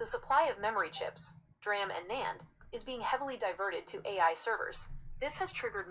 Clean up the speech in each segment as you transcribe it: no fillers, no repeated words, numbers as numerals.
The supply of memory chips, DRAM and NAND, is being heavily diverted to AI servers. This has triggered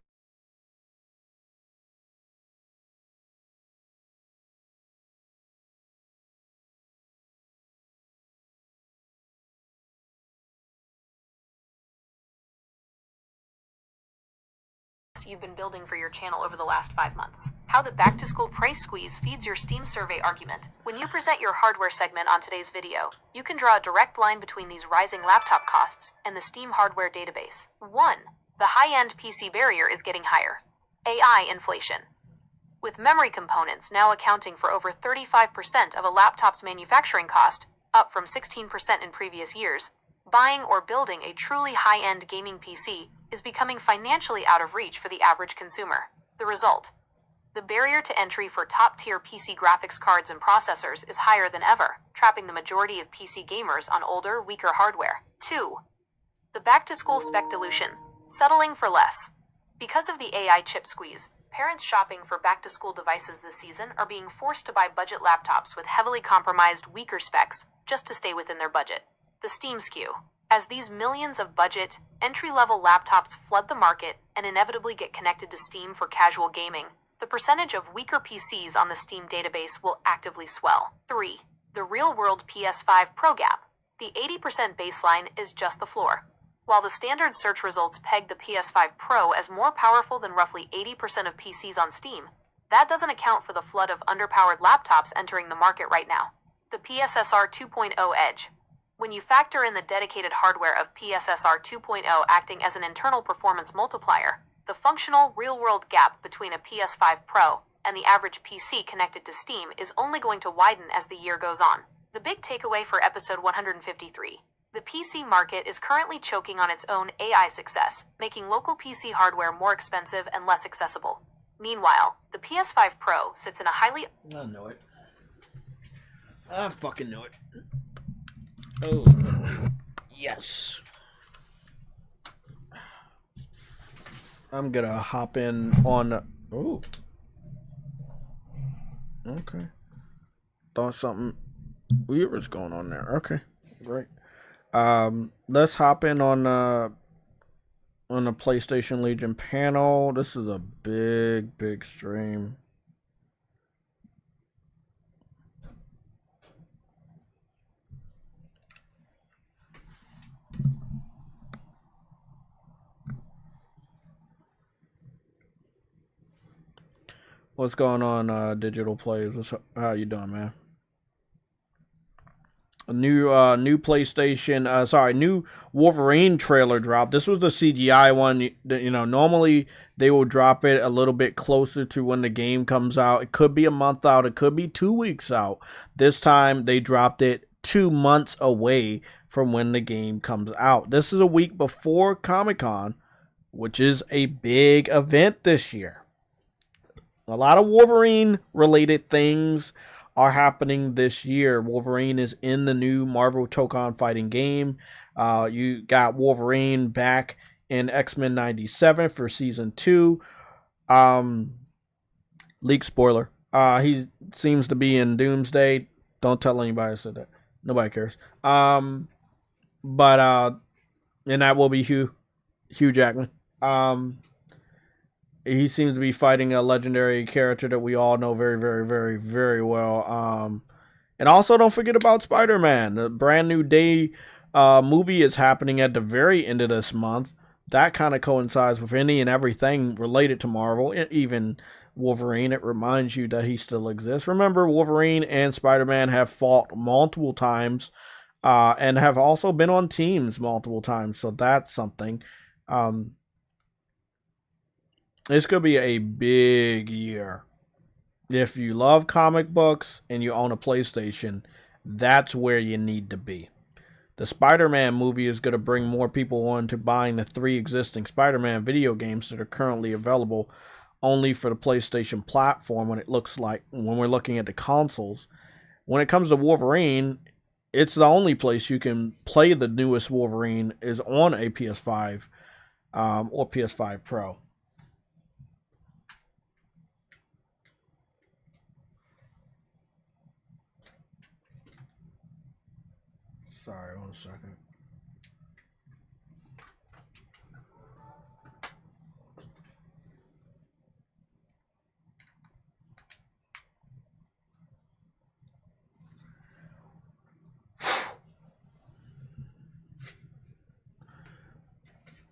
you've been building for your channel over the last 5 months. How the back-to-school price squeeze feeds your Steam survey argument. When you present your hardware segment on today's video, you can draw a direct line between these rising laptop costs and the Steam hardware database. 1. The high-end PC barrier is getting higher. AI inflation. With memory components now accounting for over 35% of a laptop's manufacturing cost, up from 16% in previous years, buying or building a truly high-end gaming PC is becoming financially out of reach for the average consumer. The result: the barrier to entry for top-tier PC graphics cards and processors is higher than ever, trapping the majority of PC gamers on older, weaker hardware. 2. The back-to-school spec dilution, settling for less. Because of the AI chip squeeze, parents shopping for back-to-school devices this season are being forced to buy budget laptops with heavily compromised, weaker specs just to stay within their budget. The Steam skew. As these millions of budget, entry-level laptops flood the market and inevitably get connected to Steam for casual gaming, the percentage of weaker PCs on the Steam database will actively swell. 3. The real-world PS5 Pro gap. The 80% baseline is just the floor. While the standard search results peg the PS5 Pro as more powerful than roughly 80% of PCs on Steam, that doesn't account for the flood of underpowered laptops entering the market right now. The PSSR 2.0 Edge. When you factor in the dedicated hardware of PSSR 2.0 acting as an internal performance multiplier, the functional, real-world gap between a PS5 Pro and the average PC connected to Steam is only going to widen as the year goes on. The big takeaway for episode 153. The PC market is currently choking on its own AI success, making local PC hardware more expensive and less accessible. Meanwhile, the PS5 Pro sits in a highly... I know it. I fucking know it. Oh, yes. I'm gonna hop in on... Oh. Okay. Thought something weird was going on there. Okay, great. Let's hop in on the PlayStation Legion panel. This is a big stream. What's going on, Digital Plays? How you doing, man? A new PlayStation, new Wolverine trailer drop. This was the CGI one. You know, normally they will drop it a little bit closer to when the game comes out. It could be a month out. It could be 2 weeks out. This time they dropped it 2 months away from when the game comes out. This is a week before Comic-Con, which is a big event this year. A lot of Wolverine-related things are happening this year. Wolverine is in the new Marvel Tokon fighting game. You got Wolverine back in X-Men 97 for season 2. Leak spoiler. He seems to be in Doomsday. Don't tell anybody I said that. Nobody cares. And that will be Hugh Jackman. He seems to be fighting a legendary character that we all know very well. And also don't forget about Spider-Man. The brand new day movie is happening at the very end of this month. That kind of coincides with any and everything related to Marvel, even Wolverine. It reminds you that he still exists. Remember, Wolverine and Spider-Man have fought multiple times and have also been on teams multiple times. So that's something. It's going to be a big year. If you love comic books and you own a PlayStation, that's where you need to be. The Spider-Man movie is going to bring more people on to buying the 3 existing Spider-Man video games that are currently available only for the PlayStation platform when we're looking at the consoles. When it comes to Wolverine, it's the only place you can play the newest Wolverine is on a PS5 or PS5 Pro. Sorry, 1 second.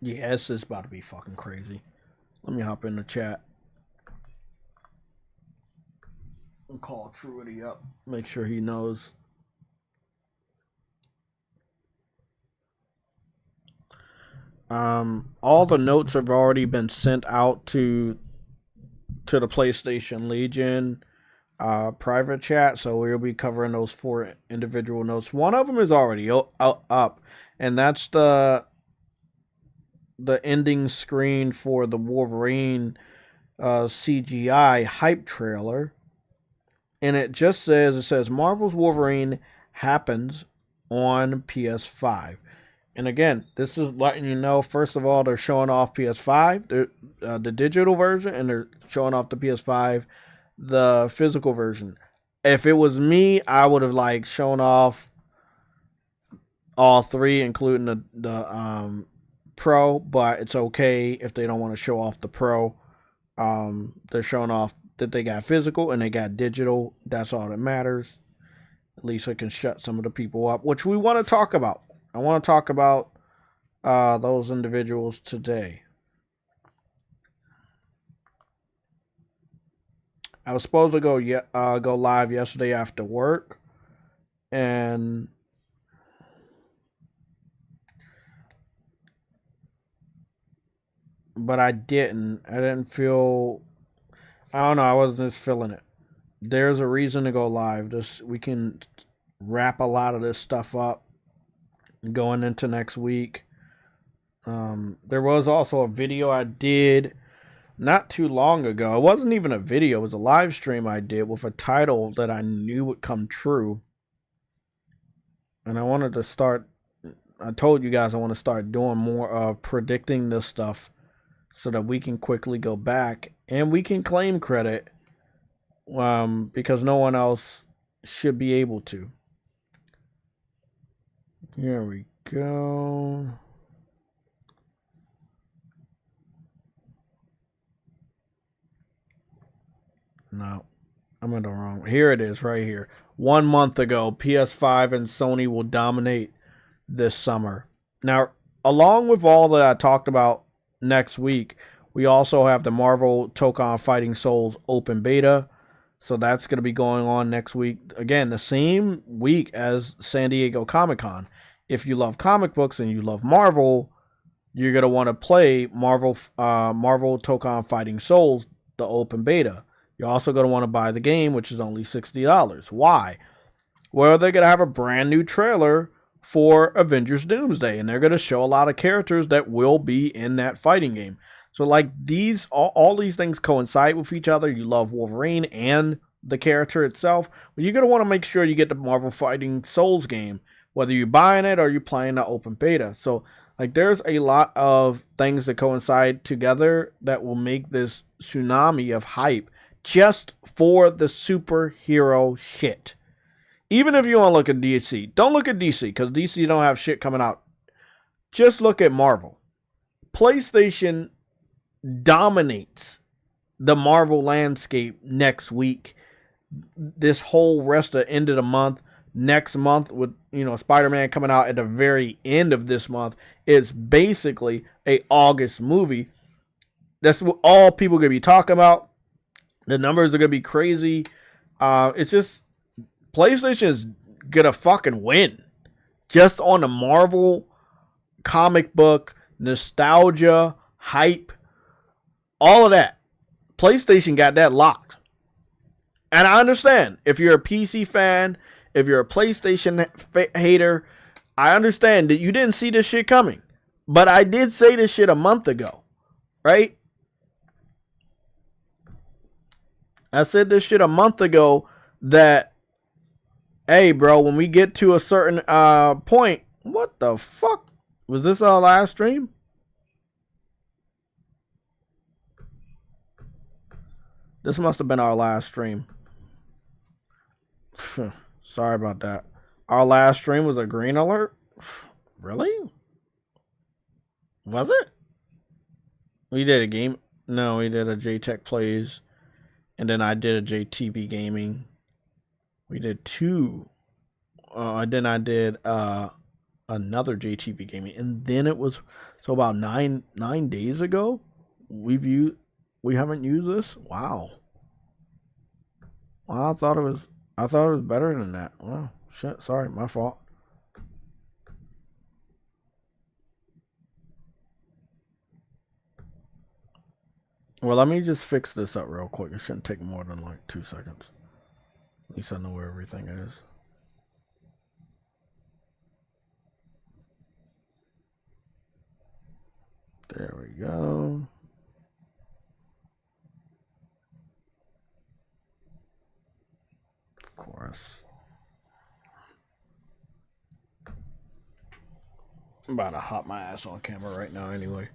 Yeah, this is about to be fucking crazy. Let me hop in the chat and call Truity up. Make sure he knows. All the notes have already been sent out to the PlayStation Legion private chat, so we'll be covering those 4 individual notes. One of them is already up, and that's the ending screen for the Wolverine CGI hype trailer. And it says Marvel's Wolverine happens on PS5. And again, this is letting you know, first of all, they're showing off PS5, the digital version, and they're showing off the PS5, the physical version. If it was me, I would have shown off all 3, including the Pro, but it's okay if they don't want to show off the Pro. They're showing off that they got physical and they got digital. That's all that matters. At least it can shut some of the people up, which we want to talk about. I want to talk about those individuals today. I was supposed to go live yesterday after work, but I didn't. I didn't feel. I don't know. I wasn't just feeling it. There's a reason to go live. We can wrap a lot of this stuff up going into next week. There was also a video I did not too long ago. It wasn't even a video. It was a live stream I did with a title that I knew would come true. And I wanted to start. I told you guys I want to start doing more of predicting this stuff so that we can quickly go back and we can claim credit because no one else should be able to. Here we go. No, I'm in the wrong. Here it is right here. 1 month ago, PS5 and Sony will dominate this summer. Now, along with all that I talked about next week, we also have the Marvel Tokon Fighting Souls open beta. So that's going to be going on next week. Again, the same week as San Diego Comic-Con. If you love comic books and you love Marvel, you're going to want to play Marvel Tokon Fighting Souls, the open beta. You're also going to want to buy the game, which is only $60. Why? Well, they're going to have a brand new trailer for Avengers Doomsday, and they're going to show a lot of characters that will be in that fighting game. So all these things coincide with each other. You love Wolverine and the character itself, but you're going to want to make sure you get the Marvel Fighting Souls game, whether you're buying it or you're playing the open beta. So there's a lot of things that coincide together that will make this tsunami of hype just for the superhero shit. Even if you want to look at DC, don't look at DC because DC don't have shit coming out. Just look at Marvel. PlayStation dominates the Marvel landscape next week. This whole rest of the end of the month, next month with Spider-Man coming out at the very end of this month, it's basically a August movie. That's what all people are gonna be talking about. The numbers are gonna be crazy. It's just PlayStation is gonna fucking win just on the Marvel comic book nostalgia hype. All of that. PlayStation got that locked. And I understand. If you're a PC fan, if you're a PlayStation hater, I understand that you didn't see this shit coming. But I did say this shit a month ago. Right? I said this shit a month ago that, hey, bro, when we get to a certain point, what the fuck? Was this our last stream? This must have been our last stream. Sorry about that. Our last stream was a green alert? Really? Was it? We did a game. No, we did a JTech Plays. And then I did a JTV Gaming. We did two. Then I did another JTV Gaming. And then it was, so about nine days ago, we haven't used this? Wow. Wow, I thought it was better than that. Wow. Shit, sorry, my fault. Well, let me just fix this up real quick. It shouldn't take more than like 2 seconds. At least I know where everything is. There we go. Of course. I'm about to hop my ass on camera right now anyway.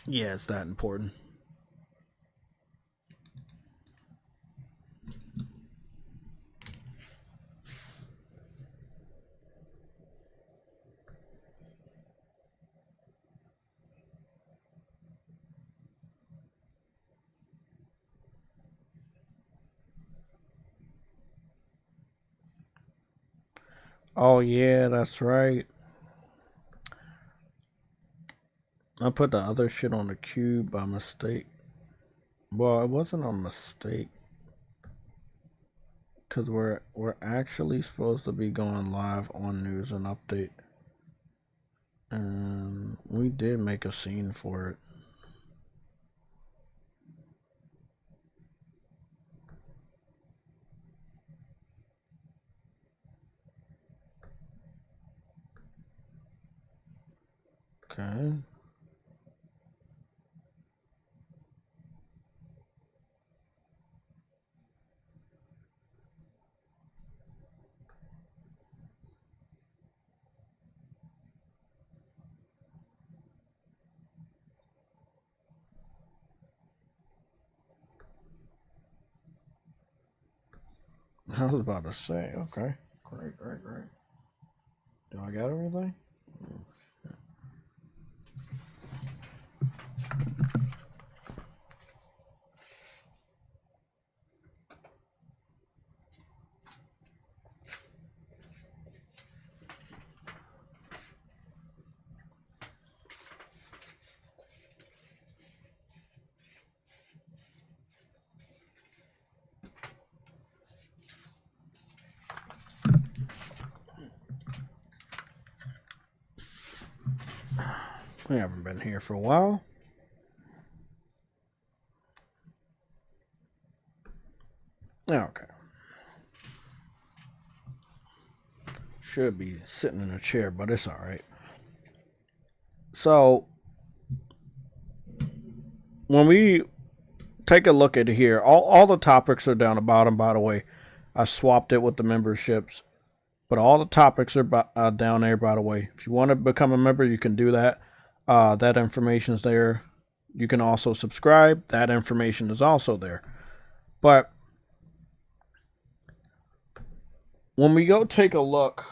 Yeah, it's that important. Oh yeah, that's right. I put the other shit on the queue by mistake. Well, it wasn't a mistake. Cause we're actually supposed to be going live on news and update. And we did make a scene for it. Okay. I was about to say, okay. Great. Do I got everything? Oh, shit. We haven't been here for a while. Okay. Should be sitting in a chair, but it's all right. So, when we take a look at here, all the topics are down the bottom, by the way. I swapped it with the memberships. But all the topics are down there, by the way. If you want to become a member, you can do that. That information is there. You can also subscribe. That information is also there. But when we go take a look,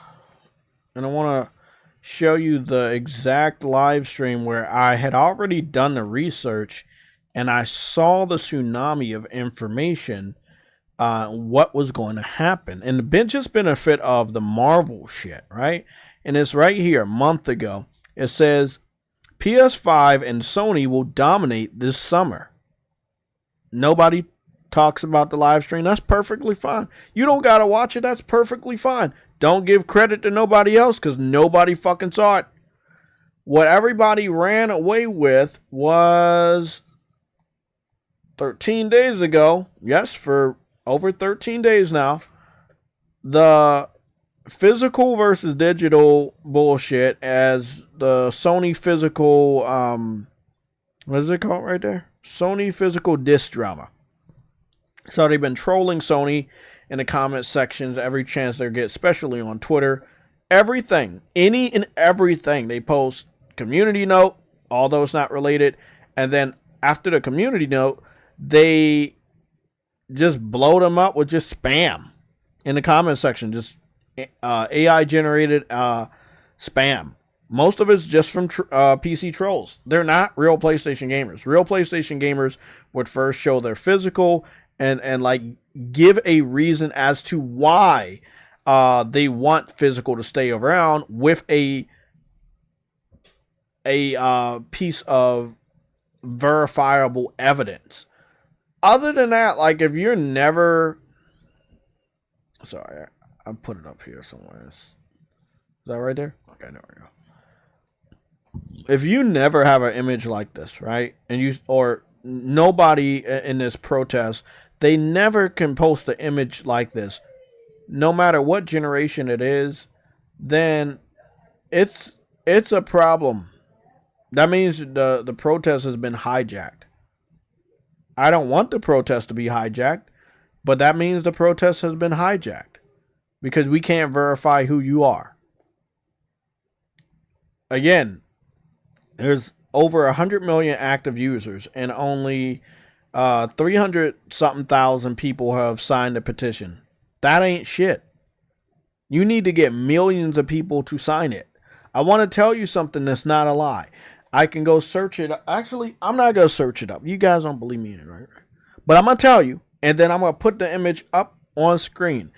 and I want to show you the exact live stream where I had already done the research and I saw the tsunami of information, what was going to happen. And the biggest benefit of the Marvel shit, right? And it's right here, a month ago. It says PS5 and Sony will dominate this summer. Nobody talks about the live stream. That's perfectly fine. You don't got to watch it. That's perfectly fine. Don't give credit to nobody else because nobody fucking saw it. What everybody ran away with was 13 days ago. Yes, for over 13 days now. The physical versus digital bullshit as the Sony physical, what is it called right there? Sony physical disc drama. So they've been trolling Sony in the comment sections every chance they get, especially on Twitter. Everything, any and everything they post, community note, although it's not related. And then after the community note, they just blow them up with just spam in the comment section. Just AI generated spam. Most of it's just from PC trolls. They're not real PlayStation gamers. Real PlayStation gamers would first show their physical and like give a reason as to why they want physical to stay around with a piece of verifiable evidence. Other than that, like if you're never, sorry, I put it up here somewhere. Is that right there? Okay, there we go. If you never have an image like this, right, and you or nobody in this protest, they never can post an image like this, no matter what generation it is, then it's a problem. That means the protest has been hijacked. I don't want the protest to be hijacked, but that means the protest has been hijacked because we can't verify who you are. Again, there's over 100 million active users and only 300 something thousand people have signed the petition. That ain't shit. You need to get millions of people to sign it. I want to tell you something that's not a lie. I can go search it. Actually, I'm not going to search it up. You guys don't believe me, right? But I'm going to tell you, and then I'm going to put the image up on screen.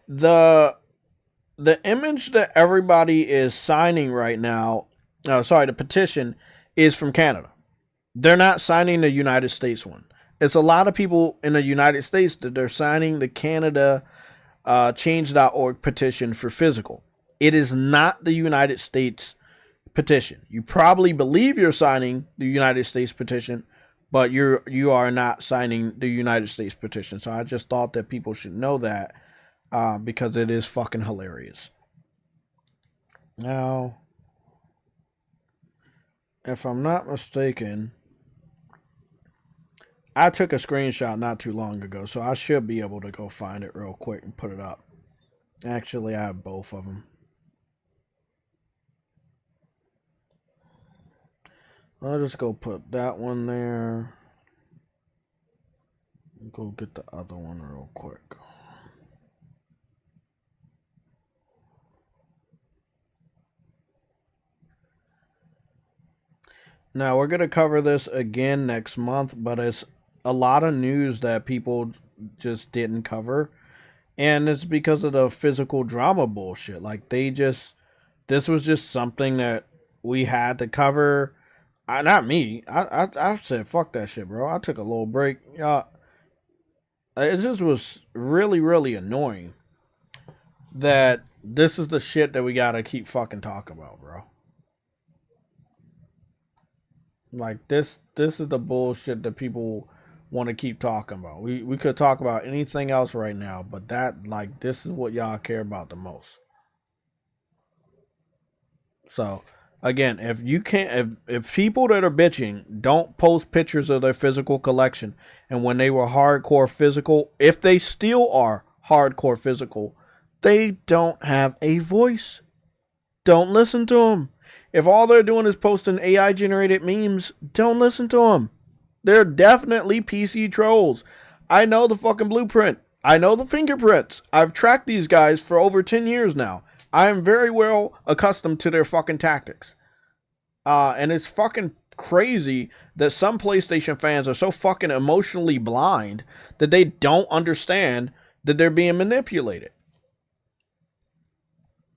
The image that everybody is signing right now, the petition is from Canada. They're not signing the United States one. It's a lot of people in the United States that they're signing the Canada change.org petition for physical. It is not the United States petition. You probably believe you're signing the United States petition, but you are not signing the United States petition. So I just thought that people should know that because it is fucking hilarious. Now, if I'm not mistaken, I took a screenshot not too long ago, so I should be able to go find it real quick and put it up. Actually, I have both of them. I'll just go put that one there. Go get the other one real quick. Now, we're going to cover this again next month, but it's a lot of news that people just didn't cover. And it's because of the physical drama bullshit. Like, this was just something that we had to cover. Not me. I said, fuck that shit, bro. I took a little break. It just was really, really annoying that this is the shit that we got to keep fucking talking about, bro. Like, this is the bullshit that people want to keep talking about. We could talk about anything else right now, but this is what y'all care about the most. So, again, if you can't, if people that are bitching don't post pictures of their physical collection, and when they were hardcore physical, if they still are hardcore physical, they don't have a voice. Don't listen to them. If all they're doing is posting AI generated memes, don't listen to them. They're definitely PC trolls. I know the fucking blueprint. I know the fingerprints. I've tracked these guys for over 10 years now. I am very well accustomed to their fucking tactics. And it's fucking crazy that some PlayStation fans are so fucking emotionally blind that they don't understand that they're being manipulated.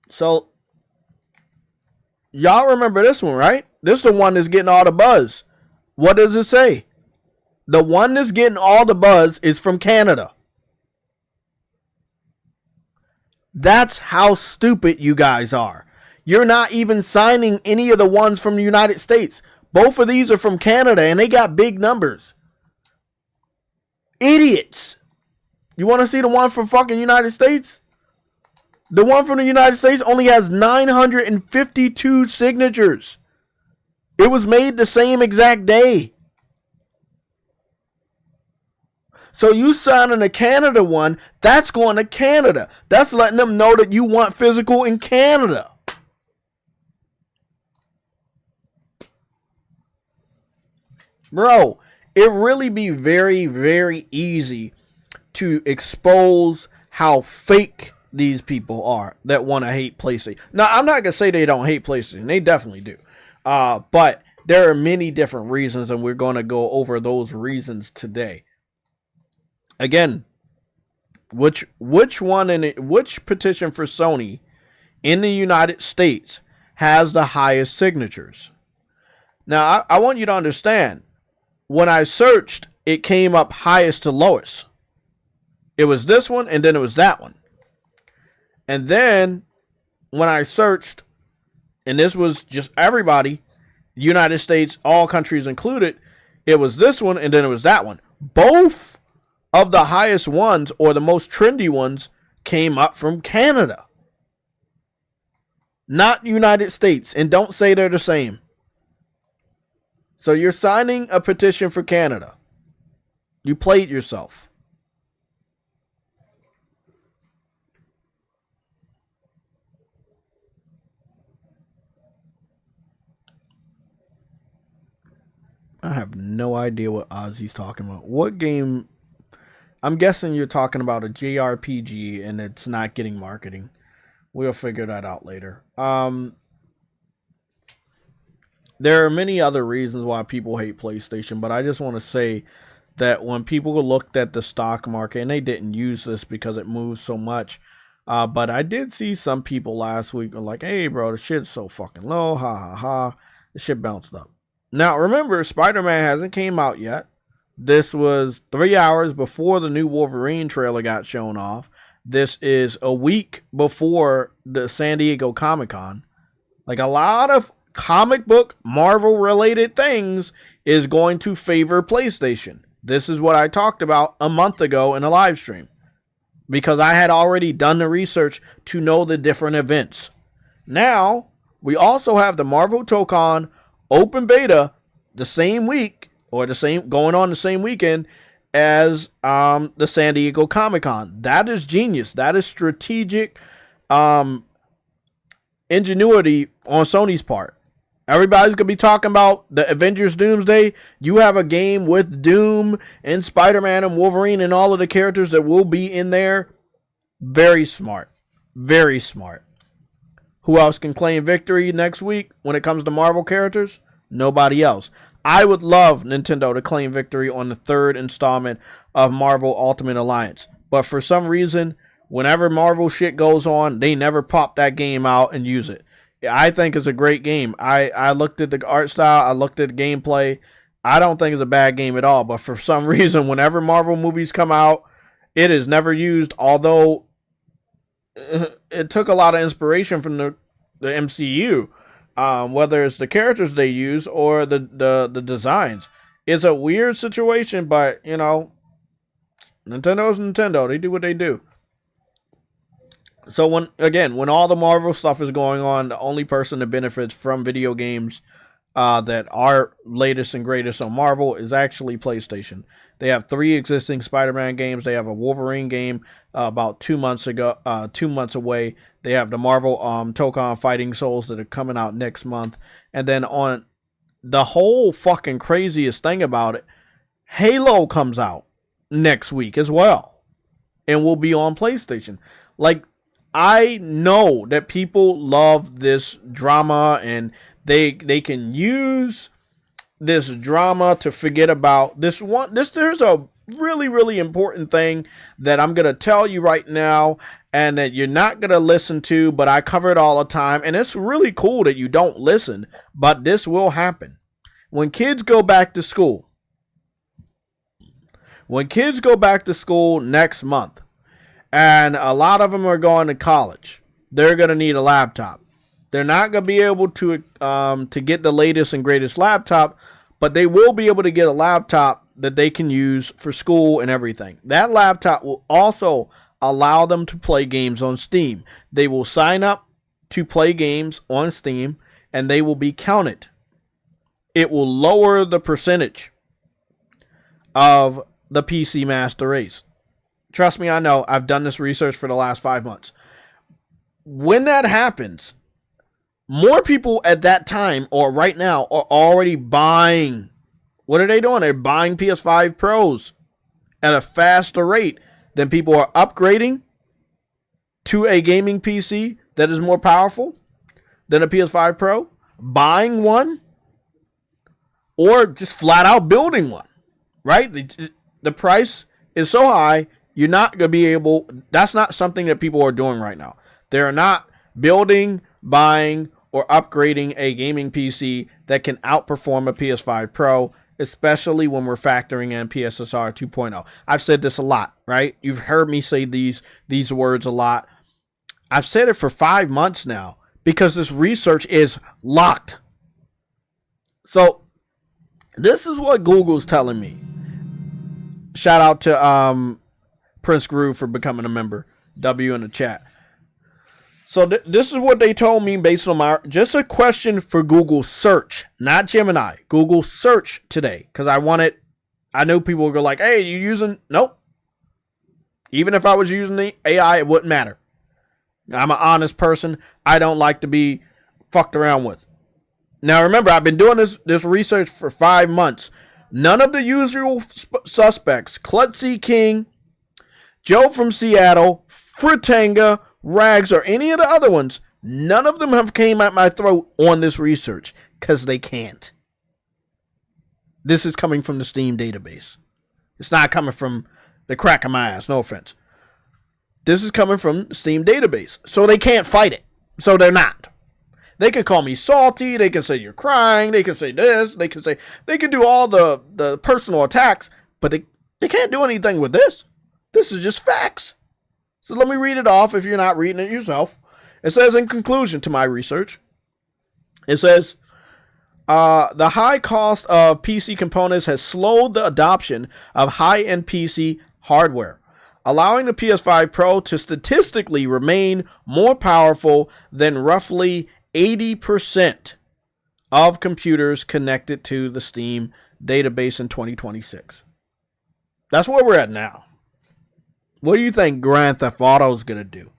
So, y'all remember this one, right? This is the one that's getting all the buzz. What does it say? The one that's getting all the buzz is from Canada. That's how stupid you guys are. You're not even signing any of the ones from the United States. Both of these are from Canada and they got big numbers. Idiots. You want to see the one from fucking United States? The one from the United States only has 952 signatures. It was made the same exact day. So you signing a Canada one, that's going to Canada. That's letting them know that you want physical in Canada. Bro, it really be very, very easy to expose how fake these people are that want to hate PlayStation. Now, I'm not going to say they don't hate PlayStation. They definitely do. But there are many different reasons, and we're going to go over those reasons today. Again, which petition for Sony in the United States has the highest signatures? Now, I want you to understand, when I searched, it came up highest to lowest. It was this one, and then it was that one. And then when I searched, and this was just everybody, United States, all countries included, it was this one, and then it was that one. Both of the highest ones, or the most trendy ones, came up from Canada, not United States. And don't say they're the same. So you're signing a petition for Canada. You played yourself. I have no idea what Ozzy's talking about. What game? I'm guessing you're talking about a JRPG and it's not getting marketing. We'll figure that out later. There are many other reasons why people hate PlayStation, but I just want to say that when people looked at the stock market, and they didn't use this because it moves so much, but I did see some people last week were like, hey, bro, the shit's so fucking low. Ha, ha, ha. The shit bounced up. Now, remember, Spider-Man hasn't came out yet. This was 3 hours before the new Wolverine trailer got shown off. This is a week before the San Diego Comic-Con. Like, a lot of comic book Marvel-related things is going to favor PlayStation. This is what I talked about a month ago in a live stream, because I had already done the research to know the different events. Now, we also have the Marvel ToeCon open beta the same week, or going on the same weekend as the San Diego Comic-Con. That is genius. That is strategic ingenuity on Sony's part. Everybody's going to be talking about the Avengers Doomsday. You have a game with Doom and Spider-Man and Wolverine and all of the characters that will be in there. Very smart. Very smart. Who else can claim victory next week when it comes to Marvel characters? Nobody else. I would love Nintendo to claim victory on the third installment of Marvel Ultimate Alliance. But for some reason, whenever Marvel shit goes on, they never pop that game out and use it. I think it's a great game. I looked at the art style. I looked at the gameplay. I don't think it's a bad game at all. But for some reason, whenever Marvel movies come out, it is never used. Although it took a lot of inspiration from the MCU, whether it's the characters they use or the designs. It's a weird situation, but you know, Nintendo's Nintendo. They do what they do. So when all the Marvel stuff is going on, the only person that benefits from video games that are latest and greatest on Marvel is actually PlayStation. They have 3 existing Spider-Man games. They have a Wolverine game about 2 months away. They have the Marvel ToeCon Fighting Souls that are coming out next month. And then on the whole fucking craziest thing about it, Halo comes out next week as well and will be on PlayStation. Like, I know that people love this drama, and they can use this drama to forget about this one. There's a really, really important thing that I'm going to tell you right now, and that you're not going to listen to, but I cover it all the time. And it's really cool that you don't listen, but this will happen. When kids go back to school next month, and a lot of them are going to college, they're going to need a laptop. They're not going to be able to get the latest and greatest laptop, but they will be able to get a laptop that they can use for school and everything. That laptop will also allow them to play games on Steam. They will sign up to play games on Steam, and they will be counted. It will lower the percentage of the PC Master Race. Trust me, I know. I've done this research for the last 5 months. When that happens, more people at that time or right now are already buying. What are they doing? They're buying PS5 Pros at a faster rate then people are upgrading to a gaming PC that is more powerful than a PS5 Pro, buying one, or just flat out building one, right? The price is so high, you're not going to be able, that's not something that people are doing right now. They're not building, buying, or upgrading a gaming PC that can outperform a PS5 Pro, especially when we're factoring in PSSR 2.0. I've said this a lot, right? You've heard me say these words a lot. I've said it for 5 months now because this research is locked. So this is what Google's telling me. Shout out to Prince Groove for becoming a member. W in the chat. So this is what they told me based on just a question for Google search, not Gemini. Google search today, because I know people will go like, hey, you using, nope. Even if I was using the AI, it wouldn't matter. I'm an honest person. I don't like to be fucked around with. Now remember, I've been doing this research for 5 months. None of the usual suspects, Klutzy King, Joe from Seattle, Fritanga, Rags, or any of the other ones, none of them have came at my throat on this research because they can't. This is coming from the Steam database. It's not coming from the crack of my ass, no offense. This is coming from the Steam database, so they can't fight it. So they're not. They can call me salty, they can say you're crying, they can say this, they can do all the personal attacks, but they can't do anything with this. This is just facts. So let me read it off if you're not reading it yourself. It says, in conclusion to my research, it says, the high cost of PC components has slowed the adoption of high-end PC hardware, allowing the PS5 Pro to statistically remain more powerful than roughly 80% of computers connected to the Steam database in 2026. That's where we're at now. What do you think Grand Theft Auto is going to do?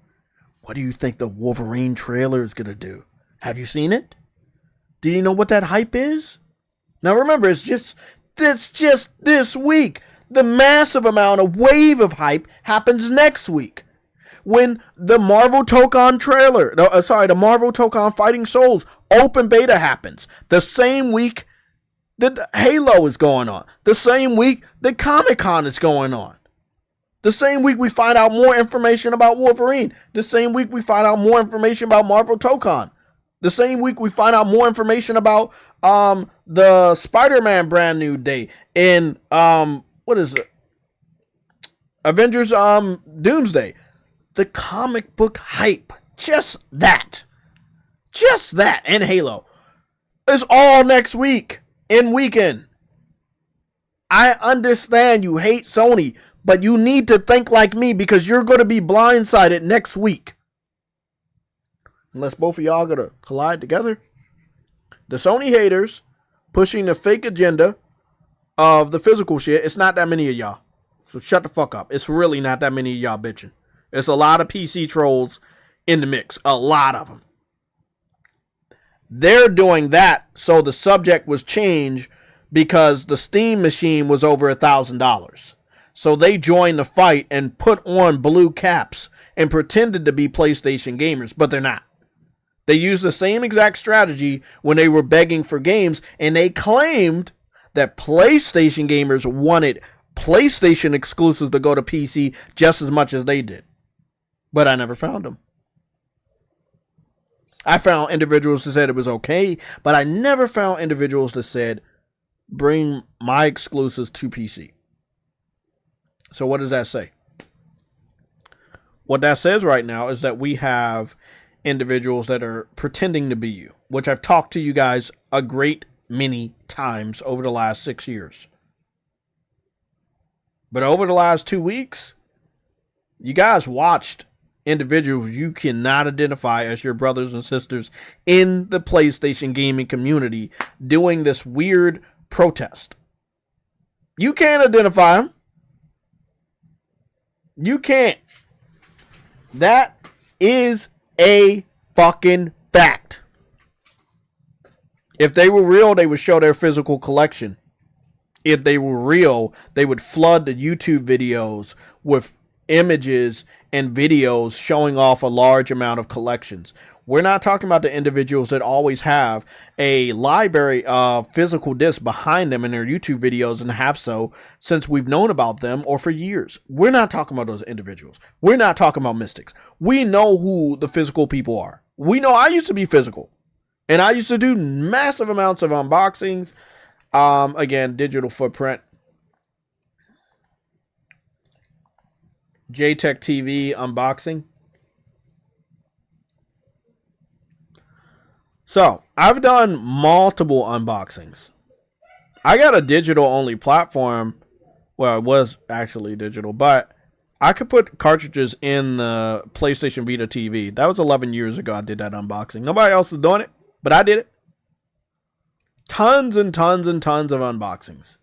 What do you think the Wolverine trailer is going to do? Have you seen it? Do you know what that hype is? Now remember, it's just this week. The massive amount of wave of hype happens next week when the Marvel Tokon trailer, the Marvel Tokon Fighting Souls open beta happens. The same week that Halo is going on. The same week that Comic-Con is going on. The same week we find out more information about Wolverine. The same week we find out more information about Marvel Tokon. The same week we find out more information about the Spider-Man brand new day in what is it? Avengers Doomsday. The comic book hype. Just that. And Halo is all next week in weekend. I understand you hate Sony, but you need to think like me because you're going to be blindsided next week. Unless both of y'all going to collide together. The Sony haters pushing the fake agenda of the physical shit. It's not that many of y'all. So shut the fuck up. It's really not that many of y'all bitching. It's a lot of PC trolls in the mix. A lot of them. They're doing that so the subject was changed because the Steam machine was over $1,000. So they joined the fight and put on blue caps and pretended to be PlayStation gamers, but they're not. They used the same exact strategy when they were begging for games, and they claimed that PlayStation gamers wanted PlayStation exclusives to go to PC just as much as they did. But I never found them. I found individuals that said it was okay, but I never found individuals that said, bring my exclusives to PC. So what does that say? What that says right now is that we have individuals that are pretending to be you, which I've talked to you guys a great many times over the last 6 years. But over the last 2 weeks, you guys watched individuals you cannot identify as your brothers and sisters in the PlayStation gaming community doing this weird protest. You can't identify them. You can't. That is a fucking fact. If they were real, they would show their physical collection. If they were real, they would flood the YouTube videos with images and videos showing off a large amount of collections. We're not talking about the individuals that always have a library of physical discs behind them in their YouTube videos and have so since we've known about them or for years. We're not talking about those individuals. We're not talking about mystics. We know who the physical people are. We know I used to be physical. And I used to do massive amounts of unboxings. Again, digital footprint. JayTechTV unboxing. So, I've done multiple unboxings. I got a digital only platform. Well, it was actually digital, but I could put cartridges in the PlayStation Vita TV. That was 11 years ago I did that unboxing. Nobody else was doing it, but I did it. Tons and tons and tons of unboxings.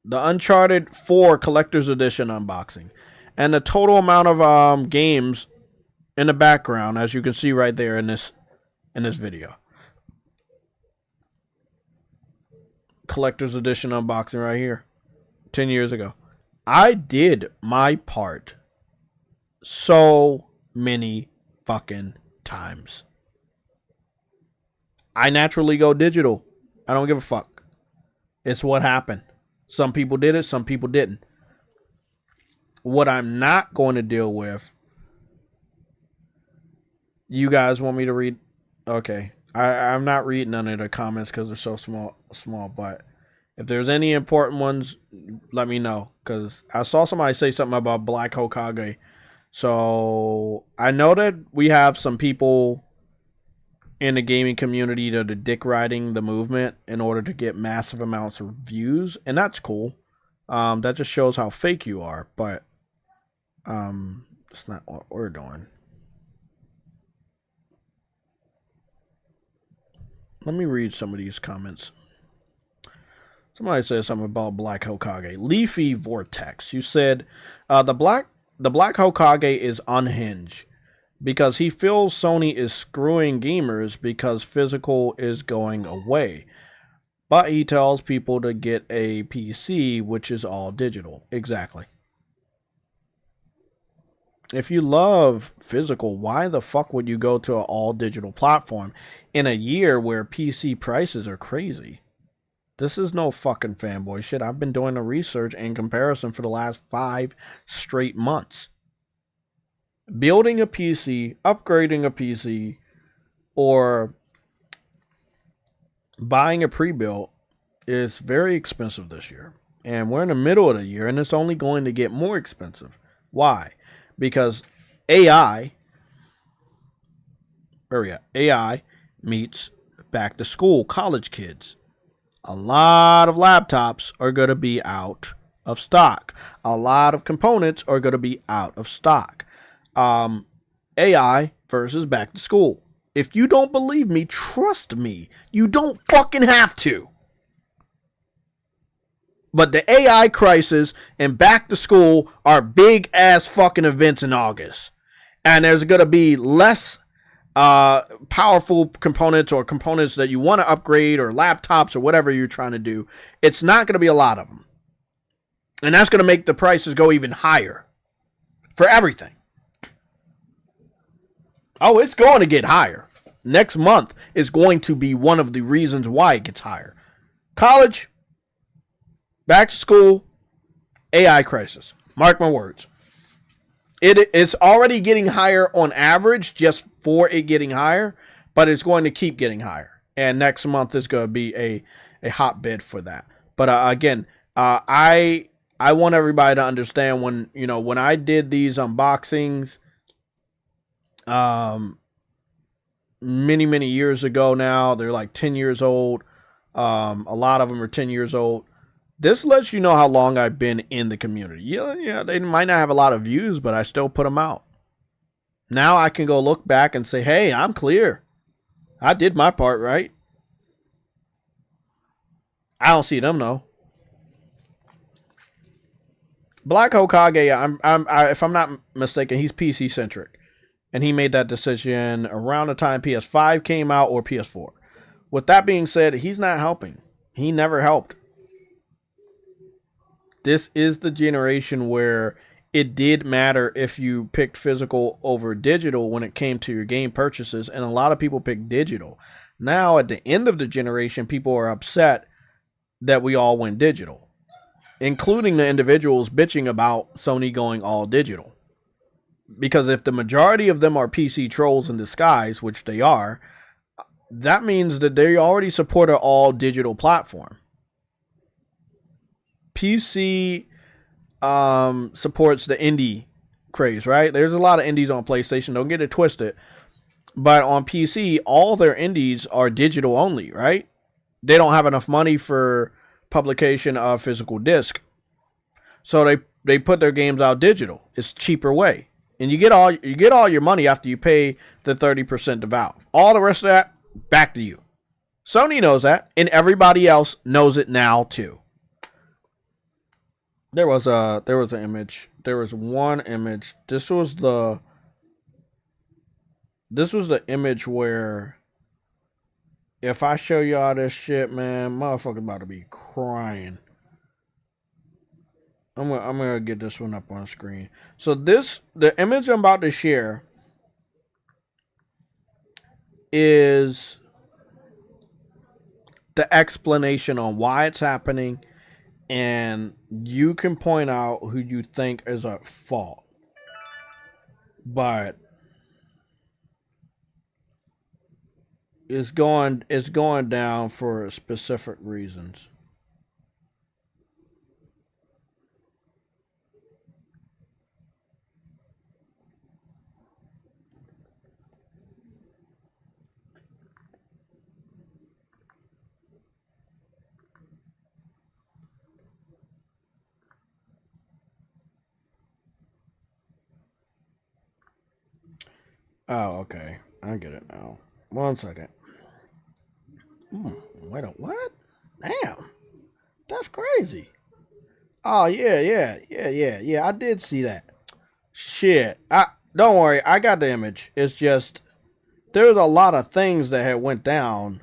The Uncharted 4 Collector's Edition unboxing. And the total amount of games in the background, as you can see right there in this video. Collector's Edition unboxing right here. 10 years ago. I did my part so many fucking times. I naturally go digital. I don't give a fuck. It's what happened. Some people did it, some people didn't. What I'm not going to deal with. You guys want me to read? Okay. I'm not reading none of the comments because they're so small. But if there's any important ones, let me know. Because I saw somebody say something about Black Hokage. So I know that we have some people in the gaming community that are dick riding the movement in order to get massive amounts of views. And that's cool. That just shows how fake you are. But it's not what we're doing. Let me read some of these comments. Somebody said something about Black Hokage. Leafy Vortex. You said the Black Hokage is unhinged because he feels Sony is screwing gamers because physical is going away. But he tells people to get a PC, which is all digital. Exactly. If you love physical, why the fuck would you go to an all digital platform in a year where PC prices are crazy? This is no fucking fanboy shit. I've been doing the research and comparison for the last 5 straight months. Building a PC, upgrading a PC, or buying a pre-built is very expensive this year. And we're in the middle of the year and it's only going to get more expensive. Why? Because AI meets back to school college kids. A lot of laptops are going to be out of stock. A lot of components are going to be out of stock. AI versus back to school. If you don't believe me, trust me. You don't fucking have to. But the AI crisis and back to school are big ass fucking events in August. And there's going to be less powerful components or components that you want to upgrade or laptops or whatever you're trying to do. It's not going to be a lot of them. And that's going to make the prices go even higher for everything. Oh, it's going to get higher. Next month is going to be one of the reasons why it gets higher. College, back to school, AI crisis. Mark my words. It's already getting higher on average just for it getting higher, but it's going to keep getting higher. And next month is going to be a hotbed for that. But again, I want everybody to understand when I did these unboxings many years ago now, they're like 10 years old. A lot of them are 10 years old. This lets you know how long I've been in the community. Yeah, they might not have a lot of views, but I still put them out. Now I can go look back and say, hey, I'm clear. I did my part right. I don't see them though. Black Hokage, if I'm not mistaken, he's PC centric. And he made that decision around the time PS5 came out or PS4. With that being said, he's not helping. He never helped. this is the generation where it did matter if you picked physical over digital when it came to your game purchases, and a lot of people picked digital. Now, at the end of the generation, people are upset that we all went digital, including the individuals bitching about Sony going all digital. Because if the majority of them are PC trolls in disguise, which they are, that means that they already support an all digital platform. PC supports the indie craze, right? There's a lot of indies on PlayStation, don't get it twisted. But on PC, all their indies are digital only, right? They don't have enough money for publication of physical disc. So they put their games out digital. It's a cheaper way. And you get all your money after you pay the 30% to Valve. All the rest of that, back to you. Sony knows that, and everybody else knows it now too. There was an image. There was one image. This was the image where if I show y'all this shit, man, motherfucker about to be crying. I'm gonna get this one up on screen. So the image I'm about to share is the explanation on why it's happening, and you can point out who you think is at fault. But it's going down for specific reasons. Oh, okay. I get it now. 1 second. Wait a what? Damn. That's crazy. Oh, yeah. I did see that. Shit. Don't worry. I got the image. It's just there's a lot of things that had went down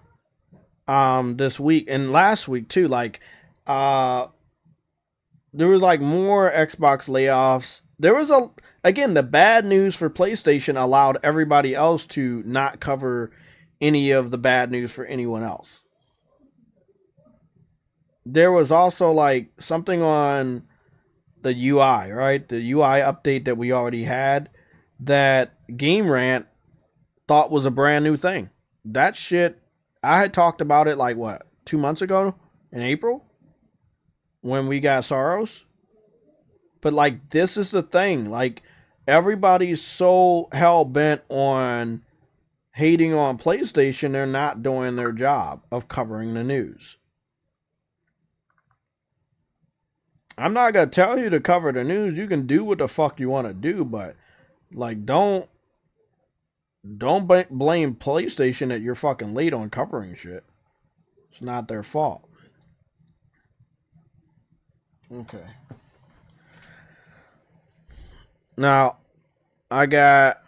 this week and last week too. Like there was like more Xbox layoffs. There was again, the bad news for PlayStation allowed everybody else to not cover any of the bad news for anyone else. There was also like something on the UI, right? The UI update that we already had that Game Rant thought was a brand new thing. That shit, I had talked about it like 2 months ago in April when we got Soros. But like, this is the thing. Like, everybody's so hell bent on hating on PlayStation, they're not doing their job of covering the news. I'm not going to tell you to cover the news. You can do what the fuck you want to do, but like, don't blame PlayStation that you're fucking late on covering shit. It's not their fault. Okay. Now, I got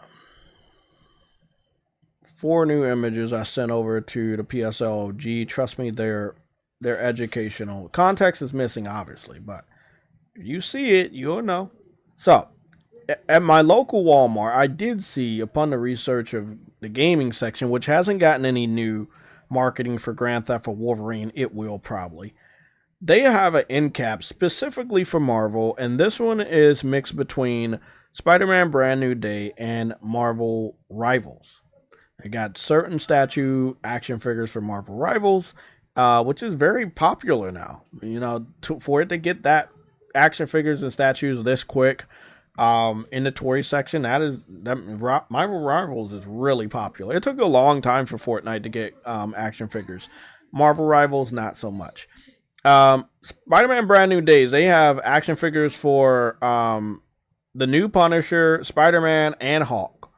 4 new images I sent over to the PSLOG. Trust me, they're educational. Context is missing, obviously, but if you see it, you'll know. So, at my local Walmart, I did see, upon the research of the gaming section, which hasn't gotten any new marketing for Grand Theft or Wolverine, it will probably. They have an end cap specifically for Marvel, and this one is mixed between Spider-Man Brand New Day and Marvel Rivals. They got certain statue action figures for Marvel Rivals, which is very popular now. You know, for it to get that action figures and statues this quick in the toy section, Marvel Rivals is really popular. It took a long time for Fortnite to get action figures. Marvel Rivals, not so much. Spider-Man Brand New Days, they have action figures for the new Punisher, Spider-Man, and Hulk.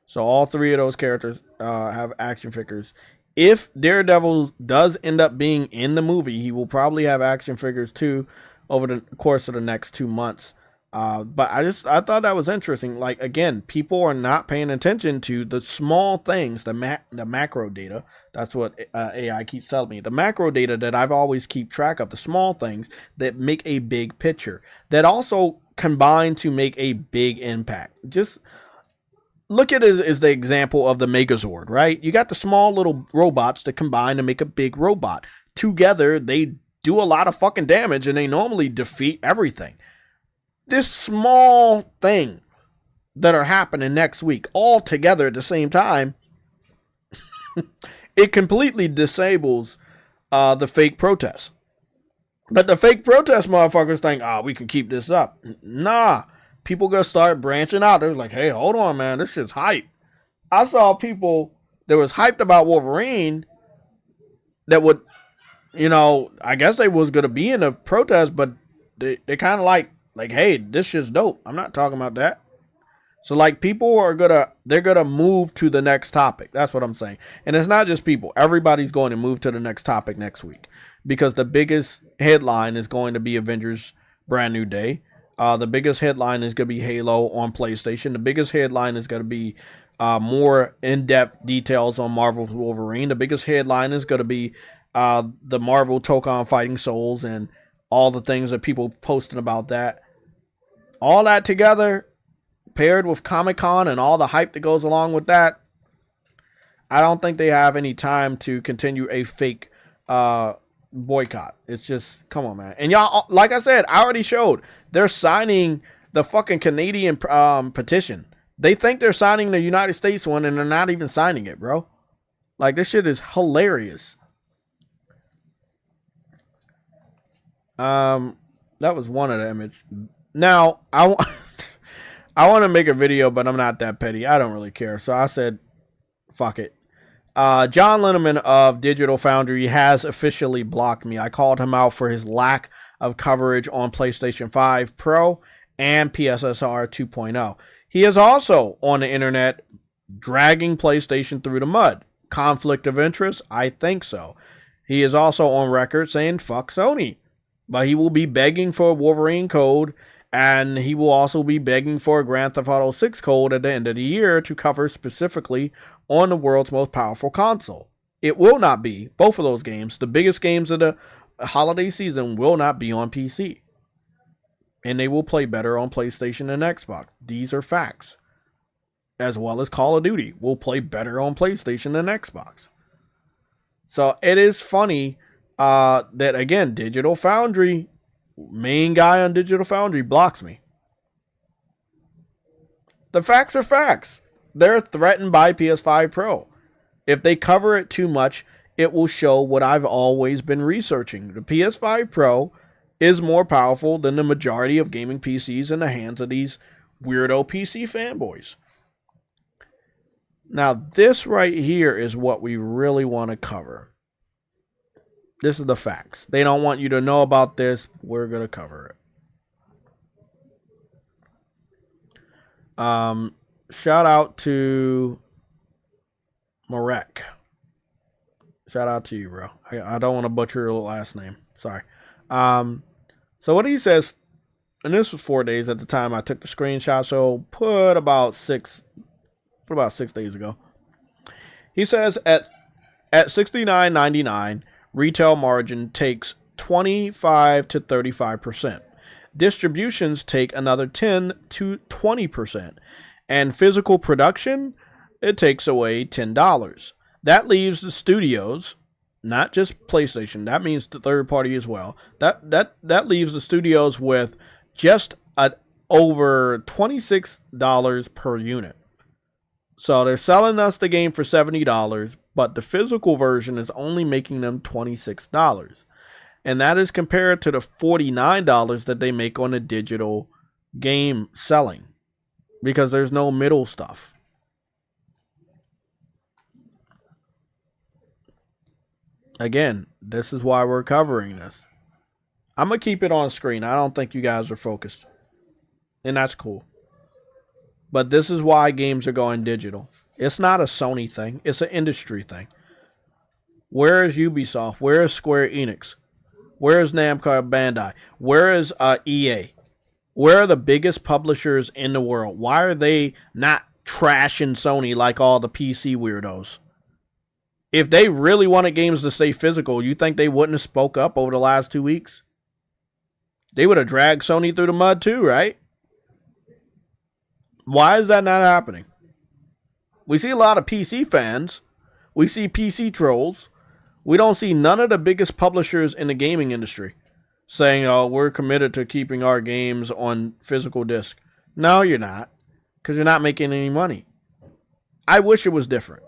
So all 3 of those characters have action figures. If Daredevil does end up being in the movie, he will probably have action figures too over the course of the next 2 months. But I thought that was interesting. Like, again, people are not paying attention to the small things, the macro data. That's what AI keeps telling me. The macro data that I've always keep track of, the small things that make a big picture, that also combine to make a big impact. Just look at it as the example of the Megazord, right? You got the small little robots that combine to make a big robot. Together, they do a lot of fucking damage, and they normally defeat everything. This small thing that are happening next week all together at the same time, it completely disables the fake protests. But the fake protest motherfuckers think, we can keep this up. Nah, people gonna start branching out. They're like, hey, hold on, man, this shit's hype. I saw people that was hyped about Wolverine that would, I guess they was gonna be in the protest, but they kind of like, hey, this shit's dope. I'm not talking about that. So, like, people they're gonna move to the next topic. That's what I'm saying. And it's not just people. Everybody's going to move to the next topic next week, because the biggest headline is going to be Avengers Brand New Day. The biggest headline is going to be Halo on PlayStation. The biggest headline is going to be more in-depth details on Marvel's Wolverine. The biggest headline is going to be the Marvel Tokon Fighting Souls and all the things that people posting about that. All that together, paired with Comic-Con and all the hype that goes along with that, I don't think they have any time to continue a fake boycott. It's just, come on, man. And y'all, like I said, I already showed, they're signing the fucking Canadian petition. They think they're signing the United States one, and they're not even signing it, bro. Like, this shit is hilarious. That was one of the images. Now, I want to make a video, but I'm not that petty. I don't really care. So I said, fuck it. John Linneman of Digital Foundry has officially blocked me. I called him out for his lack of coverage on PlayStation 5 Pro and PSSR 2.0. He is also on the internet dragging PlayStation through the mud. Conflict of interest? I think so. He is also on record saying fuck Sony. But he will be begging for a Wolverine code, and he will also be begging for a Grand Theft Auto 6 code at the end of the year to cover specifically on the world's most powerful console. It will not be, both of those games, the biggest games of the holiday season will not be on PC. And they will play better on PlayStation and Xbox. These are facts. As well as Call of Duty will play better on PlayStation than Xbox. So it is funny that, again, Digital Foundry, main guy on Digital Foundry, blocks me. The facts are facts. They're threatened by PS5 Pro. If they cover it too much, it will show what I've always been researching. The PS5 Pro is more powerful than the majority of gaming PCs in the hands of these weirdo PC fanboys. Now, this right here is what we really want to cover. This is the facts. They don't want you to know about this. We're going to cover it. Shout out to Marek. Shout out to you, bro. I don't want to butcher your last name. Sorry. So what he says, and this was 4 days at the time I took the screenshot, so put about 6 days ago. He says at $69.99, retail margin takes 25 to 35%. Distributions take another 10 to 20%. And physical production, it takes away $10. That leaves the studios, not just PlayStation, that means the third party as well. That leaves the studios with just over $26 per unit. So they're selling us the game for $70, but the physical version is only making them $26. And that is compared to the $49 that they make on a digital game selling, because there's no middle stuff. Again, this is why we're covering this. I'm going to keep it on screen. I don't think you guys are focused. And that's cool. But this is why games are going digital. It's not a Sony thing. It's an industry thing. Where is Ubisoft? Where is Square Enix? Where is Namco Bandai? Where is EA? Where are the biggest publishers in the world? Why are they not trashing Sony like all the PC weirdos? If they really wanted games to stay physical, you think they wouldn't have spoke up over the last 2 weeks? They would have dragged Sony through the mud too, right? Why is that not happening? We see a lot of PC fans. We see PC trolls. We don't see none of the biggest publishers in the gaming industry saying, oh, we're committed to keeping our games on physical disc. No, you're not, because you're not making any money. I wish it was different.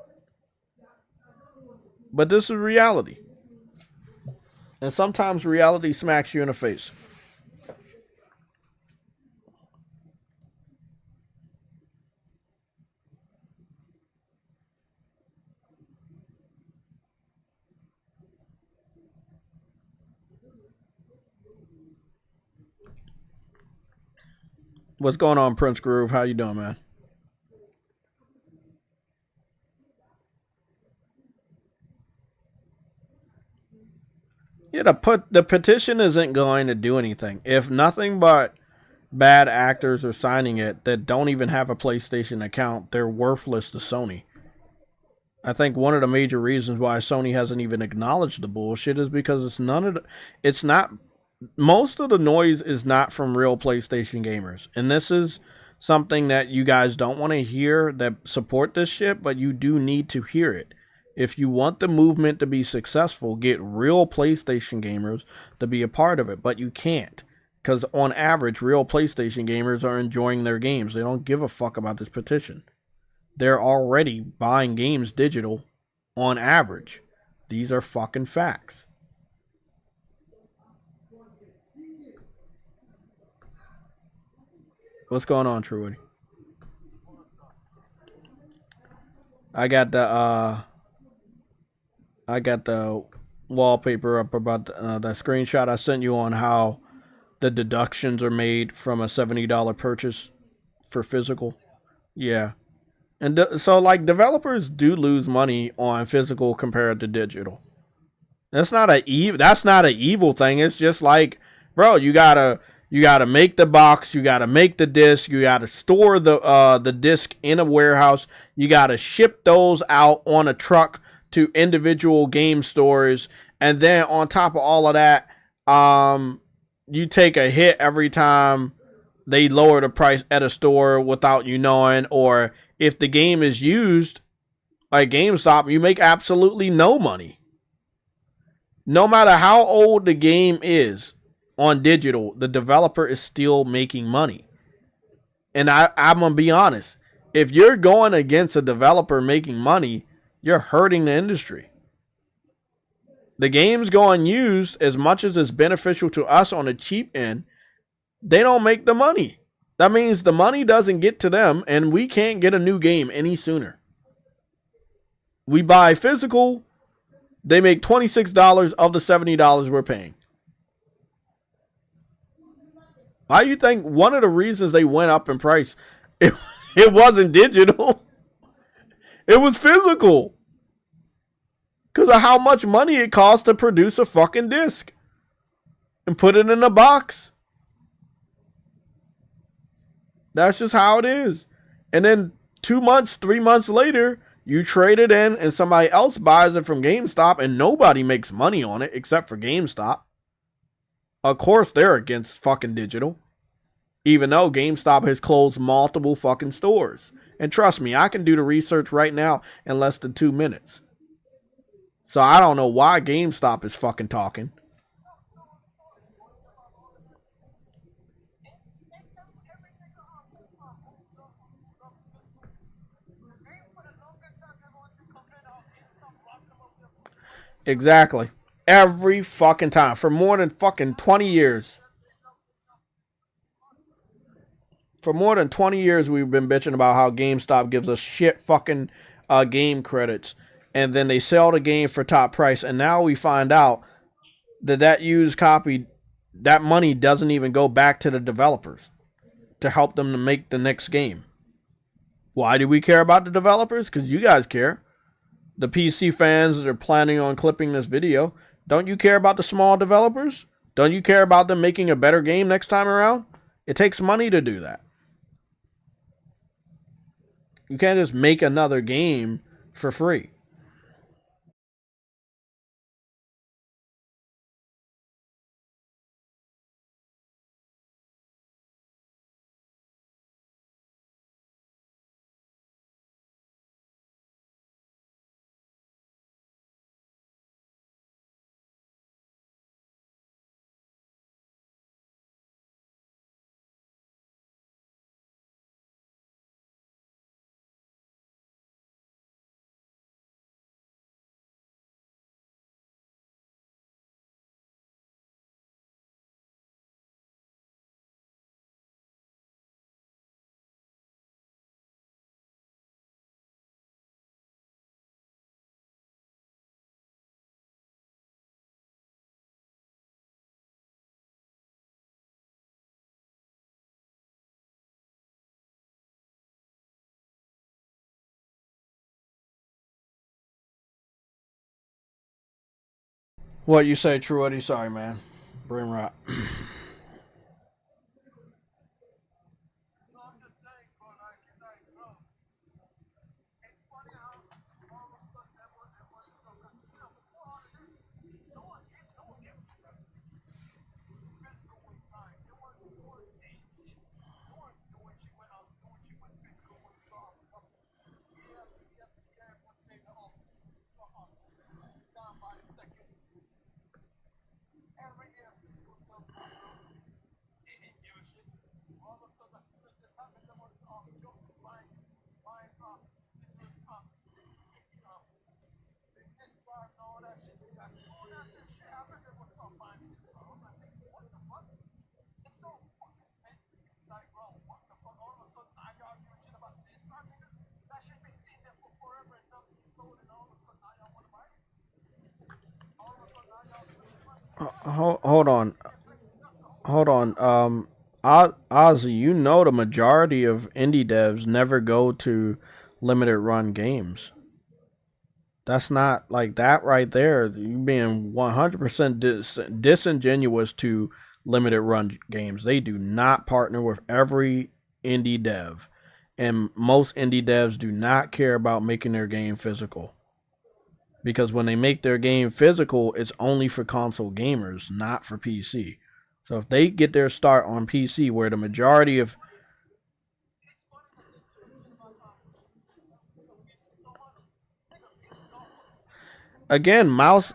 But this is reality. And sometimes reality smacks you in the face. What's going on, Prince Groove? How you doing, man? Yeah, the petition isn't going to do anything. If nothing but bad actors are signing it that don't even have a PlayStation account, they're worthless to Sony. I think one of the major reasons why Sony hasn't even acknowledged the bullshit is because it's not most of the noise is not from real PlayStation gamers. And this is something that you guys don't want to hear that support this shit, but you do need to hear it. If you want the movement to be successful, get real PlayStation gamers to be a part of it, but you can't. Because on average, real PlayStation gamers are enjoying their games. They don't give a fuck about this petition. They're already buying games digital on average. These are fucking facts. What's going on, Truity? I got the wallpaper up about the screenshot I sent you on how the deductions are made from a $70 purchase for physical. Yeah. And so like developers do lose money on physical compared to digital. That's not an evil thing. It's just like, bro, you gotta make the box, you gotta make the disc, you gotta store the disc in a warehouse, you gotta ship those out on a truck to individual game stores, and then on top of all of that, you take a hit every time they lower the price at a store without you knowing, or if the game is used like GameStop, you make absolutely no money. No matter how old the game is on digital, the developer is still making money. And I'm going to be honest. If you're going against a developer making money, you're hurting the industry. The games go unused as much as it's beneficial to us on the cheap end. They don't make the money. That means the money doesn't get to them, and we can't get a new game any sooner. We buy physical, they make $26 of the $70 we're paying. Why do you think one of the reasons they went up in price, it wasn't digital, it was physical? Because of how much money it costs to produce a fucking disc and put it in a box. That's just how it is. And then 2 months, 3 months later, you trade it in and somebody else buys it from GameStop and nobody makes money on it except for GameStop. Of course, they're against fucking digital. Even though GameStop has closed multiple fucking stores. And trust me, I can do the research right now in less than 2 minutes. So I don't know why GameStop is fucking talking. Exactly. Every fucking time. For more than fucking 20 years. For more than 20 years, we've been bitching about how GameStop gives us shit fucking game credits. And then they sell the game for top price. And now we find out that used copy, that money doesn't even go back to the developers to help them to make the next game. Why do we care about the developers? Because you guys care. The PC fans that are planning on clipping this video, don't you care about the small developers? Don't you care about them making a better game next time around? It takes money to do that. You can't just make another game for free. What you say, True Eddie? Sorry, man. Brain rot. Hold on. Hold on. Ozzy, you know the majority of indie devs never go to limited run games. That's not like that right there. You being 100% disingenuous to limited run games. They do not partner with every indie dev. And most indie devs do not care about making their game physical. Because when they make their game physical, it's only for console gamers, not for PC. So if they get their start on PC, where the majority of again mouse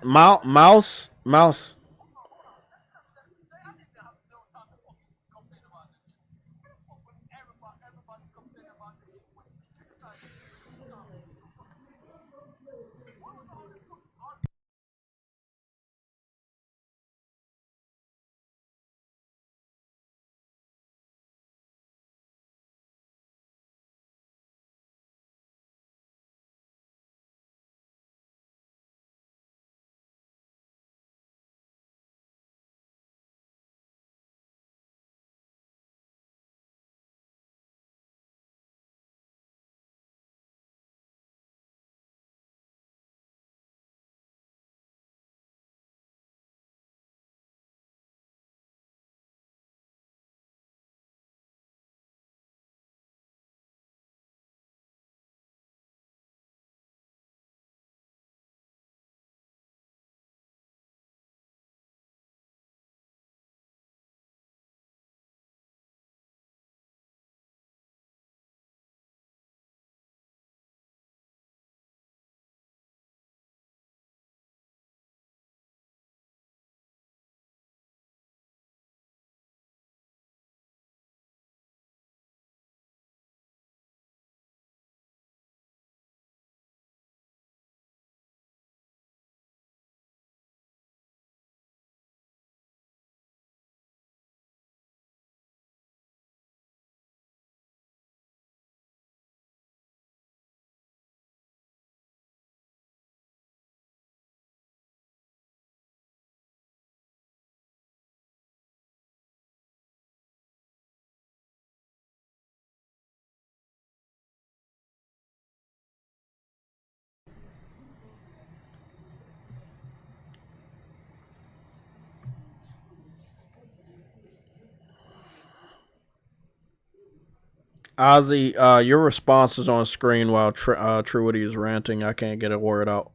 Ozzy, your response is on screen while Truity is ranting. I can't get a word out.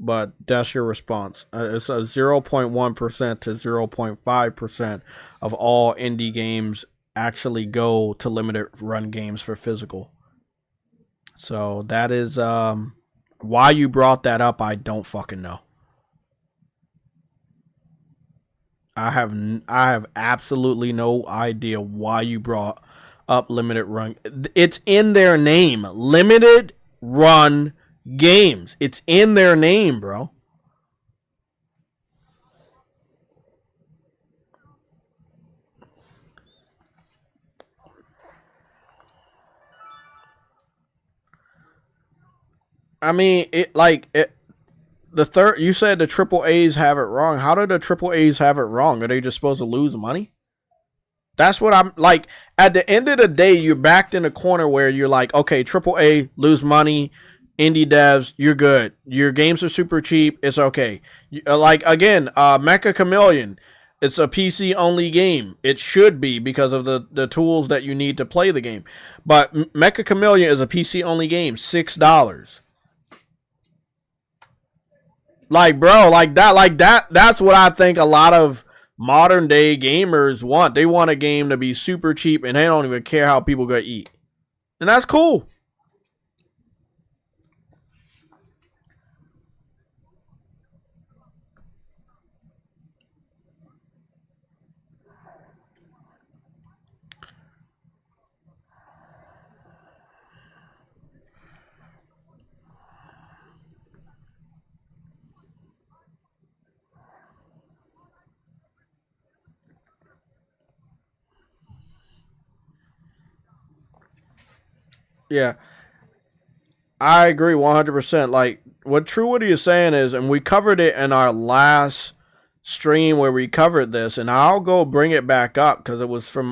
But that's your response. It's a 0.1% to 0.5% of all indie games actually go to limited run games for physical. So that is why you brought that up. I don't fucking know. I have absolutely no idea why you brought up limited run. It's in their name, limited run games. It's in their name, bro. I mean, the third, you said the triple A's have it wrong. How did the triple A's have it wrong? Are they just supposed to lose money? That's what I'm like. At the end of the day, you're backed in a corner where you're like, okay, triple A, lose money. Indie devs, you're good. Your games are super cheap. It's okay. Like, again, Mecha Chameleon, it's a PC only game. It should be because of the tools that you need to play the game. But Mecha Chameleon is a PC only game, $6. Like, bro, like that's what I think a lot of modern day gamers want. They want a game to be super cheap and they don't even care how people go eat. And that's cool. Yeah, I agree 100%. Like, what True Woody is saying is, and we covered it in our last stream where we covered this, and I'll go bring it back up because it was from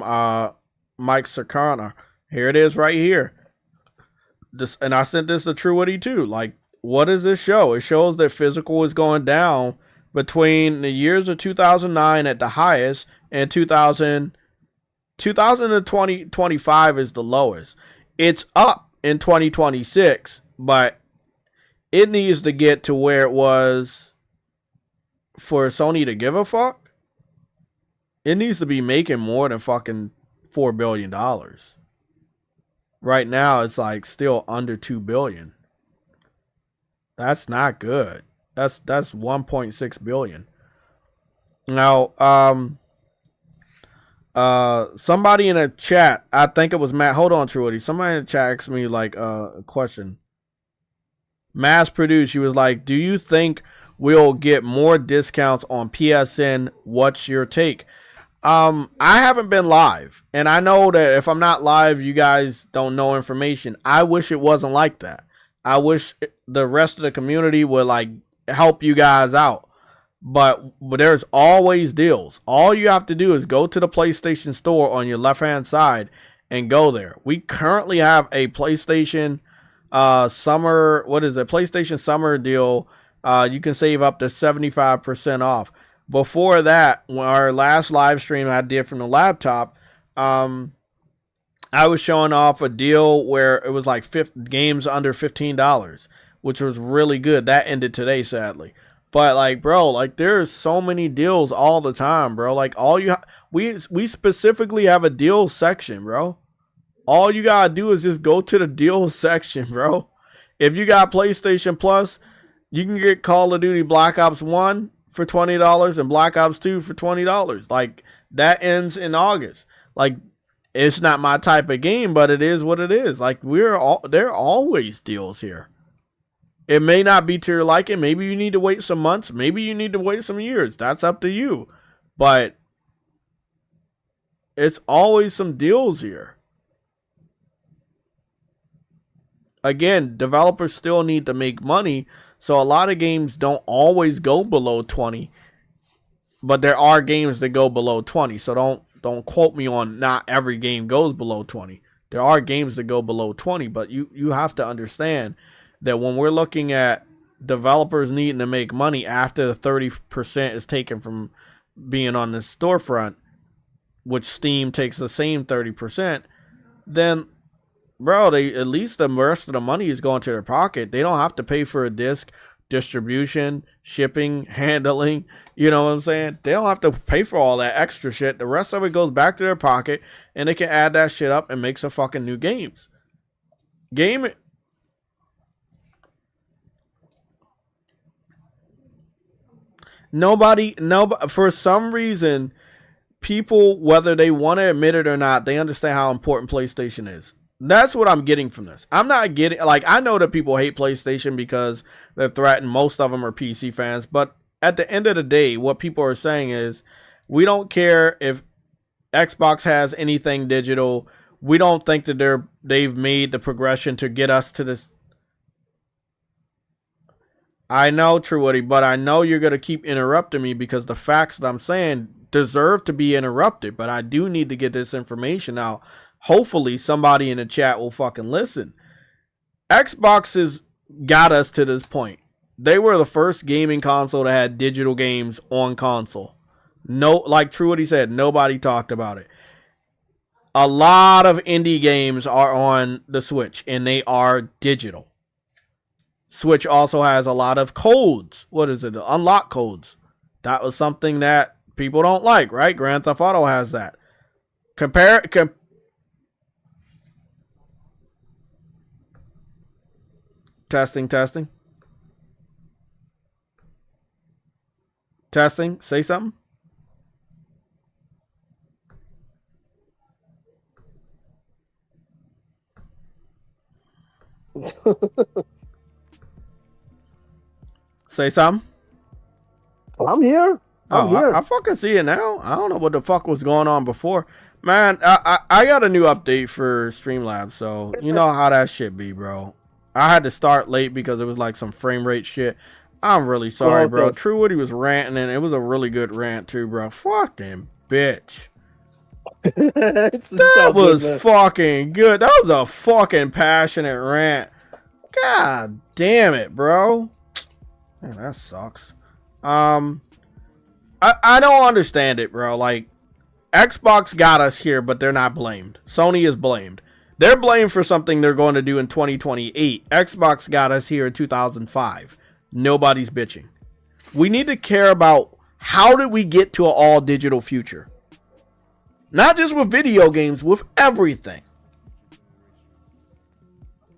Mike Sakana. Here it is right here. This, and I sent this to True Woody too. Like, what does this show? It shows that physical is going down between the years of 2009 at the highest and 2000 to 2025 is the lowest. It's up in 2026, but it needs to get to where it was for Sony to give a fuck. It needs to be making more than fucking $4 billion. Right now, it's like still under $2 billion. That's not good. That's 1.6 billion. Now, somebody in a chat, I think it was Matt. Hold on, Truity. Somebody in the chat asked me like a question. Mass produced. She was like, "Do you think we'll get more discounts on PSN? What's your take?" I haven't been live, and I know that if I'm not live, you guys don't know information. I wish it wasn't like that. I wish the rest of the community would like help you guys out. But there's always deals. All you have to do is go to the PlayStation Store on your left-hand side and go there. We currently have a PlayStation summer, PlayStation summer deal. You can save up to 75% off. Before that, when our last live stream I did from the laptop, I was showing off a deal where it was like games under $15, which was really good. That ended today, sadly. But like, bro, like there's so many deals all the time, bro. Like we specifically have a deals section, bro. All you gotta do is just go to the deals section, bro. If you got PlayStation Plus, you can get Call of Duty Black Ops 1 for $20 and Black Ops 2 for $20. Like that ends in August. Like it's not my type of game, but it is what it is. Like there are always deals here. It may not be to your liking. Maybe you need to wait some months. Maybe you need to wait some years. That's up to you. But it's always some deals here. Again, developers still need to make money. So a lot of games don't always go below 20. But there are games that go below 20. So don't quote me on not every game goes below 20. There are games that go below 20. But you have to understand that when we're looking at developers needing to make money after the 30% is taken from being on the storefront, which Steam takes the same 30%, then bro, they at least the rest of the money is going to their pocket. They don't have to pay for a disc, distribution, shipping, handling. You know what I'm saying? They don't have to pay for all that extra shit. The rest of it goes back to their pocket, and they can add that shit up and make some fucking new games. Nobody, for some reason, people, whether they want to admit it or not, they understand how important PlayStation is. That's what I'm getting from this. I'm not getting, like, I know that people hate PlayStation because they're threatened. Most of them are PC fans. But at the end of the day, what people are saying is, we don't care if Xbox has anything digital. We don't think that they've made the progression to get us to this. I know, True Woody, but I know you're going to keep interrupting me because the facts that I'm saying deserve to be interrupted. But I do need to get this information out. Hopefully somebody in the chat will fucking listen. Xbox has got us to this point. They were the first gaming console that had digital games on console. No, like True Woody said, nobody talked about it. A lot of indie games are on the Switch, and they are digital. Switch also has a lot of codes. What is it? Unlock codes. That was something that people don't like, right? Grand Theft Auto has that. Testing. Say something. Say something. I'm here. I fucking see it now. I don't know what the fuck was going on before. Man, I got a new update for Streamlabs, so you know how that shit be, bro. I had to start late because it was like some frame rate shit. I'm really sorry, bro. True Woody was ranting, and it was a really good rant too, bro. Fucking bitch. That was fucking good. That was a fucking passionate rant. God damn it, bro. Man, that sucks. I don't understand it, bro. Like, Xbox got us here, but they're not blamed. Sony is blamed. They're blamed for something they're going to do in 2028. Xbox got us here in 2005. Nobody's bitching. We need to care about how did we get to an all digital future? Not just with video games, with everything.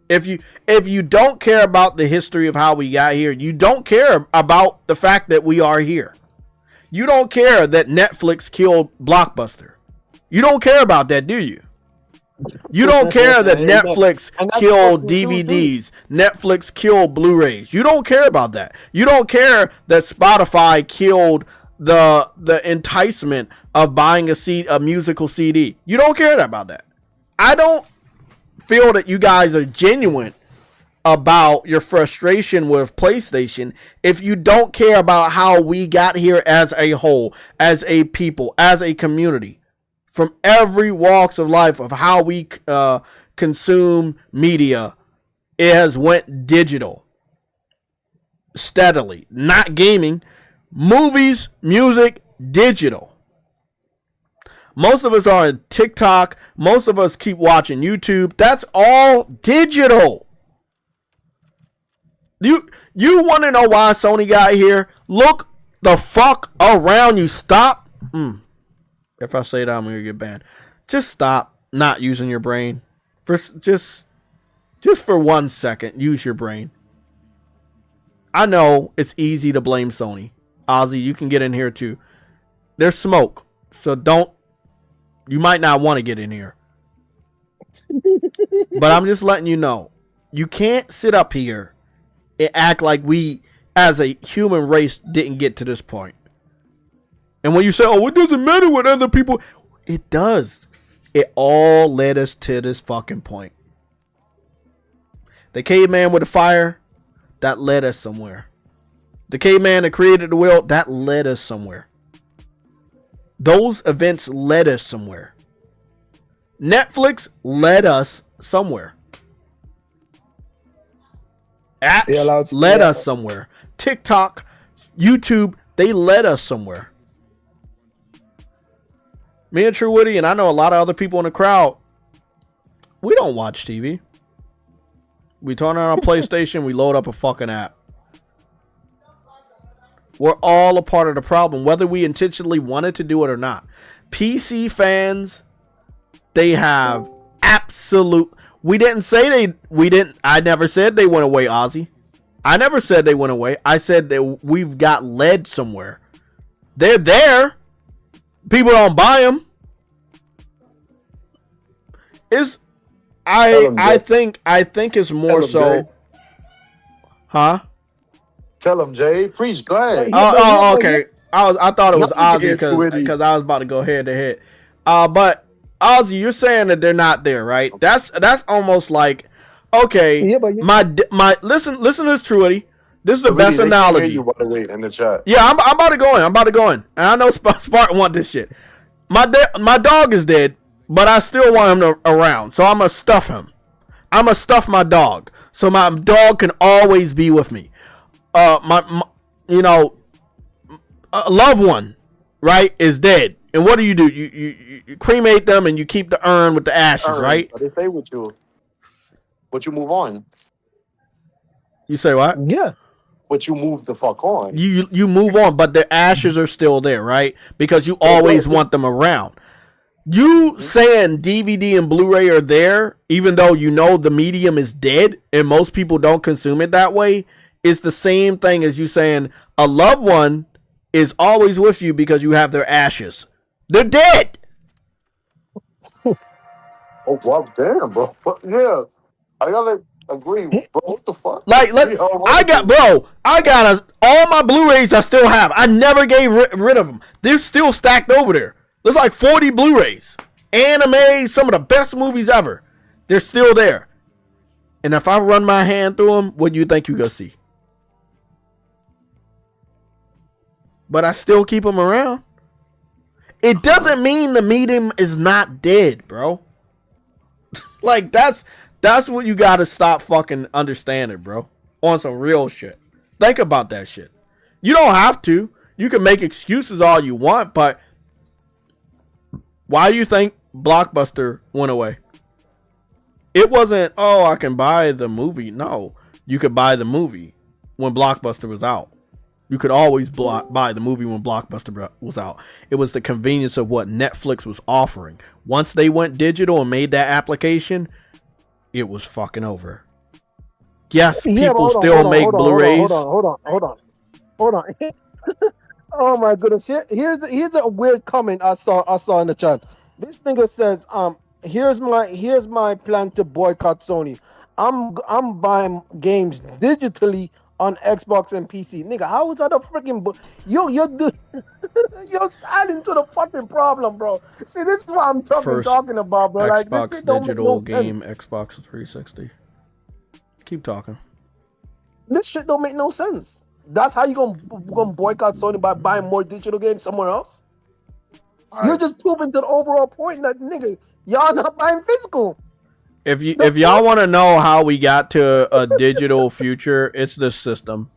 If you don't care about the history of how we got here, you don't care about the fact that we are here. You don't care that Netflix killed Blockbuster. You don't care about that, do you? You don't care that Netflix killed DVDs. Netflix killed Blu-rays. You don't care about that. You don't care that Spotify killed the enticement of buying a musical CD. You don't care about that. I don't feel that you guys are genuine about your frustration with PlayStation if you don't care about how we got here as a whole, as a people, as a community. From every walks of life of how we consume media, it has went digital steadily. Not gaming, movies, music, digital. Most of us are on TikTok. Most of us keep watching YouTube. That's all digital. You want to know why Sony got here? Look the fuck around you. Stop. If I say that, I'm gonna get banned. Just stop not using your brain. Just for 1 second, use your brain. I know it's easy to blame Sony. Ozzy, you can get in here too. There's smoke, so don't. You might not want to get in here. But I'm just letting you know. You can't sit up here and act like we, as a human race, didn't get to this point. And when you say, oh, it doesn't matter what other people... It does. It all led us to this fucking point. The caveman with the fire, that led us somewhere. The caveman that created the world, that led us somewhere. Those events led us somewhere. Netflix led us somewhere. Apps led us somewhere. TikTok, YouTube, they led us somewhere. Me and True Woody, and I know a lot of other people in the crowd, We don't watch TV. We turn on our PlayStation, we load up a fucking app. We're all a part of the problem, whether we intentionally wanted to do it or not. PC fans, they have absolute... We didn't say I never said they went away, Ozzy. I never said they went away. I said that we've got led somewhere. They're there. People don't buy them. I think it's more so. Huh? Tell him, Jay. Preach. Go ahead. Oh, okay. I thought it was Ozzy because I was about to go head to head. But Ozzy, you're saying that they're not there, right? That's almost like, okay. Yeah, but my listen to this, Truity. This is the best analogy. You, by the way, in the chat. Yeah, I'm about to go in. And I know Spartan want this shit. My dog is dead, but I still want him around. So I'm going to stuff him. I'm going to stuff my dog. So my dog can always be with me. A loved one, right, is dead. And what do? You cremate them and you keep the urn with the ashes, right? But they say with you. But you move on. You say what? Yeah. But you move the fuck on. You move on, but the ashes are still there, right? Because you always want them around. You saying DVD and Blu-ray are there, even though you know the medium is dead and most people don't consume it that way, is the same thing as you saying a loved one is always with you because you have their ashes. They're dead. Oh, wow, damn, bro. Yeah, I gotta agree, bro. What the fuck? I got all my Blu-rays I still have. I never gave rid of them. They're still stacked over there. There's like 40 Blu-rays, anime, some of the best movies ever. They're still there. And if I run my hand through them, what do you think you're gonna see? But I still keep them around. It doesn't mean the medium is not dead, bro. Like, that's what you gotta stop fucking understanding, bro. On some real shit. Think about that shit. You don't have to. You can make excuses all you want, but why do you think Blockbuster went away? It wasn't, oh, I can buy the movie. No, you could buy the movie when Blockbuster was out. You could always buy the movie when Blockbuster was out. It was the convenience of what Netflix was offering. Once they went digital and made that application, it was fucking over. Yes, people still make Blu-rays. Hold on. Oh my goodness! Here's a weird comment I saw in the chat. This nigga says, here's my plan to boycott Sony. I'm buying games digitally on Xbox and PC. Nigga, how is that a freaking you're adding to the fucking problem, bro. See, this is what I'm talking about, bro. Xbox like, digital game, Xbox 360. Keep talking. This shit don't make no sense. That's how you gonna boycott Sony by buying more digital games somewhere else? You're just proving to the overall point that, nigga, y'all not buying physical. If y'all want to know how we got to a digital future, it's this system.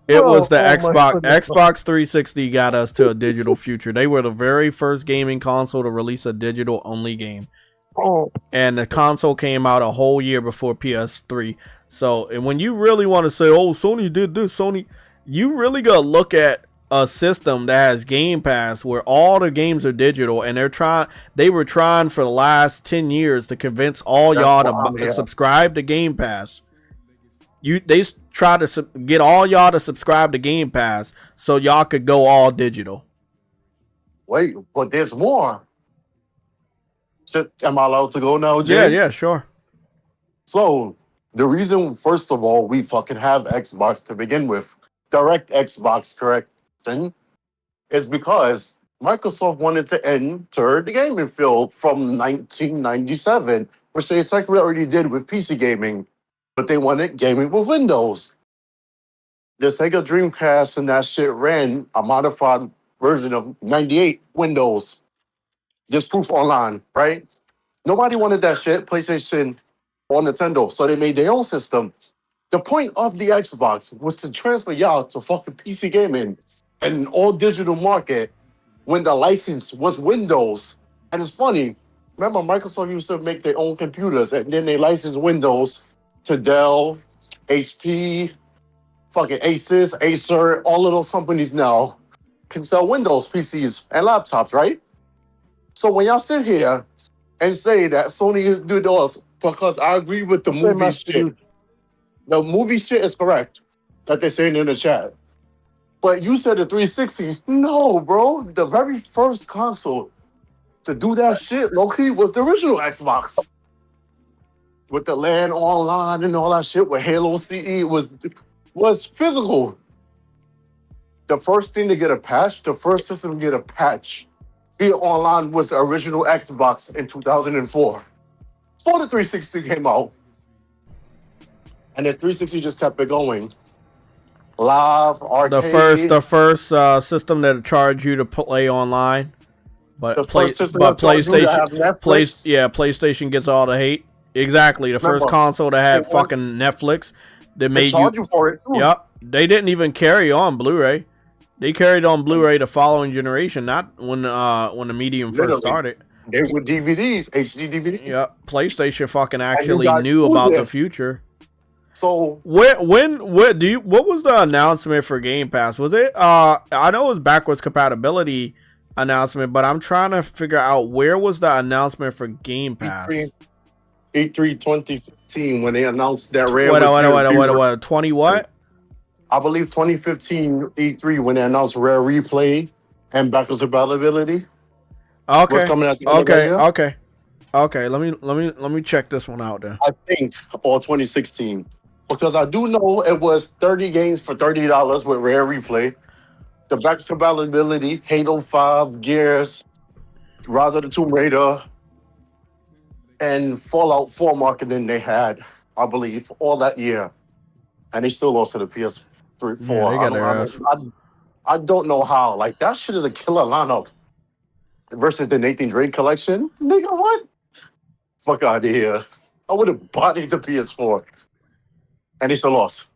It was the Xbox 360 got us to a digital future. They were the very first gaming console to release a digital only game. And the console came out a whole year before PS3. So, and when you really want to say, oh, Sony did this, you really gotta look at a system that has Game Pass where all the games are digital, and they were trying for the last 10 years to convince all y'all to subscribe to Game Pass. They tried to get all y'all to subscribe to Game Pass so y'all could go all digital. Wait, but there's more. So, am I allowed to go now, Jay? Yeah, sure. So, the reason, first of all, we fucking have Xbox to begin with, direct Xbox, correct? Is because Microsoft wanted to enter the gaming field from 1997, which they technically already did with PC gaming, but they wanted gaming with Windows. The Sega Dreamcast and that shit ran a modified version of 98 Windows. Just proof online, right? Nobody wanted that shit, PlayStation or Nintendo, so they made their own system. The point of the Xbox was to transfer y'all to fucking PC gaming and an all digital market when the license was Windows. And it's funny, remember Microsoft used to make their own computers, and then they licensed Windows to Dell, HP, fucking Asus, Acer. All of those companies now can sell Windows PCs and laptops, right? So when y'all sit here and say that Sony do those, because I agree with the movie shit. The movie shit is correct that they're saying in the chat. But you said the 360. No, bro. The very first console to do that shit, low-key, was the original Xbox. With the LAN online and all that shit, with Halo CE, was physical. The first thing to get a patch, the first system to get a patch via online was the original Xbox in 2004. Before the 360 came out. And the 360 just kept it going. Live, arcade. The first system that charged you to play online. But PlayStation gets all the hate. Exactly. The first console that had fucking Netflix that made you for it too. Yep. They didn't even carry on Blu-ray. They carried on Blu-ray the following generation, not when the medium first started. They were DVDs, HD DVDs. Yep. PlayStation fucking actually knew about the future. So what was the announcement for Game Pass? Was it I know it was backwards compatibility announcement, but I'm trying to figure out where was the announcement for Game Pass? E3 2015 when they announced that Rare Wait, 20 what? I believe 2015 E3 when they announced Rare Replay and backwards compatibility. Okay. What's coming at the end of that year? Okay. Let me check this one out then. I think or 2016. Because I do know it was 30 games for $30 with Rare Replay. The backwards compatibility, Halo 5, Gears, Rise of the Tomb Raider, and Fallout 4 marketing they had, I believe, all that year. And they still lost to the PS4. I don't know how. Like, that shit is a killer lineup. Versus the Nathan Drake collection. Nigga, what? Fuck out of here. I would have bodied the PS4. And they still lost.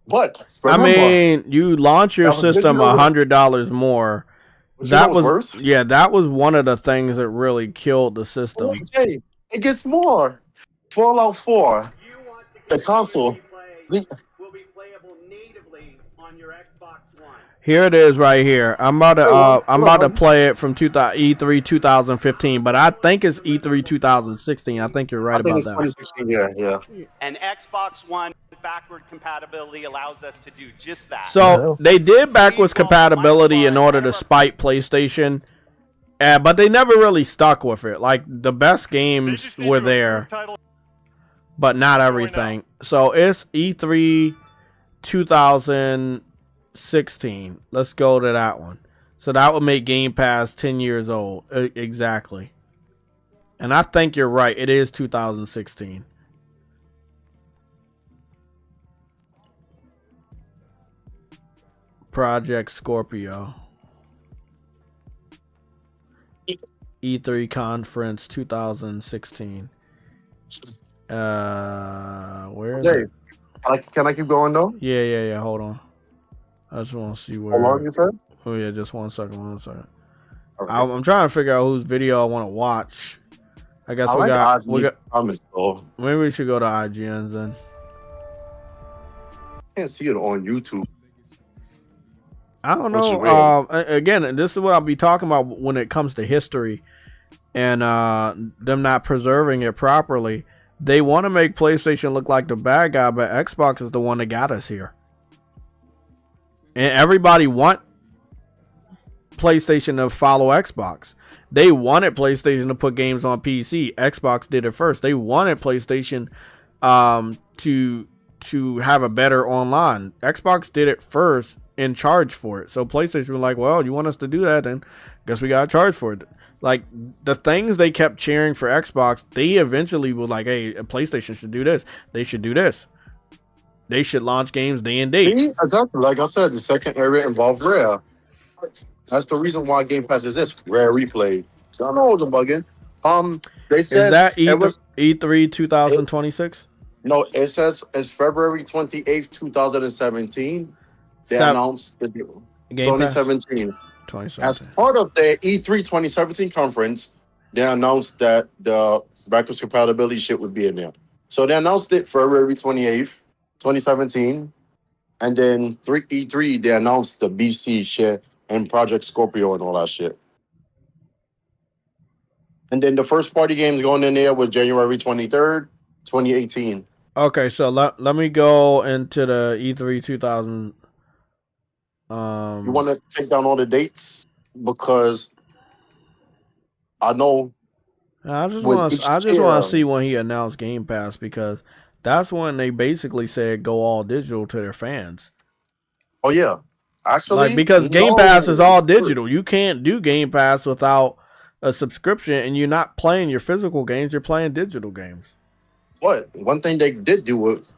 But remember, I mean, you launch your system $100 more. That was that was one of the things that really killed the system. Okay, it gets more. Fallout 4, the console, will be playable natively on your Xbox One. Here it is right here. I'm about to play it from E3 2015, but I think it's E3 2016. I think you're right about that. 2016, yeah. And Xbox One backward compatibility allows us to do just that. So they did backwards compatibility in order to spite PlayStation, but they never really stuck with it. Like, the best games were there, but not everything. So it's E3 2016. Let's go to that one. So that would make Game Pass 10 years old. Exactly. And I think you're right. It is 2016. Project Scorpio. E3 Conference 2016. Where is it? Can I keep going though? Yeah. Hold on. I just want to see where. How long you said? Oh yeah, just 1 second. Okay. I'm trying to figure out whose video I want to watch. I guess we got comments though. Maybe we should go to IGN's then. I can't see it on YouTube. I don't know. Again, this is what I'll be talking about when it comes to history and them not preserving it properly. They want to make PlayStation look like the bad guy, but Xbox is the one that got us here. And everybody want PlayStation to follow Xbox. They wanted PlayStation to put games on PC. Xbox did it first. They wanted PlayStation to have a better online. Xbox did it first and charge for it. So PlayStation was like, well, you want us to do that, then guess we gotta charge for it. Like, the things they kept cheering for Xbox, they eventually were like, hey, PlayStation should do this. They should do this. They should launch games day and date. Exactly. Like I said, the second area involved Rare. That's the reason why Game Pass exists. Rare Replay. So I know the bugging. They said is that E3 2026? No, it says it's February 28th, 2017. They announced the 2017. As part of the E3 2017 conference, they announced that the backwards compatibility shit would be in there. So they announced it February 28th, 2017. And then E3, they announced the BC shit and Project Scorpio and all that shit. And then the first party games going in there was January 23rd, 2018. Okay, so let me go into the E3 2000. You want to take down all the dates? Because I know. I just want to see when he announced Game Pass, because that's when they basically said go all digital to their fans. Oh yeah, actually, because Game Pass is all digital. You can't do Game Pass without a subscription, and you're not playing your physical games. You're playing digital games. But one thing they did do with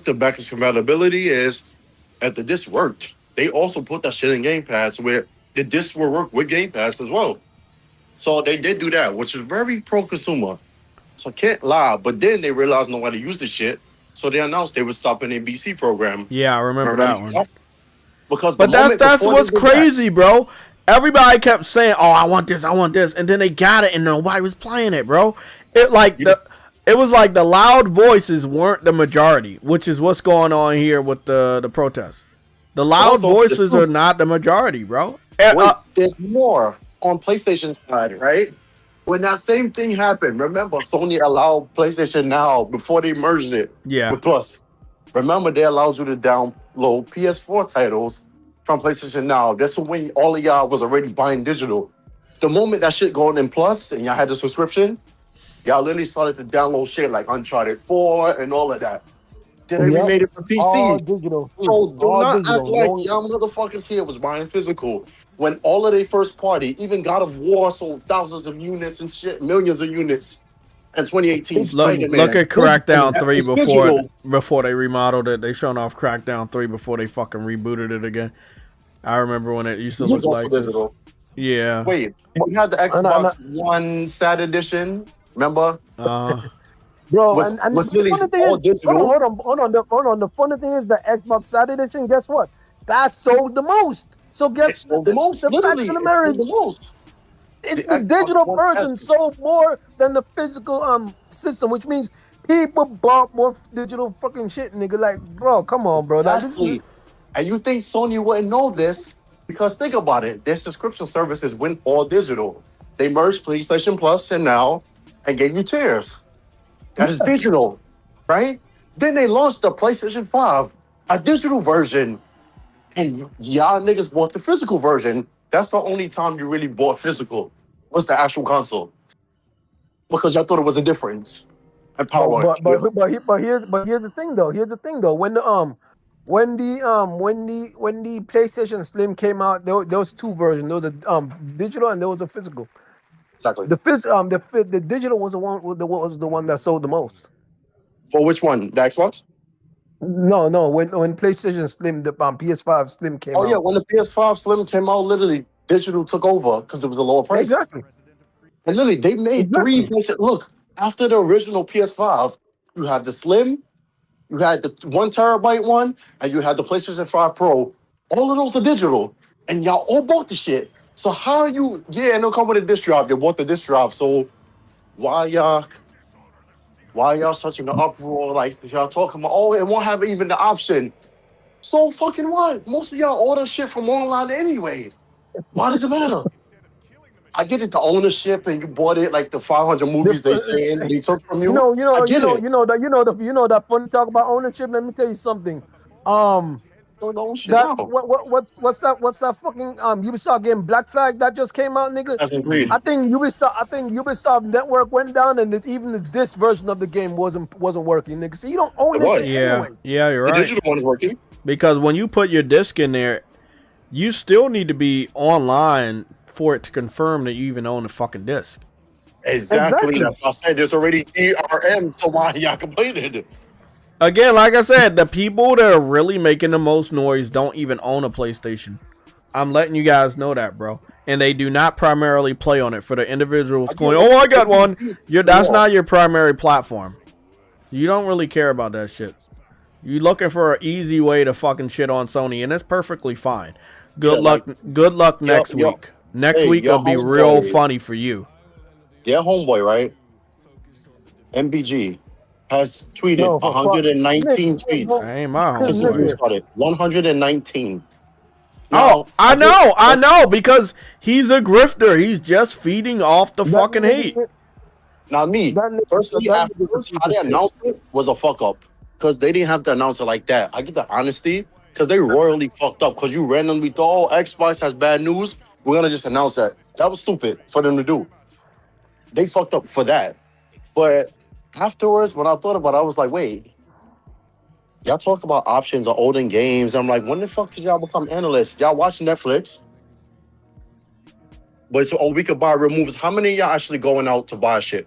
the backwards compatibility is, at the disc worked, they also put that shit in Game Pass where the disc will work with Game Pass as well. So they did do that, which is very pro-consumer. So I can't lie. But then they realized nobody used the shit, so they announced they were stopping their BC program. Yeah, I remember that one. Because but that's what's crazy, bro. Everybody kept saying, "Oh, I want this," and then they got it, and nobody was playing it, bro. It was like the loud voices weren't the majority, which is what's going on here with the protests. The loud voices are not the majority, bro. Wait, there's more on PlayStation side, right? When that same thing happened, remember Sony allowed PlayStation Now before they merged it with Plus. Remember, they allowed you to download PS4 titles from PlayStation Now. That's when all of y'all was already buying digital. The moment that shit going in Plus and y'all had the subscription, y'all literally started to download shit like Uncharted 4 and all of that. Then they remade it for PC. All digital. So do not act like y'all motherfuckers here was buying physical. When all of their first party, even God of War sold thousands of units and shit, millions of units. And 2018 look at Crackdown 3 before they remodeled it. They shown off Crackdown 3 before they fucking rebooted it again. I remember when it used to look like digital. Yeah. Wait, we had the Xbox One Sad Edition. Remember? Bro, and the funny thing is, hold on. The funny thing is, the Xbox Sad Edition, guess what? That sold the most. So guess the most. Literally, the most. The digital version sold more than the physical system, which means people bought more digital fucking shit, nigga. Like, bro, come on, bro. And you think Sony wouldn't know this? Because think about it, their subscription services went all digital. They merged PlayStation Plus and Now and gave you tiers. That is digital, right? Then they launched the PlayStation 5, a digital version, and y'all niggas bought the physical version. That's the only time you really bought physical, was the actual console. Because y'all thought it was a difference. And power. But here's the thing though. When the PlayStation Slim came out, there was two versions. There was a digital and there was a physical. Exactly. The digital was the one that sold the most. For which one? The Xbox? No. When PlayStation Slim, the PS5 Slim came out. Oh yeah, when the PS5 Slim came out, literally digital took over because it was a lower price. Exactly. And literally, they made three. Look, after the original PS5, you had the Slim, you had the 1 terabyte one, and you had the PlayStation 5 Pro. All of those are digital, and y'all all bought the shit. So how are you? Yeah, and it'll come with a disc drive. You bought the disc drive, so why y'all such an uproar? Like y'all talking about, oh, it won't have even the option. So fucking what? Most of y'all order shit from online anyway. Why does it matter? I get it, the ownership, and you bought it like the 500 movies they took from you. That funny talk about ownership. Let me tell you something. What's that fucking Ubisoft game Black Flag that just came out, nigga? I think Ubisoft network went down, and even the disc version of the game wasn't working, nigga. So you don't own it anyway. Yeah, you're right. The digital one is working. Because when you put your disc in there, you still need to be online for it to confirm that you even own the fucking disc. Exactly. That's what I said. There's already DRM, so why y'all complaining? Again, like I said, the people that are really making the most noise don't even own a PlayStation. I'm letting you guys know that, bro. And they do not primarily play on it. For the individuals going, oh, I got one. That's not your primary platform. You don't really care about that shit. You're looking for an easy way to fucking shit on Sony, and it's perfectly fine. Good luck next week. Next week will be real funny for you. their homeboy, right? MBG has tweeted No, for fuck. 119 Nigga, tweets That ain't my since this homeboy. started. 119. Oh, Now, I know, because he's a grifter. He's just feeding off the fucking hate. Now me, personally, at first, how they announced it was a fuck up. Because they didn't have to announce it like that. I get the honesty, because they royally fucked up. Because you randomly thought, oh, Xbox has bad news. We're going to just announce that. That was stupid for them to do. They fucked up for that. But afterwards, when I thought about it, I was like, wait. Y'all talk about options or olden games. I'm like, when the fuck did y'all become analysts? Y'all watch Netflix? But so, we could buy removals. How many of y'all actually going out to buy shit?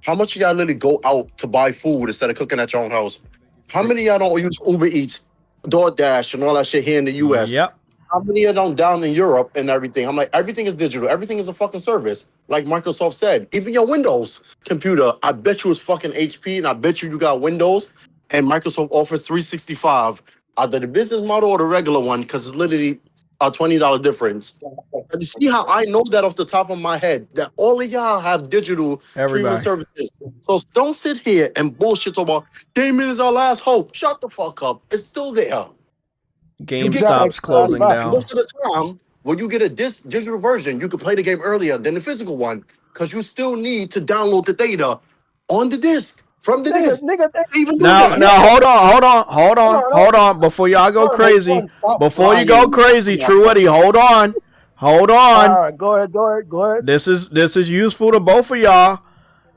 How much of y'all literally go out to buy food instead of cooking at your own house? How many of y'all don't use Uber Eats, DoorDash, and all that shit here in the US? Yep. How many of them down in Europe and everything? I'm like, everything is digital. Everything is a fucking service. Like Microsoft said, even your Windows computer, I bet you it's fucking HP, and I bet you got Windows and Microsoft Office 365, either the business model or the regular one, because it's literally a $20 difference. And you see how I know that off the top of my head, that all of y'all have digital streaming services. So don't sit here and bullshit about, Damon is our last hope. Shut the fuck up. It's still there. GameStop's closing down. Most of the time, when you get a digital version, you can play the game earlier than the physical one, because you still need to download the data on the disc. From the disc. Now, hold on. Before y'all go crazy, True Eddie, hold on. All right, go ahead. This is useful to both of y'all.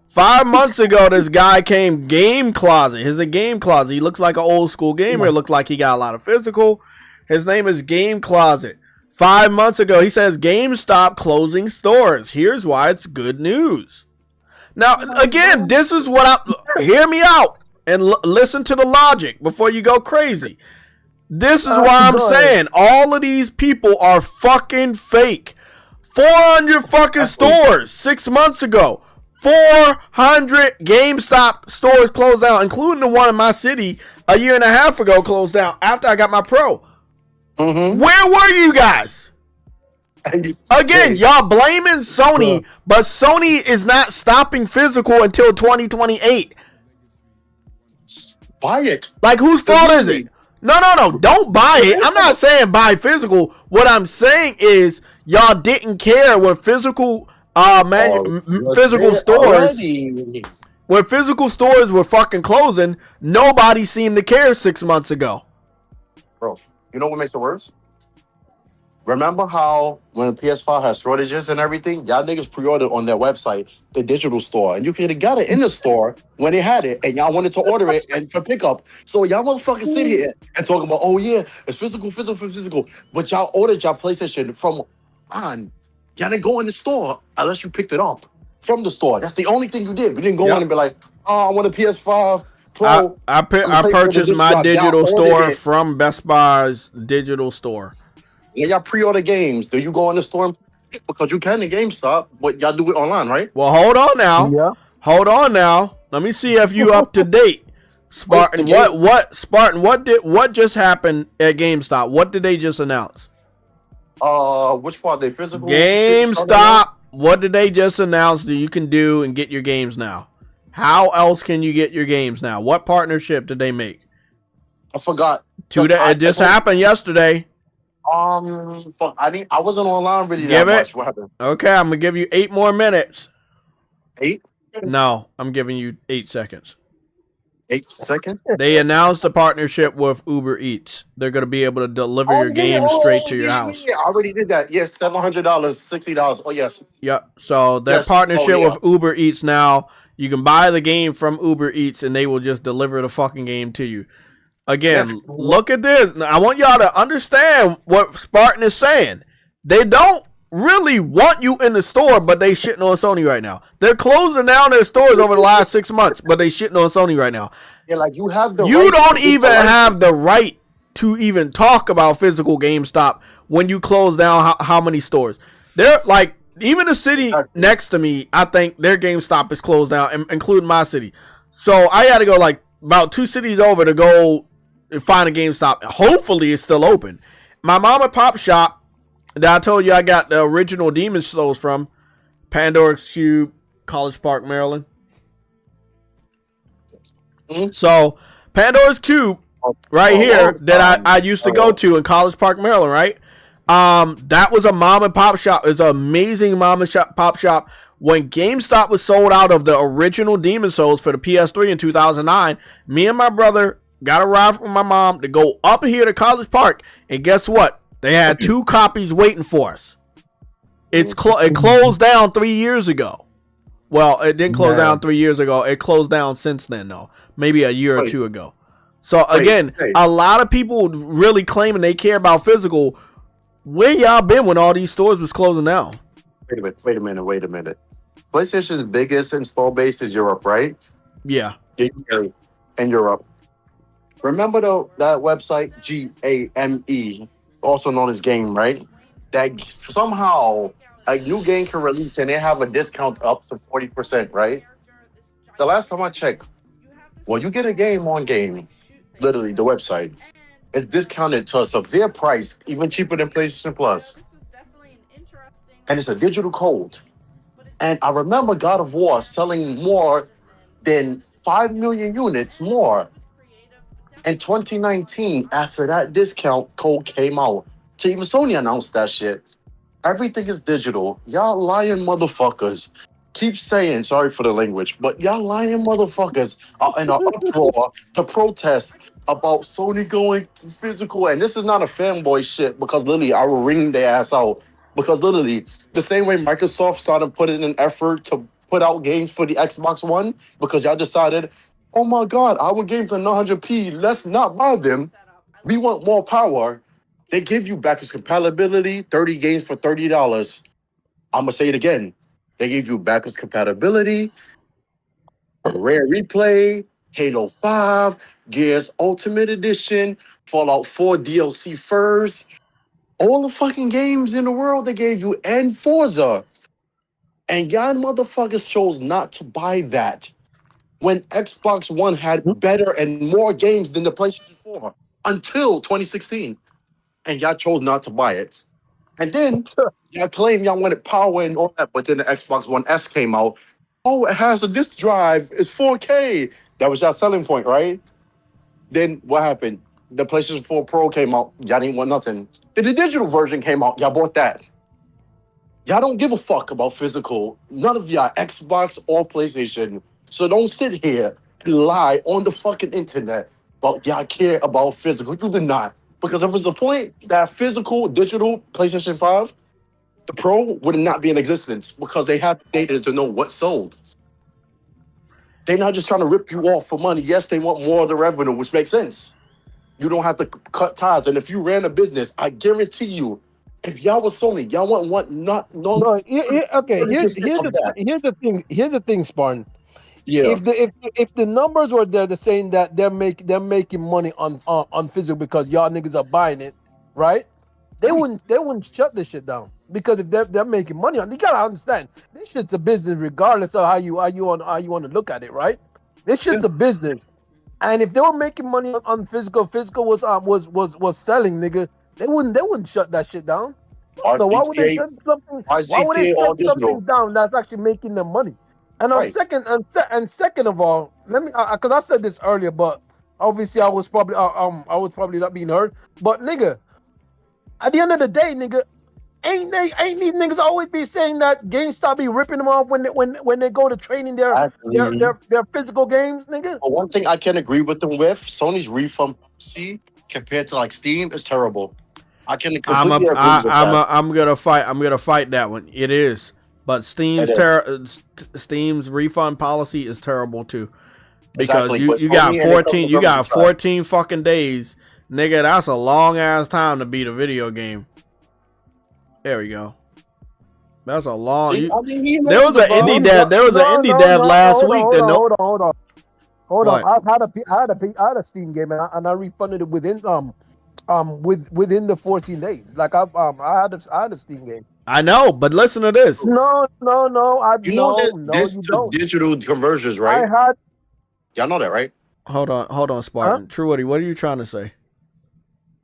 5 months ago, this guy came Game Closet. He's a Game Closet. He looks like an old school gamer. Looks like he got a lot of physical. His name is Game Closet. 5 months ago, he says GameStop closing stores. Here's why it's good news. Now, again, this is what hear me out and listen to the logic before you go crazy. This is why I'm saying all of these people are fucking fake. 400 fucking stores 6 months ago. 400 GameStop stores closed down, including the one in my city a year and a half ago closed down after I got my Pro. Where were you guys? Again, y'all blaming Sony, but Sony is not stopping physical until 2028. Buy it. Like, whose fault is it? No. Don't buy it. I'm not saying buy physical. What I'm saying is y'all didn't care when physical stores were fucking closing. Nobody seemed to care 6 months ago. Bro, you know what makes it worse? Remember how when PS5 has shortages and everything, y'all niggas pre-ordered on their website, the digital store, and you could have got it in the store when they had it, and y'all wanted to order it and for pickup. So y'all motherfuckers sit here and talk about, oh yeah, it's physical, but y'all ordered y'all PlayStation from y'all didn't go in the store unless you picked it up from the store. That's the only thing you did. You didn't go in and be like, oh, I want a PS5 Pro. I purchased my digital store from Best Buy's digital store. Yeah, y'all pre-order games. Do you go in the store? Because you can in GameStop, but y'all do it online, right? Well, hold on now. Yeah. Hold on now. Let me see if you up to date. Spartan, what just happened at GameStop? What did they just announce? Which part? They physical? GameStop. What did they just announce that you can do and get your games now? How else can you get your games now? What partnership did they make? I forgot. It just happened yesterday. Fuck, I wasn't online really that much. What happened? Okay, I'm gonna give you 8 more minutes. 8? No, I'm giving you 8 seconds. 8 seconds? They announced a partnership with Uber Eats. They're gonna be able to deliver your games straight to your house. Yeah, I already did that. Yes, $700, $60. Oh yes. Yep. So their partnership with Uber Eats now. You can buy the game from Uber Eats and they will just deliver the fucking game to you. Again, look at this. I want y'all to understand what Spartan is saying. They don't really want you in the store, but they shitting on Sony right now. They're closing down their stores over the last 6 months, but they shitting on Sony right now. Yeah, like you have the You don't even have the right to even talk about physical GameStop when you close down how many stores. They're like, even the city next to me, I think their GameStop is closed down, including my city. So I had to go like about 2 cities over to go and find a GameStop. Hopefully it's still open. My mom and pop shop that I told you I got the original Demon Souls from, Pandora's Cube, College Park, Maryland. Hmm? So Pandora's Cube, right here, that I used to go to in College Park, Maryland, right? That was a mom and pop shop. It's an amazing mom and pop shop. When GameStop was sold out of the original Demon Souls for the PS3 in 2009, me and my brother got a ride from my mom to go up here to College Park, and guess what? They had 2 copies waiting for us. It closed down 3 years ago. Well, it didn't close down 3 years ago. It closed down since then, though. Maybe a year or 2 ago. So, again, a lot of people really claiming they care about physical. Where y'all been when all these stores was closing down? Wait a minute. PlayStation's biggest install base is Europe, right? Yeah. In Europe. Remember that website, GAME, also known as Game, right? That somehow a new game can release and they have a discount up to 40%, right? The last time I checked, when you get a game on Game, literally the website, it's discounted to a severe price, even cheaper than PlayStation Plus. And it's a digital code. And I remember God of War selling more than 5 million units more in 2019 after that discount code came out. So even Sony announced that shit. Everything is digital. Y'all lying motherfuckers. Keep saying, sorry for the language, but y'all lying motherfuckers are in an uproar to protest about Sony going physical. And this is not a fanboy shit, because literally I will ring their ass out. Because literally, the same way Microsoft started putting in an effort to put out games for the Xbox One, because y'all decided, oh my God, our games are 900p, let's not buy them. We want more power. They give you backwards compatibility, 30 games for $30. I'm going to say it again. They gave you backwards compatibility, Rare Replay, Halo 5, Gears Ultimate Edition, Fallout 4 DLC first. All the fucking games in the world they gave you, and Forza. And y'all motherfuckers chose not to buy that when Xbox One had better and more games than the PlayStation 4 until 2016. And y'all chose not to buy it. And then y'all claim y'all wanted power and all that, but then the Xbox One S came out. Oh, it has a disk drive. It's 4K. That was y'all selling point, right? Then what happened? The PlayStation 4 Pro came out. Y'all didn't want nothing. Then the digital version came out. Y'all bought that. Y'all don't give a fuck about physical. None of y'all, Xbox or PlayStation. So don't sit here and lie on the fucking internet about y'all care about physical. You do not. Because if it's the point that physical, digital PlayStation 5, the Pro would not be in existence, because they have data to know what sold. They're not just trying to rip you off for money. Yes, they want more of the revenue, which makes sense. You don't have to cut ties. And if you ran a business, I guarantee you, if y'all was Sony, y'all wouldn't want no. Okay, here's the thing, Spartan. Yeah. If the numbers were there, they're saying that they're making money on physical because y'all niggas are buying it, right? They wouldn't shut this shit down, because if they're making money on, you gotta understand, this shit's a business regardless of how you want to look at it, right? This shit's a business, and if they were making money on physical was selling, nigga, they wouldn't shut that shit down. So why would they shut something? Why would they shut something down that's actually making them money? And on second of all, let me, because I said this earlier, but obviously I was probably not being heard. But nigga, at the end of the day, nigga, ain't these niggas always be saying that GameStop be ripping them off when they go to training their physical games, nigga? But one thing I can agree with them with, Sony's refund policy compared to like Steam is terrible. I can completely agree with that. I'm gonna fight that one. It is. But Steam's refund policy is terrible too, because you got 14 fucking days, nigga. That's a long ass time to beat a video game. There we go. That's a long. There was an indie dev last week. Hold on. I had a Steam game and I refunded it within the 14 days. Like I had a Steam game. I know, but listen to this. No. This digital conversions, right? Y'all know that, right? Hold on, Spartan. Huh? Truity, what are you trying to say?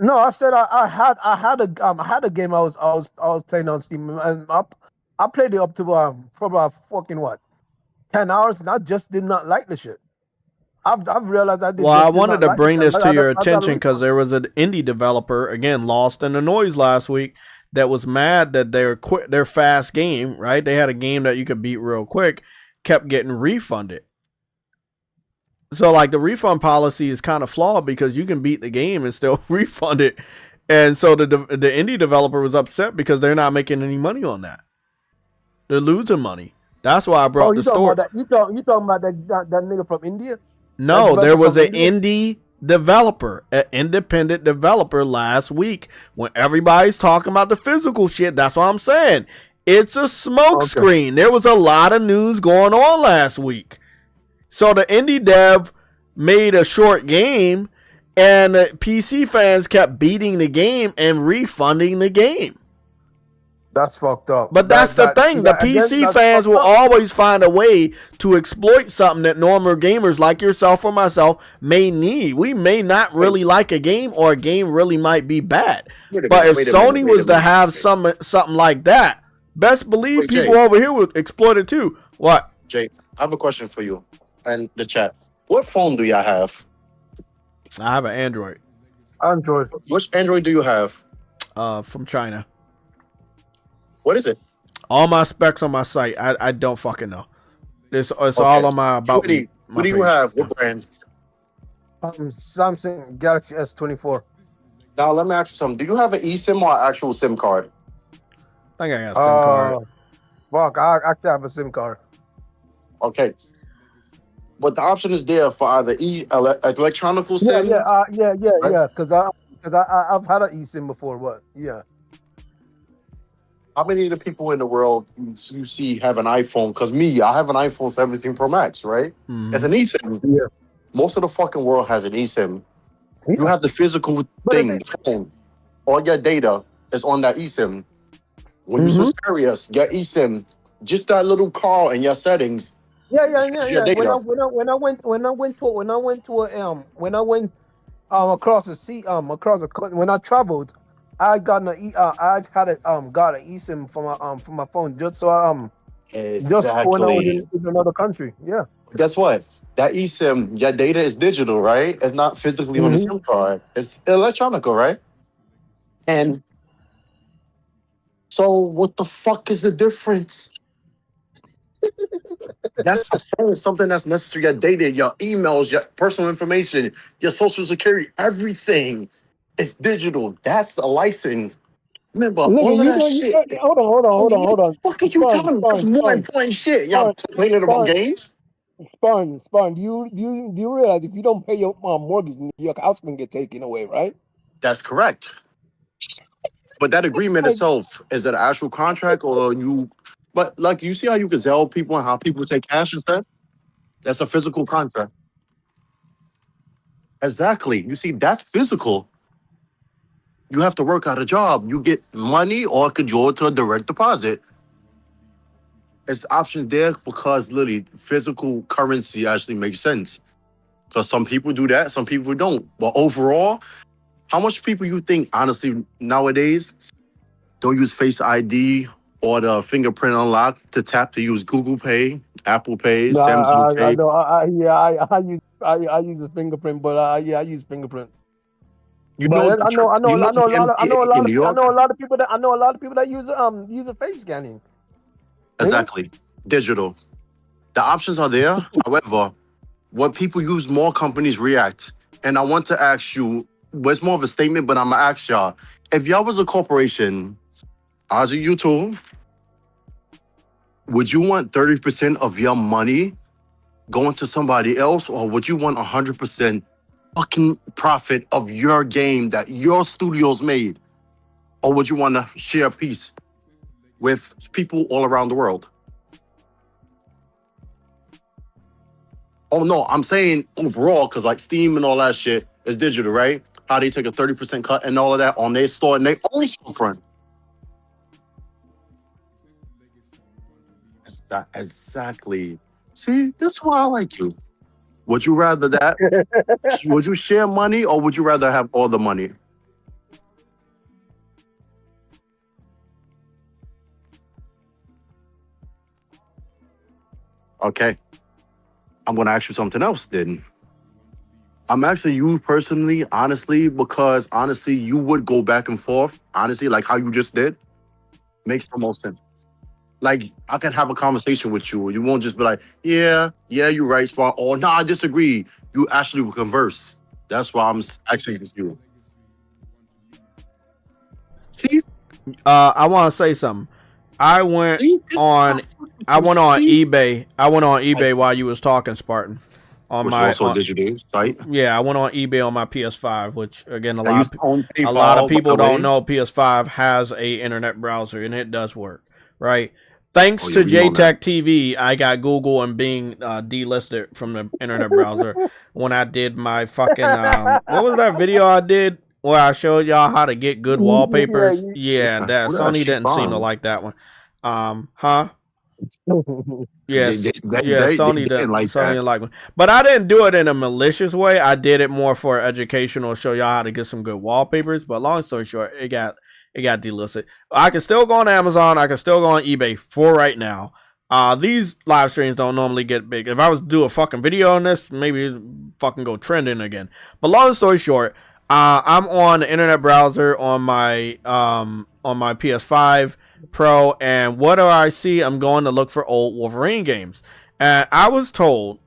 No, I said I had a game I was playing on Steam, and I played it up to probably fucking what, 10 hours, and I just did not like the shit. I've realized I did. Well, I Just did wanted not to like bring the shit. this to your I got attention because there was an indie developer, again, Lost in the Noise last week, that was mad that their fast game, right? They had a game that you could beat real quick, kept getting refunded. So, like, the refund policy is kind of flawed because you can beat the game and still refund it. And so the indie developer was upset because they're not making any money on that. They're losing money. That's why I brought the story. You talking about that nigga from India? No, there was an indie developer, an independent developer last week when everybody's talking about the physical shit. That's what I'm saying. It's a smoke screen. There was a lot of news going on last week. So the indie dev made a short game and PC fans kept beating the game and refunding the game. That's fucked up. But that's the thing. The PC fans will always find a way to exploit something that normal gamers like yourself or myself may need. We may not really like a game, or a game really might be bad. But if Sony was to have something like that, best believe people over here would exploit it too. What? Jay, I have a question for you and the chat. What phone do y'all have? I have an Android. Android. Which Android do you have? From China. What is it? All my specs on my site. I don't fucking know. It's all on my about me. What do you have? What brand? Samsung Galaxy S24. Now let me ask you something. Do you have an eSIM or an actual SIM card? I think I got a SIM card. Fuck, I actually have a SIM card. Okay. But the option is there for either electronical SIM. Yeah. Right? Because I've had an eSIM before, but yeah. How many of the people in the world you see have an iPhone? Because I have an iPhone 17 Pro Max, right? Mm-hmm. It's an eSIM. Yeah. Most of the fucking world has an eSIM. Yeah. You have the physical thing, the phone. All your data is on that eSIM. When you switch carriers, your eSIM, just that little call in your settings. Yeah. Across the sea, when I traveled, I got an eSIM for my phone just so just when I was in another country. Yeah. Guess what? That eSIM, your data is digital, right? It's not physically on the SIM card. It's electronic, right? And so what the fuck is the difference? That's the phone, something that's necessary. Your data, your emails, your personal information, your social security, everything is digital. That's the license. Remember, all of that shit. Hold on. What the fuck are you telling me? That's more important shit. Y'all complaining about games? Spawn, do you realize if you don't pay your mortgage, your house can get taken away, right? That's correct. But that agreement itself, is it an actual contract or you? But like, you see how you can sell people and how people take cash instead? That's a physical contract. Exactly. You see, that's physical. You have to work out a job. You get money or it could go to a direct deposit. It's options there because literally physical currency actually makes sense. Because some people do that, some people don't. But overall, how much people you think, honestly, nowadays don't use Face ID or the fingerprint unlock to tap to use Google Pay, Apple Pay, Samsung Pay? I use a fingerprint, but I use fingerprint. I know a lot of people that use a face scanning. Exactly. Digital. The options are there. However, what people use, more companies react. And I want to ask you, well, it's more of a statement, but I'm going to ask y'all, if y'all was a corporation, as you too, would you want 30% of your money going to somebody else, or would you want 100% fucking profit of your game that your studios made? Or would you want to share a piece with people all around the world? Oh no, I'm saying overall, because like Steam and all that shit is digital, right? How they take a 30% cut and all of that on their store and they own storefront. Exactly. See, that's why I like you. Would you rather that? Would you share money or would you rather have all the money? Okay. I'm gonna ask you something else then. I'm asking you personally, honestly, because honestly, you would go back and forth, honestly, like how you just did. Makes the most sense. Like I can have a conversation with you. You won't just be like, yeah, you're right, Spot. Or no, I disagree. You actually will converse. That's why I'm actually with you. See? I want to say something. I went on eBay. I went on eBay while you was talking, Spartan. On which my also digital site. Yeah, I went on eBay on my PS5, which again a lot of people don't know PS5 has a internet browser and it does work, right? Thanks to JayTechTV, I got Google and Bing delisted from the internet browser when I did my fucking what was that video I did where I showed y'all how to get good wallpapers? Yeah, that Sony didn't seem to like that one. Yes, Sony didn't like me. But I didn't do it in a malicious way. I did it more for educational, show y'all how to get some good wallpapers. But long story short, it got delisted. I can still go on Amazon. I can still go on eBay for right now. These live streams don't normally get big. If I was to do a fucking video on this, maybe it'd fucking go trending again. But long story short, I'm on the internet browser on my PS5 Pro, and what do I see? I'm going to look for old Wolverine games, and I was told,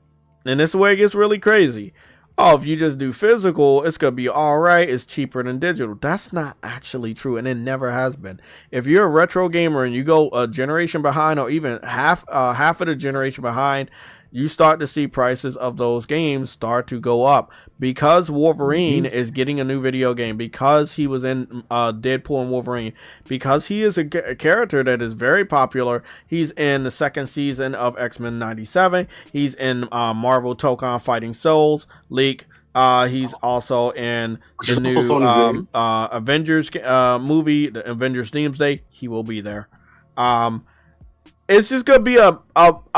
and this is where it gets really crazy. Oh, if you just do physical, it's gonna be all right. It's cheaper than digital. That's not actually true, and it never has been. If you're a retro gamer and you go a generation behind, or even half of the generation behind, you start to see prices of those games start to go up because Wolverine is getting a new video game, because he was in Deadpool and Wolverine, because he is a character that is very popular. He's in the second season of X-Men 97. He's in Marvel Tokon Fighting Souls League. He's also in the new Avengers movie, the Avengers Doomsday. He will be there. It's just gonna be a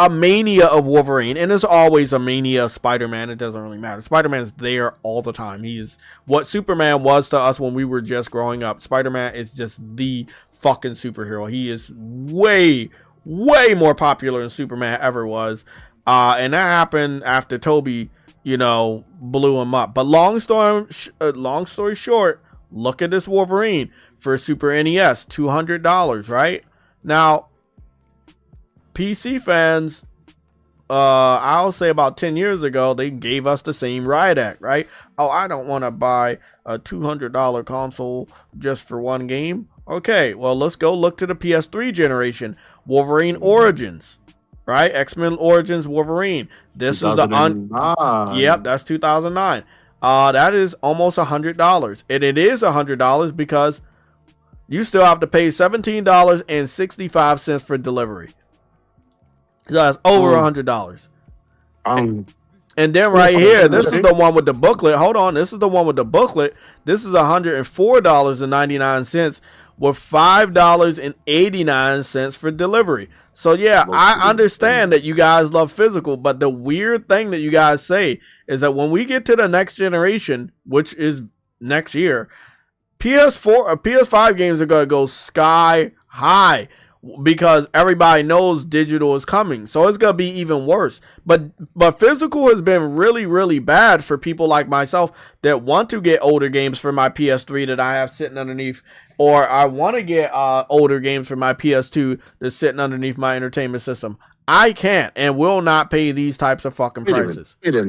mania of Wolverine, and it's always a mania of Spider-Man. It doesn't really matter. Spider-Man's there all the time. He's what Superman was to us when we were just growing up. Spider-Man is just the fucking superhero. He is way more popular than Superman ever was, and that happened after Toby, blew him up. But long story short, look at this Wolverine for Super NES, $200, right? Now, PC fans, I'll say about 10 years ago, they gave us the same riot act, right? Oh, I don't want to buy a $200 console just for one game. Okay, well, let's go look to the PS3 generation. Wolverine Origins, right? X-Men Origins Wolverine. This is Yep, that's 2009. That is almost $100. And it is $100 because you still have to pay $17.65 for delivery. So that's over $100. And then right here, this is the one with the booklet. Hold on, this is the one with the booklet. This is $104.99 with $5.89 for delivery. So yeah, I understand that you guys love physical, but the weird thing that you guys say is that when we get to the next generation, which is next year, PS4 or PS5 games are gonna go sky high, because everybody knows digital is coming. So it's going to be even worse. But physical has been really bad for people like myself that want to get older games for my PS3 that I have sitting underneath, or I want to get older games for my PS2 that's sitting underneath my entertainment system. I can't and will not pay these types of fucking prices. Wait a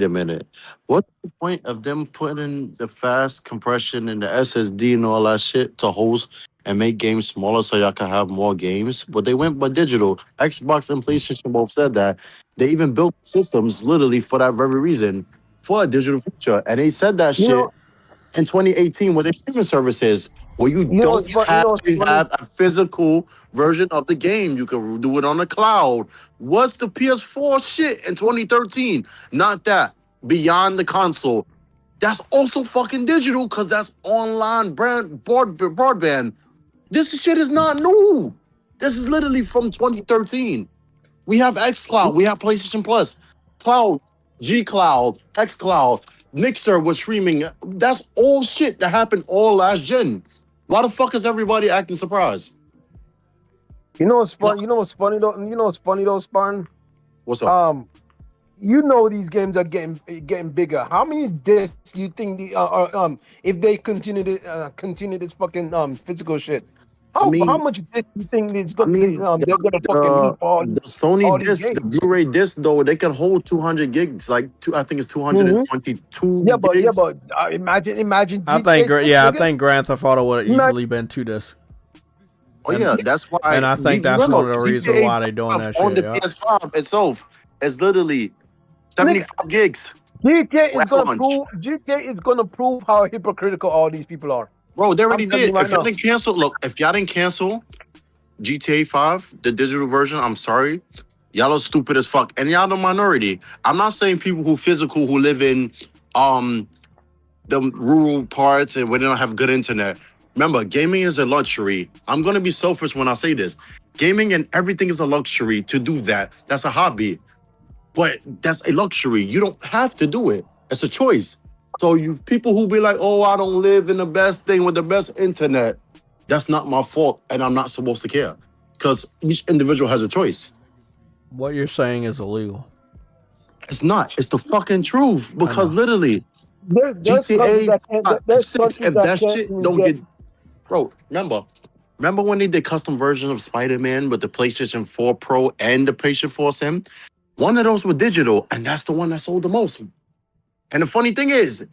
minute. What's the point of them putting the fast compression and the SSD and all that shit to host and make games smaller so y'all can have more games? But they went by digital. Xbox and PlayStation both said that. They even built systems literally for that very reason, for a digital feature. And they said that shit in 2018 with their streaming services, where you don't have to have a physical version of the game. You can do it on the cloud. What's the PS4 shit in 2013? Not that. Beyond the console. That's also fucking digital because that's online broadband. This shit is not new. This is literally from 2013. We have xCloud. We have PlayStation Plus. Cloud, G-Cloud, xCloud, Mixer was streaming. That's all shit that happened all last gen. Why the fuck is everybody acting surprised? You know what's funny? You know what's funny though? Spartan? What's up? You know these games are getting bigger. How many discs you think if they continue this fucking physical shit? How much disc you think they're gonna fucking need for the Sony all these disc, games? the Blu-ray disc, though, they can hold 200 gigs. I think it's 222 gigs. But imagine I GTA think, 6, I nigga. think Grand Theft Auto would have easily been 2 discs. Oh yeah, that's why. And I think that's one of the reasons why they're doing that on shit. the PS5 itself is literally 75 gigs. GTA is gonna prove how hypocritical all these people are. Bro, they already did. Right If y'all didn't cancel, if y'all didn't cancel GTA 5, the digital version, I'm sorry. Y'all are stupid as fuck. And y'all the minority. I'm not saying people who live in the rural parts and where they don't have good internet. Remember, gaming is a luxury. I'm gonna be selfish when I say this. Gaming and everything is a luxury. To do that, that's a hobby. But that's a luxury. You don't have to do it. It's a choice. So you people who be like, oh, I don't live in the best thing with the best internet. That's not my fault, and I'm not supposed to care. Because each individual has a choice. What you're saying is illegal. It's not. It's the fucking truth. Because literally, GTA 6, if that shit don't get... Bro, remember when they did custom versions of Spider-Man with the PlayStation 4 Pro and the PlayStation 4 Sim? One of those were digital, and that's the one that sold the most. And the funny thing is,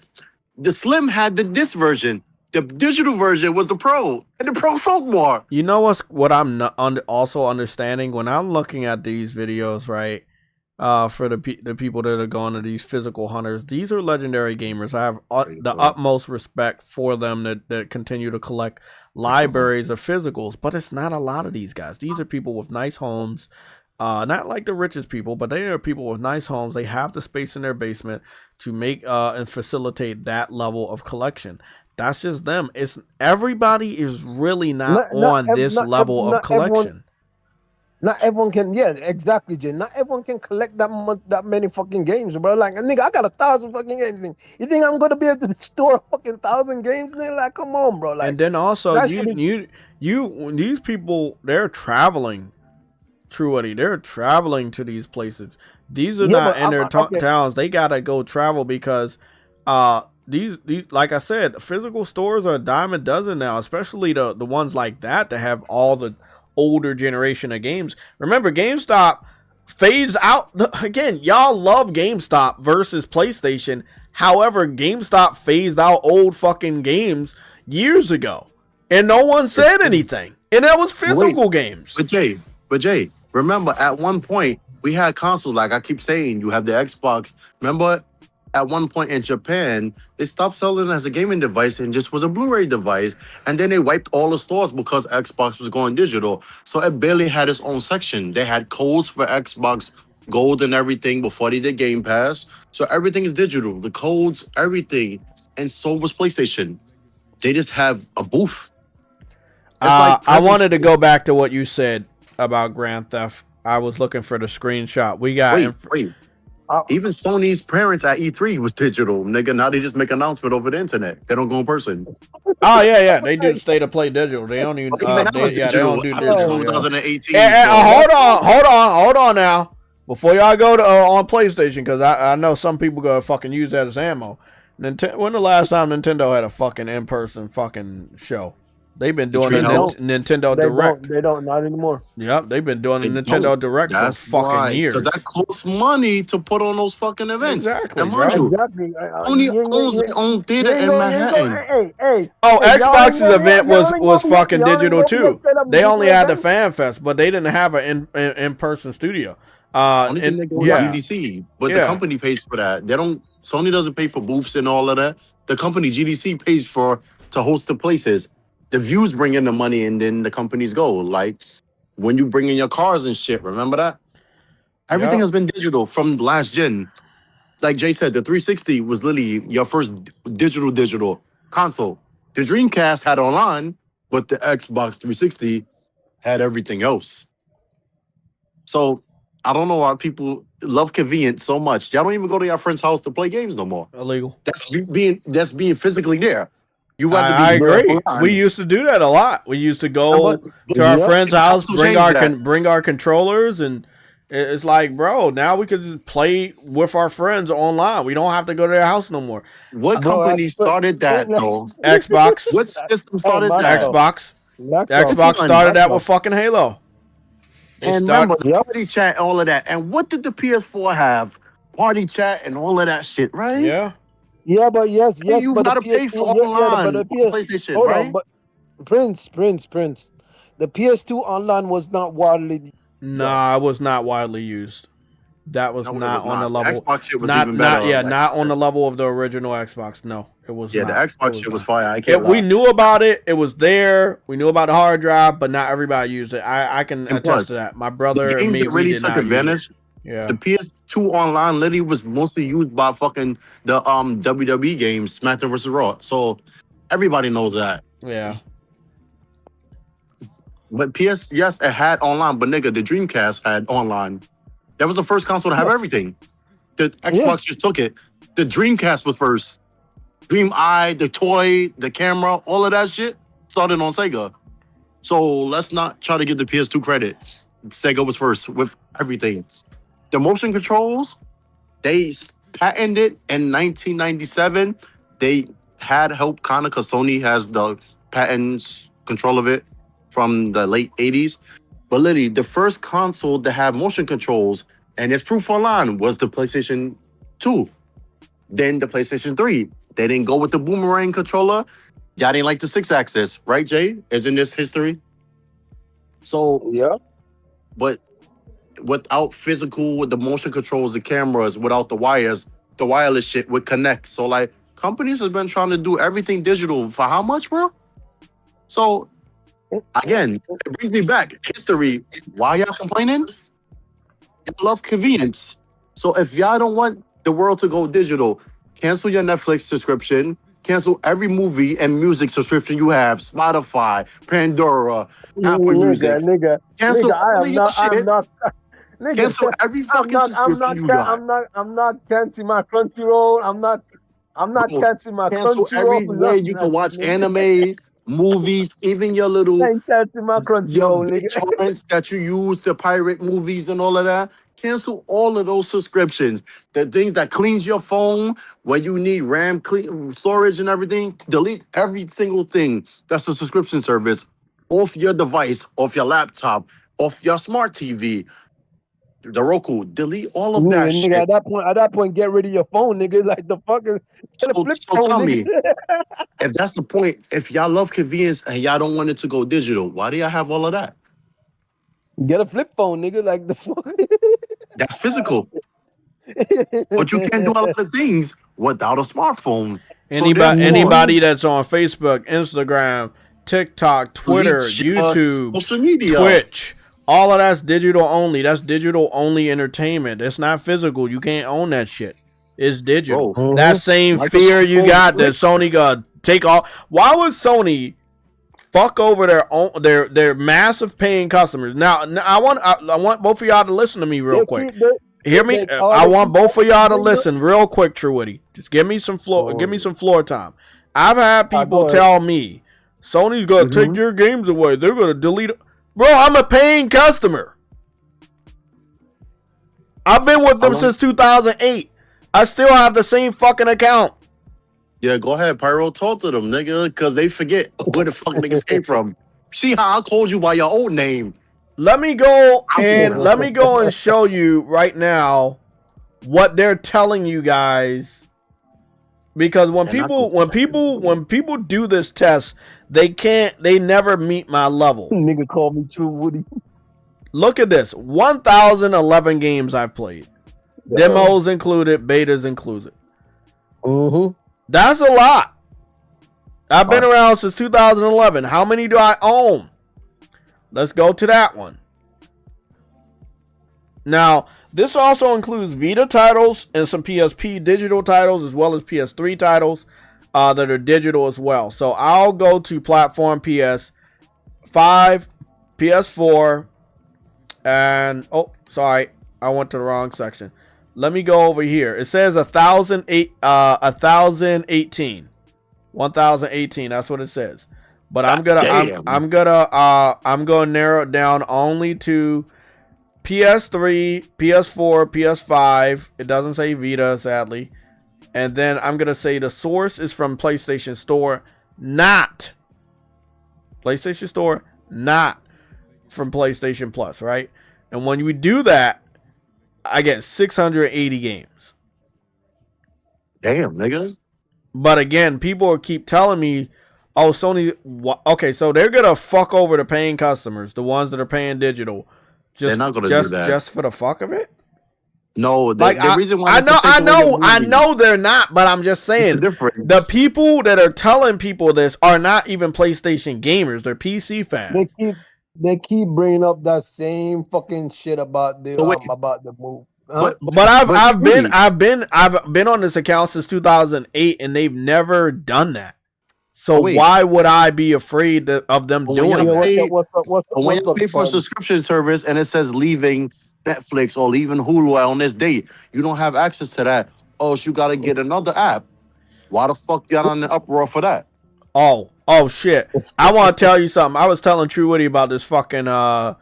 the Slim had the disc version. The digital version was the Pro, and the Pro sold more. You know what I'm not also understanding when I'm looking at these videos, right? For the people that are going to these physical hunters, these are legendary gamers. I have the utmost respect for them that continue to collect libraries of physicals, but it's not a lot of these guys. These are people with nice homes. Not like the richest people, but they are people with nice homes. They have the space in their basement to make and facilitate that level of collection. That's just them. Everybody is really not on this level of collection. Not everyone can, yeah, exactly, Jay. Not everyone can collect that many fucking games, bro. Like, nigga, I got 1,000 fucking games. You think I'm gonna be able to store a fucking 1,000 games? Nigga, like, come on, bro. Like, and then also, these people, they're traveling. Truity, they're traveling to these places. These are not in their towns. They gotta go travel because these like I said, physical stores are a dime a dozen now, especially the ones like that have all the older generation of games. Remember, GameStop phased out again. Y'all love GameStop versus PlayStation. However, GameStop phased out old fucking games years ago, and no one said anything. And that was physical games. But Jay, remember, at one point, we had consoles, like I keep saying, you have the Xbox. Remember, at one point in Japan, they stopped selling it as a gaming device and just was a Blu-ray device. And then they wiped all the stores because Xbox was going digital. So it barely had its own section. They had codes for Xbox Gold and everything before they did Game Pass. So everything is digital. The codes, everything. And so was PlayStation. They just have a booth. I wanted to go back to what you said about Grand Theft. I was looking for the screenshot. We got wait. Even Sony's parents at E3 was digital, nigga. Now they just make announcement over the internet. They don't go in person. Oh yeah. They do state of play digital. They don't even. They don't do digital. 2018. Hold on now. Before y'all go to on PlayStation, because I know some people gonna fucking use that as ammo. When the last time Nintendo had a fucking in-person fucking show? They've been doing a Nintendo Direct. They don't, not anymore. Yep, they've been doing a Nintendo Direct for fucking years. Because that costs money to put on those fucking events. Exactly, and mind you, Sony owns their own theater in Manhattan. Xbox's event was fucking digital too. They only had the Fan Fest, but they didn't have an in-person studio. Only thing they go to GDC, but the company pays for that. Sony doesn't pay for booths and all of that. The company GDC pays to host the places. The views bring in the money, and then the companies go. Like when you bring in your cars and shit, remember that? Everything has been digital from last gen. Like Jay said, the 360 was literally your first digital console. The Dreamcast had online, but the Xbox 360 had everything else. So I don't know why people love convenience so much. Y'all don't even go to your friend's house to play games no more. Illegal. That's being physically there. I agree. We used to do that a lot. We used to go to our friend's house, bring our controllers, and It's like, bro, now we could just play with our friends online. We don't have to go to their house no more. What company started that though? Xbox. What system started that? Xbox. Laptop. Xbox started that with fucking Halo. And remember the party chat, all of that. And what did the PS4 have? Party chat and all of that shit, right? Yeah. Yeah, but yes, you but gotta the pay PS2, for online but the on PlayStation, hold right? on, but Prince. The PS2 online was not widely. Nah, it was not widely used. That was not on the level. The Xbox shit was even better. Not on the level of the original Xbox. No, it was. Yeah, not. the Xbox shit was fire. I can't lie. We knew about it. It was there. We knew about the hard drive, but not everybody used it. I can attest to that. My brother the and games me that really did took not advantage. Yeah. The PS2 online literally was mostly used by fucking the WWE games, SmackDown vs. Raw. So everybody knows that. Yeah. But PS, yes, it had online, but nigga, the Dreamcast had online. That was the first console to have everything. The Xbox just took it. The Dreamcast was first. Dream Eye, the toy, the camera, all of that shit started on Sega. So let's not try to give the PS2 credit. Sega was first with everything. The motion controls, they patented in 1997. They had help kind of because Sony has the patent control of it from the late 80s. But literally, the first console to have motion controls, and it's proof online, was the PlayStation 2. Then the PlayStation 3. They didn't go with the boomerang controller. Y'all didn't like the 6-axis, right, Jay? Isn't this history? So, yeah. But without physical, with the motion controls, the cameras, without the wires, the wireless shit would connect. So, like, companies have been trying to do everything digital for how much, bro? So, again, it brings me back. History. Why y'all complaining? Y'all love convenience. So if y'all don't want the world to go digital, cancel your Netflix subscription, cancel every movie and music subscription you have, Spotify, Pandora, Apple Music. Cancel all of your shit. Cancel every fucking subscription you got. I'm not canceling my Crunchyroll. I'm not canceling my Cancel Crunchyroll. everywhere you can watch anime, movies, even your little ain't canceling my Crunchyroll, nigga. torrents that you use to pirate movies and all of that. Cancel all of those subscriptions. The things that cleans your phone when you need RAM storage and everything. Delete every single thing that's a subscription service off your device, off your laptop, off your smart TV. The Roku, delete all of that shit. Nigga, at that point, get rid of your phone, nigga. Like the fucking So tell me, if that's the point, if y'all love convenience and y'all don't want it to go digital, why do y'all have all of that? Get a flip phone, nigga. Like the fuck. That's physical. But you can't do a lot of things without a smartphone. Anybody that's on Facebook, Instagram, TikTok, Twitter, YouTube, social media, Twitch, all of that's digital only. That's digital only entertainment. It's not physical. You can't own that shit. It's digital. Bro, that same fear you got that Sony got take off. Why would Sony fuck over their massive paying customers? Now I want both of y'all to listen to me real quick. Hear me? I want both of y'all to listen real quick, Truity. Just give me some floor time. I've had people tell me Sony's gonna take your games away. They're gonna delete it. Bro, I'm a paying customer. I've been with them since 2008. I still have the same fucking account. Yeah, go ahead, Pyro. Talk to them, nigga, because they forget where the fuck niggas came from. See how I called you by your old name. Let me go and show you right now what they're telling you guys. Because when people do this test, they never meet my level. Nigga called me True Woody. Look at this. 1,011 games I've played. Demos included, betas included. That's a lot. I've been around since 2011. How many do I own? Let's go to that one. Now, this also includes Vita titles and some PSP digital titles as well as PS3 titles that are digital as well. So I'll go to platform PS5, PS4, and sorry, I went to the wrong section. Let me go over here. It says 1018. 1018. That's what it says. But I'm gonna narrow it down only to PS3, PS4, PS5. It doesn't say Vita, sadly. And then I'm going to say the source is from PlayStation Store, not PlayStation Store, not from PlayStation Plus, right? And when we do that, I get 680 games. Damn, nigga. But again, people keep telling me, oh, Sony, okay, so they're going to fuck over the paying customers, the ones that are paying digital. They're not going to do that. Just for the fuck of it? No, the reason why I know they're not, but I'm just saying the people that are telling people this are not even PlayStation gamers; they're PC fans. They keep bringing up that same fucking shit about the move. But I've been on this account since 2008, and they've never done that. So why would I be afraid of them doing that? When you pay for a subscription service and it says leaving Netflix or leaving Hulu on this date, you don't have access to that. Oh, so you got to get another app. Why the fuck got on the uproar for that? Oh shit! I want to tell you something. I was telling True Witty about this fucking. I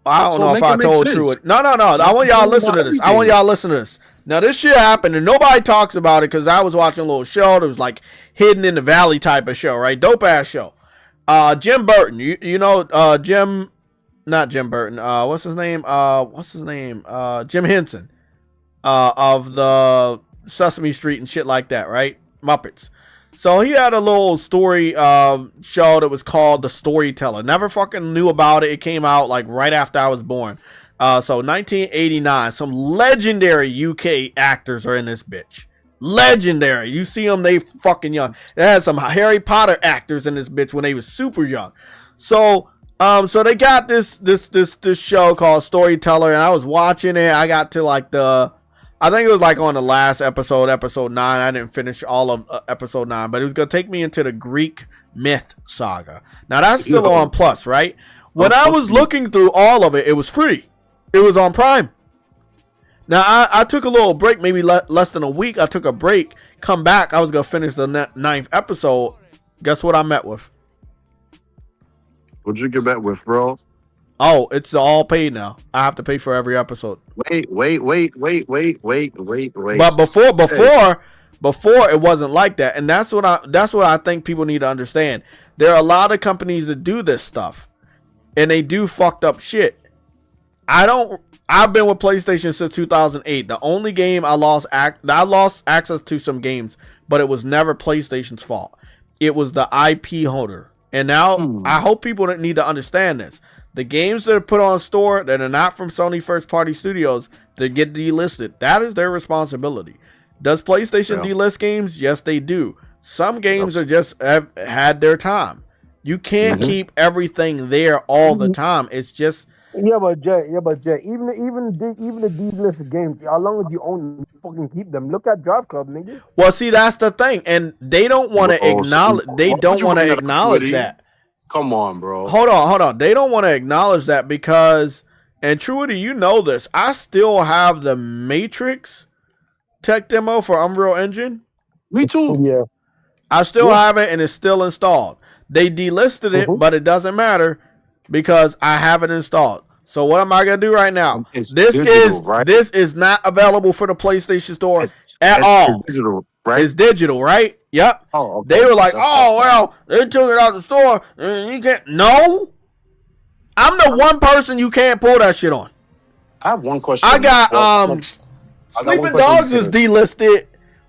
don't know if I told True Witty. No. I want y'all to listen to this. I want y'all to listen to this. Now, this shit happened, and nobody talks about it because I was watching a little show that was like Hidden in the Valley type of show, right? Dope-ass show. Jim Burton. You know Jim... Not Jim Burton. What's his name? Jim Henson. Of the Sesame Street and shit like that, right? Muppets. So he had a little story show that was called The Storyteller. Never fucking knew about it. It came out like right after I was born. So 1989, some legendary UK actors are in this bitch. Legendary. You see them, they fucking young. It had some Harry Potter actors in this bitch when they was super young. So they got this show called Storyteller, and I was watching it. I got to like I think it was like on the last episode 9. I didn't finish all of episode 9, but it was going to take me into the Greek myth saga. Now that's still on Plus, right? When I was looking through all of it, it was free. It was on Prime. Now, I took a little break, maybe less than a week. I took a break, come back. I was going to finish the 9th episode. Guess what I met with? What'd you get back with, bro? Oh, it's all paid now. I have to pay for every episode. Wait. But before it wasn't like that. And that's what I think people need to understand. There are a lot of companies that do this stuff. And they do fucked up shit. I've been with PlayStation since 2008. The only game I lost access to some games, but it was never PlayStation's fault. It was the IP holder. And now I hope people need to understand this. The games that are put on store that are not from Sony first party studios that get delisted, that is their responsibility. Does PlayStation delist games? Yes, they do. Some games are just have had their time. You can't keep everything there all the time. It's just but Jay, even the delisted games, how long as you own them, you fucking keep them. Look at Drive Club, nigga. Well, see, that's the thing, and they don't want to acknowledge. They don't want to acknowledge that. Come on, bro. Hold on. They don't want to acknowledge that because, and Truity, you know this. I still have the Matrix tech demo for Unreal Engine. Me too. Yeah. I still have it, and it's still installed. They delisted it, but it doesn't matter because I have it installed. So what am I gonna do right now? This is not available for the PlayStation Store at all. It's digital, right? It's digital, right? Yep. Oh, okay. They were like, "Oh well, they took it out the store. You can't." No, I'm the one person you can't pull that shit on. I have one question. I got Sleeping Dogs is delisted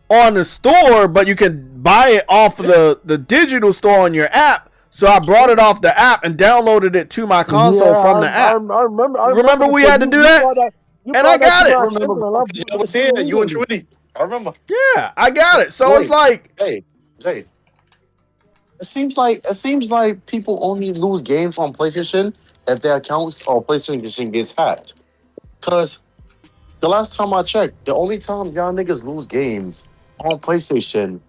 on the store, but you can buy it off of the digital store on your app. So I brought it off the app and downloaded it to my console from the app. I remember we had to do that? And I got it. I was here, you and Trudy. I remember. Yeah, I got it. So it's like, hey, it seems like people only lose games on PlayStation if their accounts or PlayStation gets hacked. Cause the last time I checked, the only time y'all niggas lose games on PlayStation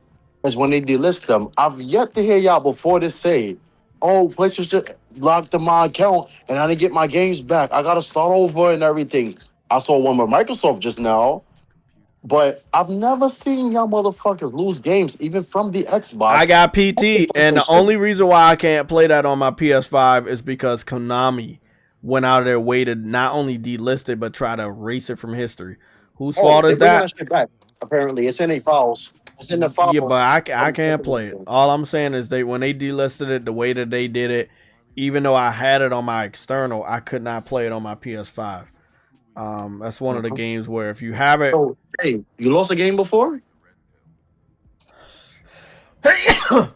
is when they delist them. I've yet to hear y'all before this say, "Oh, PlayStation locked my account and I didn't get my games back. I gotta start over and everything." I saw one with Microsoft just now, but I've never seen y'all motherfuckers lose games, even from the Xbox. I got PT, and the only reason why I can't play that on my PS5 is because Konami went out of their way to not only delist it but try to erase it from history. Whose fault is that? Shit back. Apparently, it's in a files. It's in the files. Yeah, but I can't play it. All I'm saying is when they delisted it the way that they did it, even though I had it on my external, I could not play it on my PS5. That's one of the games where if you have it, so, hey, you lost a game before?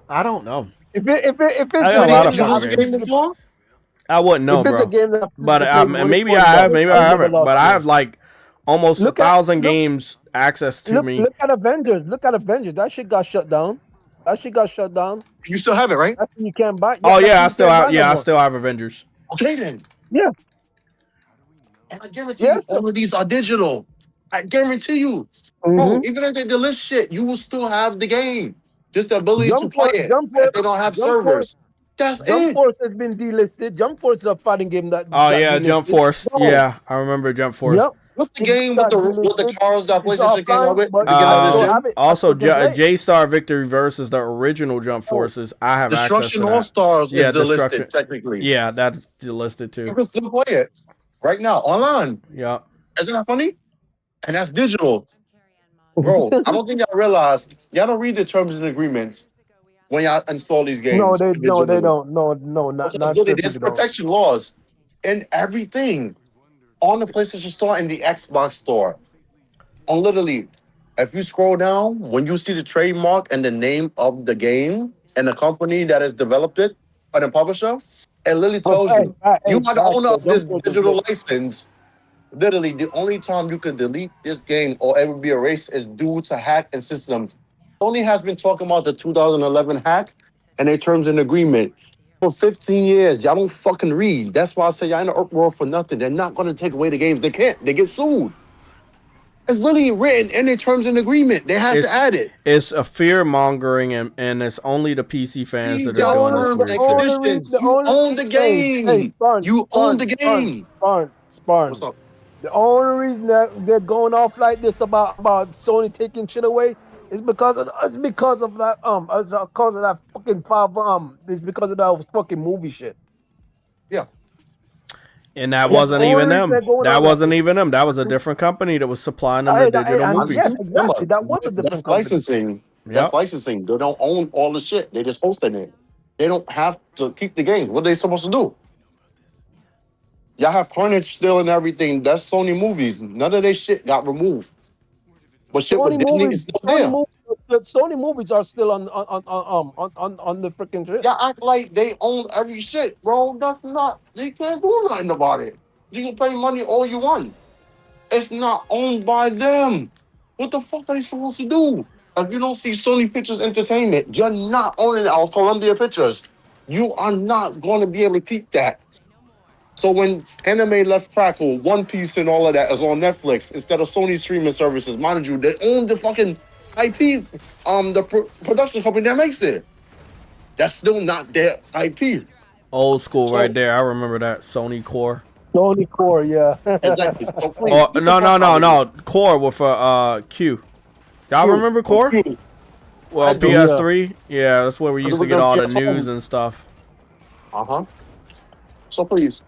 I don't know. If it's you lost a game before, I wouldn't know, if it's bro. A game that But maybe I have, maybe I haven't. But I have like almost 1,000 games access to me. Look at Avengers. That shit got shut down. You still have it, right? You can't buy. Oh yeah, I still have. Yeah, I still have Avengers. Okay then. Yeah. And I guarantee you, all of these are digital. I guarantee you. Bro, even if they delist shit, you will still have the game. Just the ability to play it. If they don't have servers. That's it. Jump Force has been delisted. Jump Force is a fighting game that. Oh yeah, Jump Force. Bro. Yeah, I remember Jump Force. Yep. What's the game with the cars that PlayStation came out with? Also, J-Star Victory versus the original Jump Forces. I have Destruction access to All Stars is delisted, Destruction. technically. Yeah, that's delisted too. You can still play it right now online. Yeah. Isn't that funny? And that's digital. Bro, I don't think y'all realize, y'all don't read the terms and agreements when y'all install these games. No, they don't. No, not there's protection laws and everything on the PlayStation Store and the Xbox Store. On literally, if you scroll down, when you see the trademark and the name of the game and the company that has developed it or the publisher, it literally tells you you are the owner of this digital license. Literally, the only time you can delete this game or ever be erased is due to hack and systems. Sony has been talking about the 2011 hack and their terms and agreement for 15 years. Y'all don't fucking read. That's why I say y'all in the uproar for nothing. They're not going to take away the games. They can't. They get sued. It's literally written in their terms and agreement. They had to add it. It's a fear mongering, and it's only the PC fans that are doing this. You own the game. You own the game. What's up? The only reason that they're going off like this about Sony taking shit away is because of that it's because of that fucking movie shit. Yeah. And that wasn't even them. That wasn't even them. That was a different company that was supplying them the digital movies. Yes, exactly. That was a different company. Licensing. That's licensing. They don't own all the shit. They just hosting it. They don't have to keep the games. What are they supposed to do? Y'all have Carnage still and everything. That's Sony movies. None of their shit got removed. But shit with Disney is still there. Sony movies are still on the freaking shit. Y'all act like they own every shit, bro. That's not. They can't do nothing about it. You can pay money all you want. It's not owned by them. What the fuck are they supposed to do? If you don't see Sony Pictures Entertainment, you're not owning our Columbia Pictures. You are not going to be able to keep that. So when Anime Left Crackle, One Piece, and all of that is on Netflix instead of Sony streaming services, mind you, they own the fucking IP, production company that makes it. That's still not their IP. Old school, right there. I remember that Sony Core. Sony Core, yeah. Exactly. No. Core with Q. Y'all remember Core? Well, PS3. Yeah, that's where we used to get all the news and stuff. So please.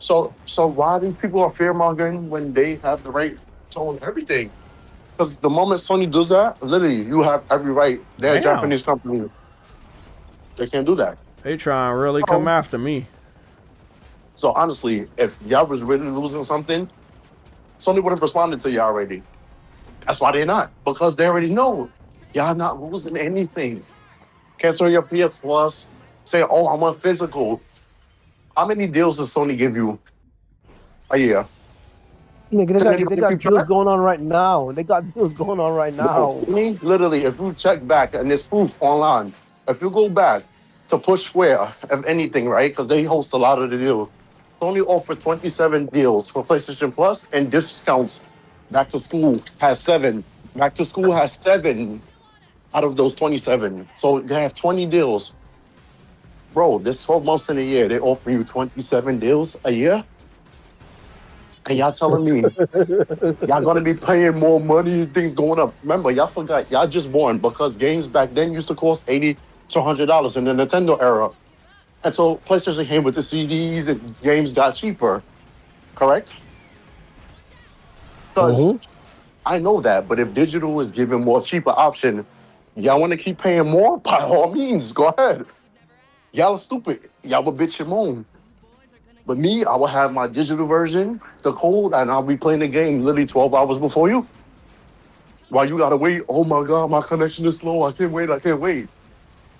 So why do people are fear-mongering when they have the right to own everything? Because the moment Sony does that, literally, you have every right. They're a Japanese company. They can't do that. They try and really come after me. So honestly, if y'all was really losing something, Sony would have responded to y'all already. That's why they're not. Because they already know y'all not losing anything. Cancel your PS Plus. Say, oh, I want physical. How many deals does Sony give you a year? Nigga, they got deals going on right now. Literally, if you check back, and there's proof online, if you go back to Push Square, if anything, right? Because they host a lot of the deals. Sony offers 27 deals for PlayStation Plus and discounts. Back to School has 7. Back to School has 7 out of those 27. So they have 20 deals. Bro, there's 12 months in a year. They offer you 27 deals a year? And y'all telling me y'all gonna be paying more money, things going up. Remember, y'all forgot, y'all just born because games back then used to cost $80 to $100 in the Nintendo era. And so PlayStation came with the CDs and games got cheaper, correct? Because I know that, but if digital is giving more cheaper option, y'all want to keep paying more? By all means, go ahead. Y'all are stupid. Y'all will bitch and moan. But me, I will have my digital version, the code, and I'll be playing the game literally 12 hours before you. While you gotta wait, oh my God, my connection is slow. I can't wait.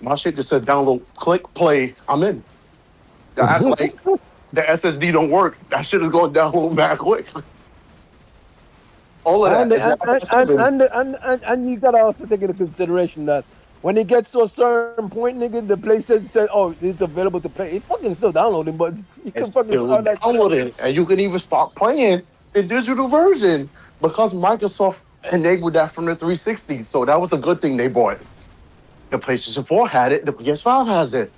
My shit just said download, click, play, I'm in. They act like the SSD don't work. That shit is going download mad quick. All of that. And you gotta also take into consideration that when it gets to a certain point, nigga, the PlayStation said, "Oh, it's available to play." It's fucking still downloading, but you can fucking start that. Download it, and you can even start playing the digital version because Microsoft enabled that from the 360. So that was a good thing they bought. The PlayStation 4 had it. The PS5 has it.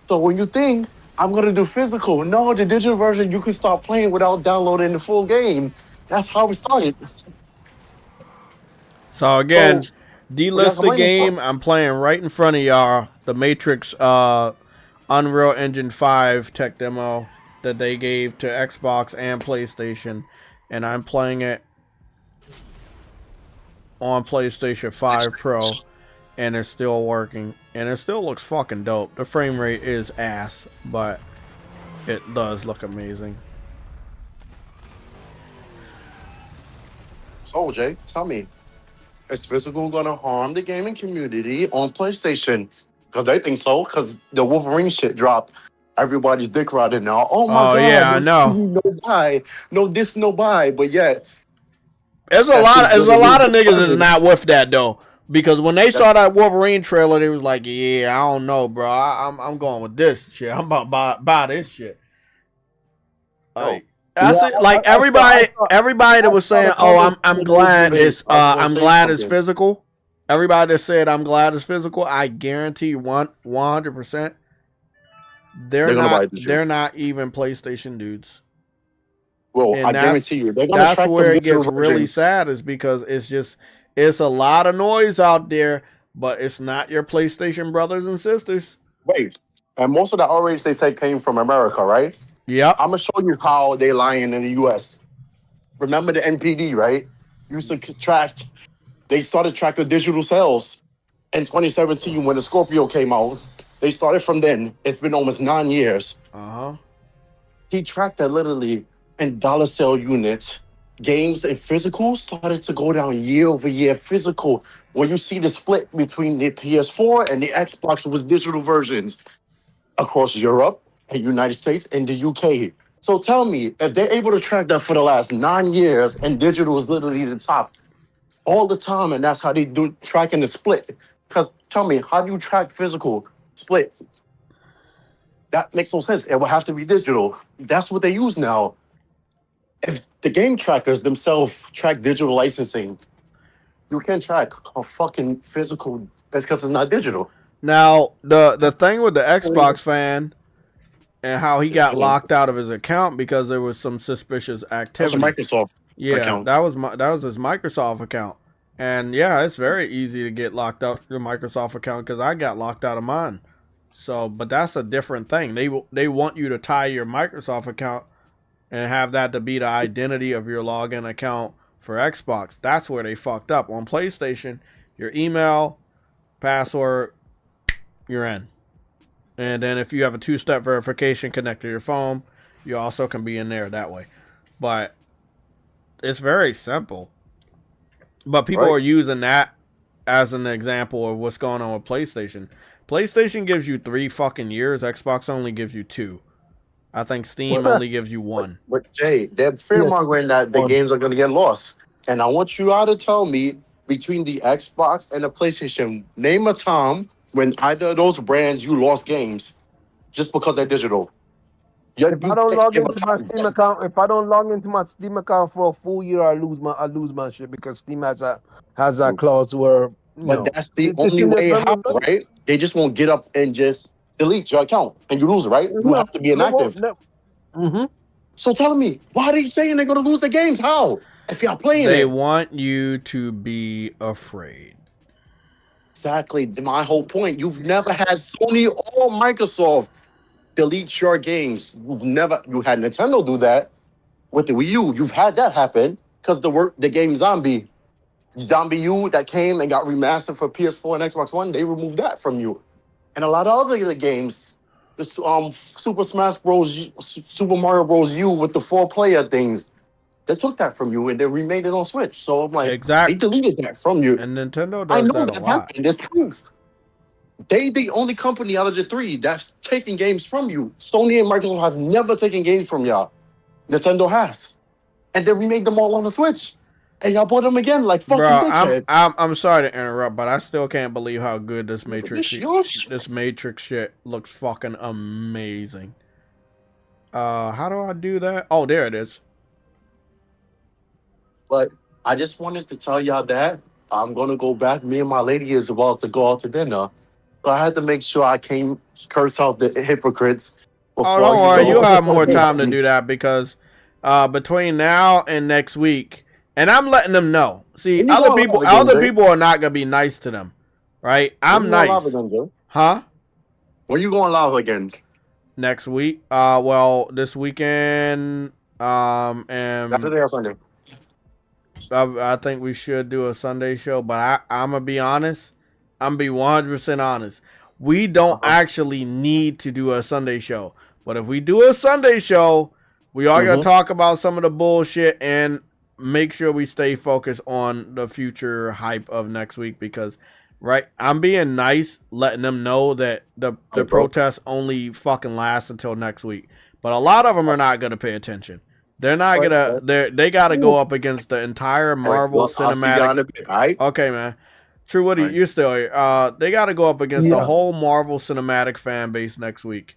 So when you think I'm gonna do physical, no, the digital version you can start playing without downloading the full game. That's how it started. So again, So, delist the game. I'm playing right in front of y'all. The Matrix Unreal Engine 5 tech demo that they gave to Xbox and PlayStation. And I'm playing it on PlayStation 5 Pro. And it's still working. And it still looks fucking dope. The frame rate is ass. But it does look amazing. So, Jay, tell me. Is physical gonna harm the gaming community on PlayStation? Because they think so. Because the Wolverine shit dropped. Everybody's dick riding now. Oh my God! Yeah, I know. No buy, no this, no buy. But yet, there's a lot of niggas that's not with that though. Because when they saw that Wolverine trailer, they was like, "Yeah, I don't know, bro. I'm going with this shit. I'm about to buy this shit." Like, everybody that was saying, "Oh, I'm glad it's physical." Everybody that said I'm glad it's physical, I guarantee 100%, they're not even PlayStation dudes. Well, and I guarantee you, that's where it gets really sad, is because it's a lot of noise out there, but it's not your PlayStation brothers and sisters. Wait, and most of the outrage they say came from America, right? Yep. I'm gonna show you how they lying in the U.S. Remember the NPD, right? Used to track. They started tracking digital sales in 2017 when the Scorpio came out. They started from then. It's been almost 9 years. He tracked that literally in dollar sale units. Games and physical started to go down year over year. Physical, when you see the split between the PS4 and the Xbox was digital versions across Europe and United States and the UK. So tell me, if they're able to track that for the last 9 years and digital is literally the top all the time, and that's how they do tracking the split. Because tell me, how do you track physical split? That makes no sense. It will have to be digital. That's what they use now. If the game trackers themselves track digital licensing, you can't track a fucking physical. That's because it's not digital. Now, the thing with the Xbox fan and how he got locked out of his account because there was some suspicious activity. That's a Microsoft account. That was his Microsoft account. And yeah, it's very easy to get locked out your Microsoft account because I got locked out of mine. So, but that's a different thing. They want you to tie your Microsoft account and have that to be the identity of your login account for Xbox. That's where they fucked up. On PlayStation, your email, password, you're in. And then if you have a 2-step verification connected to your phone, you also can be in there that way. But it's very simple. But people are using that as an example of what's going on with PlayStation. PlayStation gives you 3 fucking years. Xbox only gives you 2. I think Steam only gives you 1. But Jay, they're fear-mongering that the games are going to get lost. And I want you all to tell me, between the Xbox and the PlayStation, name a time when either of those brands you lost games just because they're digital. If I don't log into my Steam account for a full year, I lose my shit because Steam has that clause where. But that's the only way out, right? They just won't get up and just delete your account and you lose it, right? You have to be inactive. So tell me, why are they saying they're going to lose the games? How? If y'all playing They want you to be afraid. Exactly. My whole point. You've never had Sony or Microsoft delete your games. You had Nintendo do that with the Wii U. You've had that happen because the game Zombie U that came and got remastered for PS4 and Xbox One, they removed that from you. And a lot of other games, the Super Smash Bros, Super Mario Bros. U with the 4-player things, they took that from you and they remade it on Switch. So I'm like, exactly. they deleted that from you. And Nintendo does that a lot. Happened. There's proof. They the only company out of the three that's taking games from you. Sony and Microsoft have never taken games from y'all. Nintendo has. And they remade them all on the Switch. And y'all bought them again like fucking dickhead. I'm sorry to interrupt, but I still can't believe how good this Matrix shit looks fucking amazing. How do I do that? Oh, there it is. But I just wanted to tell y'all that I'm gonna go back. Me and my lady is about to go out to dinner. So I had to make sure I curse out the hypocrites. Oh, don't worry, you'll have more time to do that because between now and next week, and I'm letting them know. See, other people are not gonna be nice to them, right? I'm nice. Huh? When you going live again? Next week. Well, this weekend. And Saturday or Sunday? I think we should do a Sunday show, but I'm gonna be honest. I'm gonna be 100% honest. We don't actually need to do a Sunday show, but if we do a Sunday show, we are gonna talk about some of the bullshit and make sure we stay focused on the future hype of next week because, right, I'm being nice, letting them know that the protests only fucking last until next week. But a lot of them are not gonna pay attention. They're not gonna. They got to go up against the entire Marvel cinematic. Okay, man. True, what you're still here. They got to go up against the whole Marvel cinematic fan base next week,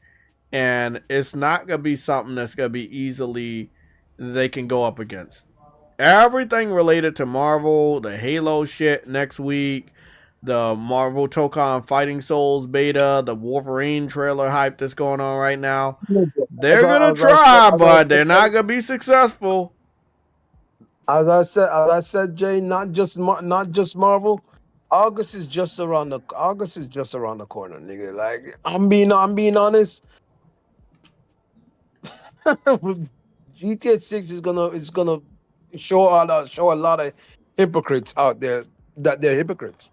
and it's not gonna be something that's gonna be easily they can go up against. Everything related to Marvel, the Halo shit next week, the Marvel Tokon Fighting Souls beta, the Wolverine trailer hype that's going on right now. They're gonna try, but they're not gonna be successful. As I said, Jay, not just Marvel. August is just around the corner, nigga. Like I'm being honest. GTA 6 is gonna show a lot of hypocrites out there that they're hypocrites.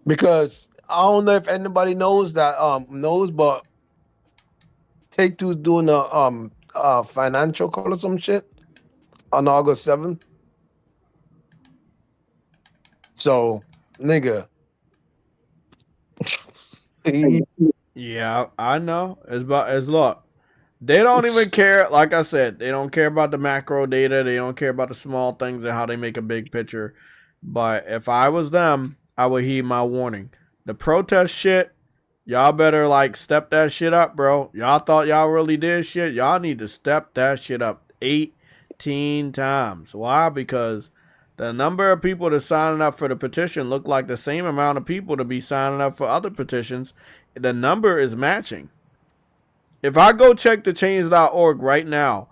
Because I don't know if anybody knows that but Take-Two's doing a financial call or some shit on August 7th. So, nigga. Yeah, I know. Look. They don't even care. Like I said, they don't care about the macro data. They don't care about the small things and how they make a big picture. But if I was them, I would heed my warning. The protest shit, y'all better like step that shit up, bro. Y'all thought y'all really did shit. Y'all need to step that shit up 18 times. Why? Because the number of people that signing up for the petition look like the same amount of people to be signing up for other petitions. The number is matching. If I go check the change.org right now,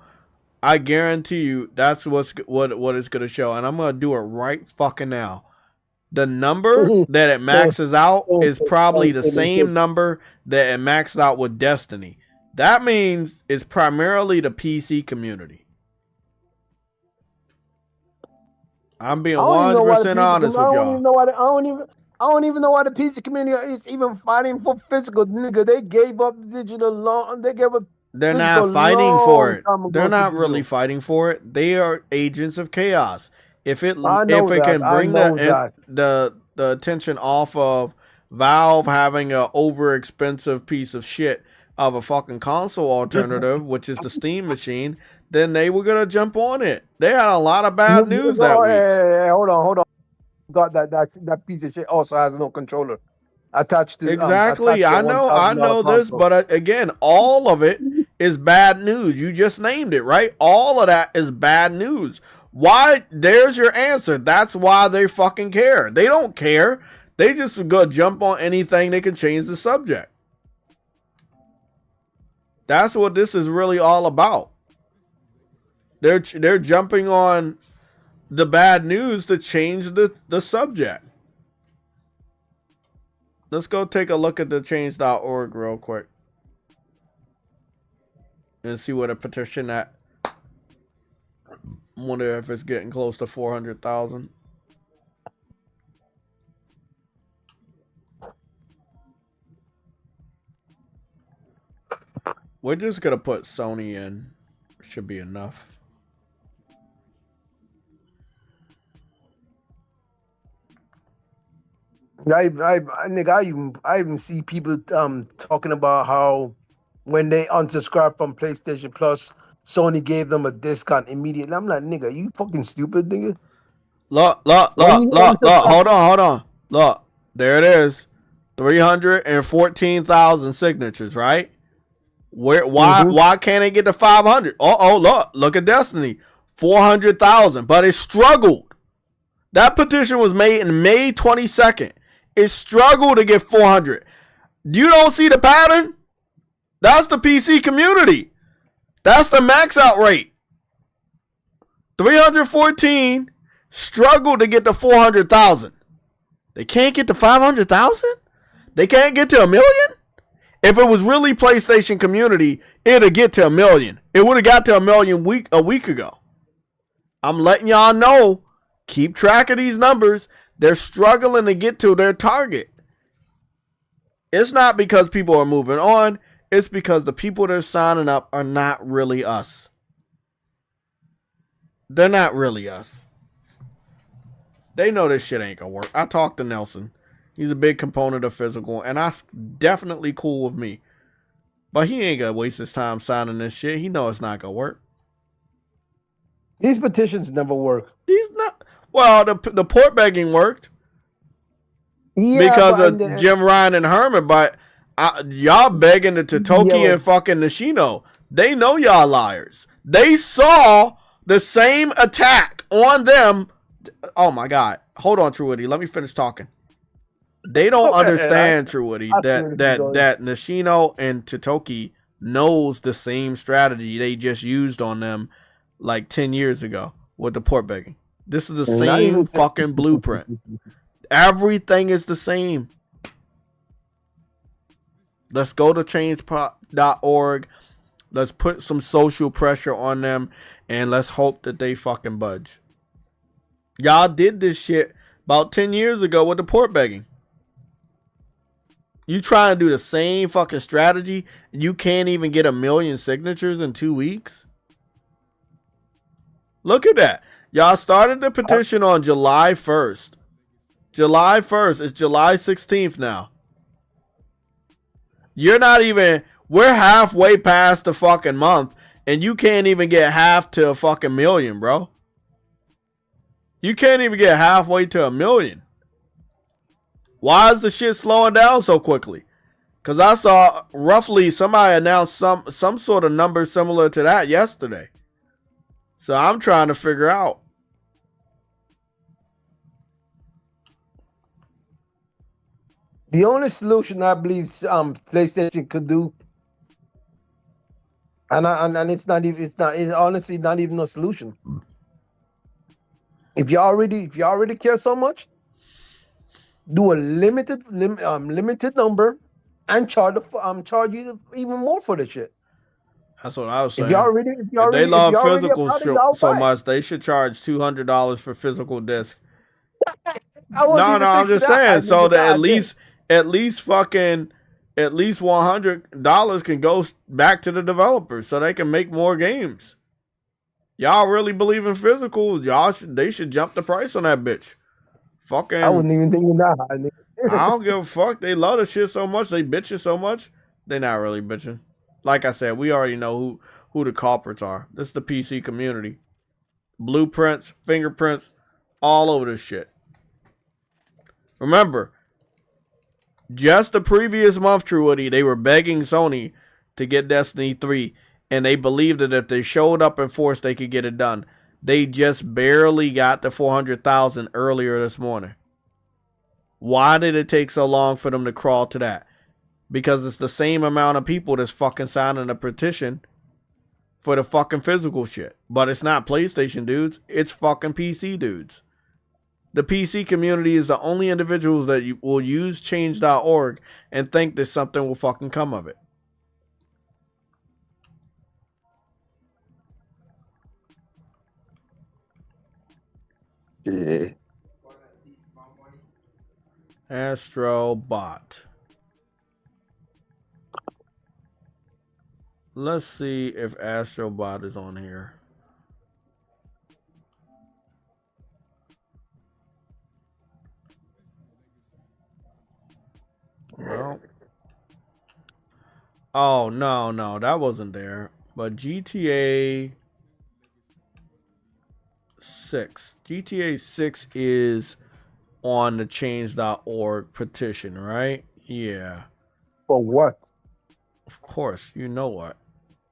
I guarantee you that's what it's going to show. And I'm going to do it right fucking now. The number that it maxes out is probably the same number that it maxed out with Destiny. That means it's primarily the PC community. I'm being 100% honest with y'all. I don't even know why the PC community is even fighting for physical, nigga. They gave up digital long. They gave up. They're not fighting for it. They're not really fighting for it. They are agents of chaos. If it can bring the attention off of Valve having an over expensive piece of shit of a fucking console alternative, which is the Steam machine, then they were gonna jump on it. They had a lot of bad news that week. Hey, hold on. Got that piece of shit also has no controller attached to exactly. I know this, but again, all of it is bad news. You just named it, right? All of that is bad news. Why? There's your answer. That's why they fucking care. They don't care. They just go jump on anything they can change the subject. That's what this is really all about. They're jumping on the bad news to change the subject. Let's go take a look at the change.org real quick. And see what a petition at. Wonder if it's getting close to 400,000. We're just gonna put Sony in. Should be enough. I even see people talking about how when they unsubscribe from PlayStation Plus, Sony gave them a discount immediately. I'm like, nigga, you fucking stupid, nigga. Look. Hold on. Look, there it is. 314,000 signatures, right? Why can't they get to 500? Look at Destiny. 400,000, but it struggled. That petition was made in May 22nd. It struggled to get 400. You don't see the pattern? That's the PC community. That's the max out rate. 314 struggled to get to 400,000. They can't get to 500,000? They can't get to 1 million? If it was really PlayStation community, it'd get to 1 million. It would have got to 1 million a week ago. I'm letting y'all know. Keep track of these numbers. They're struggling to get to their target. It's not because people are moving on. It's because the people that are signing up are not really us. They're not really us. They know this shit ain't gonna work. I talked to Nelson. He's a big component of physical, and that's definitely cool with me. But he ain't gonna waste his time signing this shit. He know it's not gonna work. These petitions never work. These not. Well, the port begging worked. Yeah, because of Jim Ryan and Herman, but y'all begging the Totoki and fucking Nishino. They know y'all liars. They saw the same attack on them. Oh my God. Hold on, Truity. Let me finish talking. They don't understand, Truity, that Nishino and Totoki knows the same strategy they just used on them like 10 years ago with the port begging. This is the same fucking blueprint. Everything is the same. Let's go to change.org. Let's put some social pressure on them, and let's hope that they fucking budge. Y'all did this shit about 10 years ago with the port begging. You trying to do the same fucking strategy, and you can't even get 1 million signatures in 2 weeks? Look at that. Y'all started the petition on July 1st. July 1st. It's July 16th now. You're not even... We're halfway past the fucking month, and you can't even get half to a fucking million, bro. You can't even get halfway to 1 million. Why is the shit slowing down so quickly? Because I saw roughly somebody announced some sort of number similar to that yesterday. So I'm trying to figure out. The only solution I believe PlayStation could do, and it's honestly not even a solution. If you already care so much, do a limited number and charge you even more for the shit. That's what I was saying. If they love physical so much, they should charge $200 for physical disc. No, I'm just saying, so that at least $100 can go back to the developers so they can make more games. Y'all really believe in physical? They should jump the price on that bitch. Fucking, I wouldn't even think of that. I don't give a fuck. They love the shit so much. They bitching so much. They not really bitching. Like I said, we already know who the culprits are. This is the PC community. Blueprints, fingerprints, all over this shit. Remember, just the previous month, Truity, they were begging Sony to get Destiny 3, and they believed that if they showed up in force, they could get it done. They just barely got the 400,000 earlier this morning. Why did it take so long for them to crawl to that? Because it's the same amount of people that's fucking signing a petition for the fucking physical shit. But it's not PlayStation dudes. It's fucking PC dudes. The PC community is the only individuals that will use change.org and think that something will fucking come of it. Yeah. Astrobot. Let's see if Astrobot is on here. No. Oh, no, that wasn't there. But GTA 6. GTA 6 is on the change.org petition, right? Yeah. For what? Of course, you know what.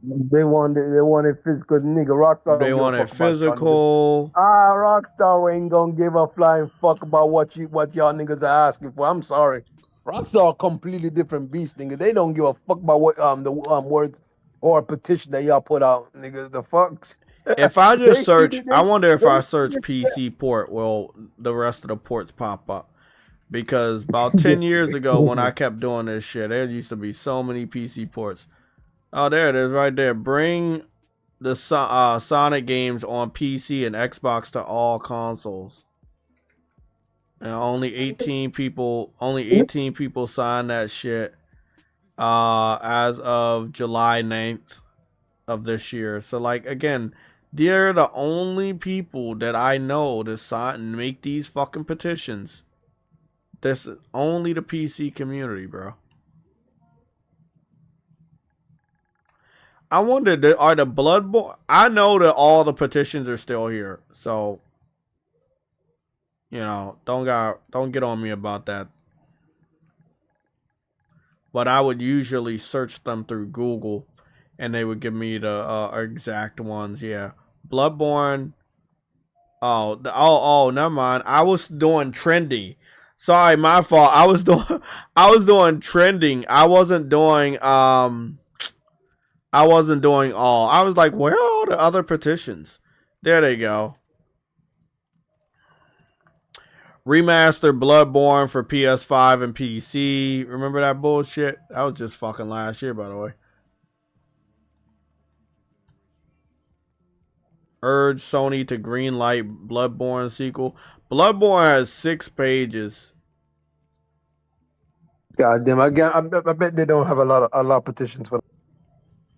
They want it physical, nigga. Rockstar. They want it physical. Rockstar ain't gonna give a flying fuck about what y'all niggas are asking for. I'm sorry. Rockstar a completely different beast, nigga. They don't give a fuck about what the words or petition that y'all put out, nigga. The fuck. If I just search, I wonder if I search PC port, will the rest of the ports pop up? Because about 10 years ago, when I kept doing this shit, there used to be so many PC ports. Oh, there it is right there. Bring the Sonic games on PC and Xbox to all consoles. And only 18 people signed that shit as of July 9th of this year. So, like, again, they're the only people that I know that sign and make these fucking petitions. This is only the PC community, bro. I wonder, are the Bloodborne? I know that all the petitions are still here, so you know, don't get on me about that. But I would usually search them through Google, and they would give me the exact ones. Yeah, Bloodborne. Oh, never mind. I was doing trendy. Sorry, my fault. I was doing trending. I wasn't doing all. I was like, where are all the other petitions? There they go. Remaster Bloodborne for PS5 and PC. Remember that bullshit? That was just fucking last year, by the way. Urge Sony to greenlight Bloodborne sequel. Bloodborne has 6 pages. God damn! I bet they don't have a lot of petitions for.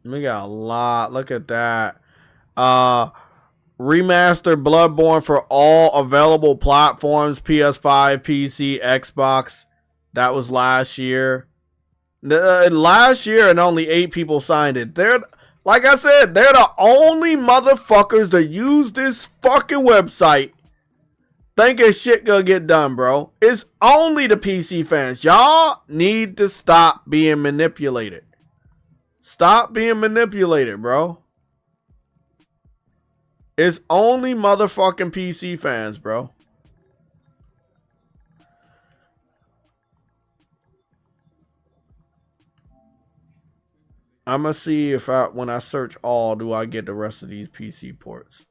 We got a lot. Look at that. Remaster Bloodborne for all available platforms, PS5, PC, Xbox. That was last year. Last year, and only 8 people signed it. Like I said, they're the only motherfuckers that use this fucking website thinking shit gonna get done, bro. It's only the PC fans. Y'all need to stop being manipulated. Stop being manipulated, bro. It's only motherfucking PC fans, bro. I'm gonna see if when I search all, do I get the rest of these PC ports?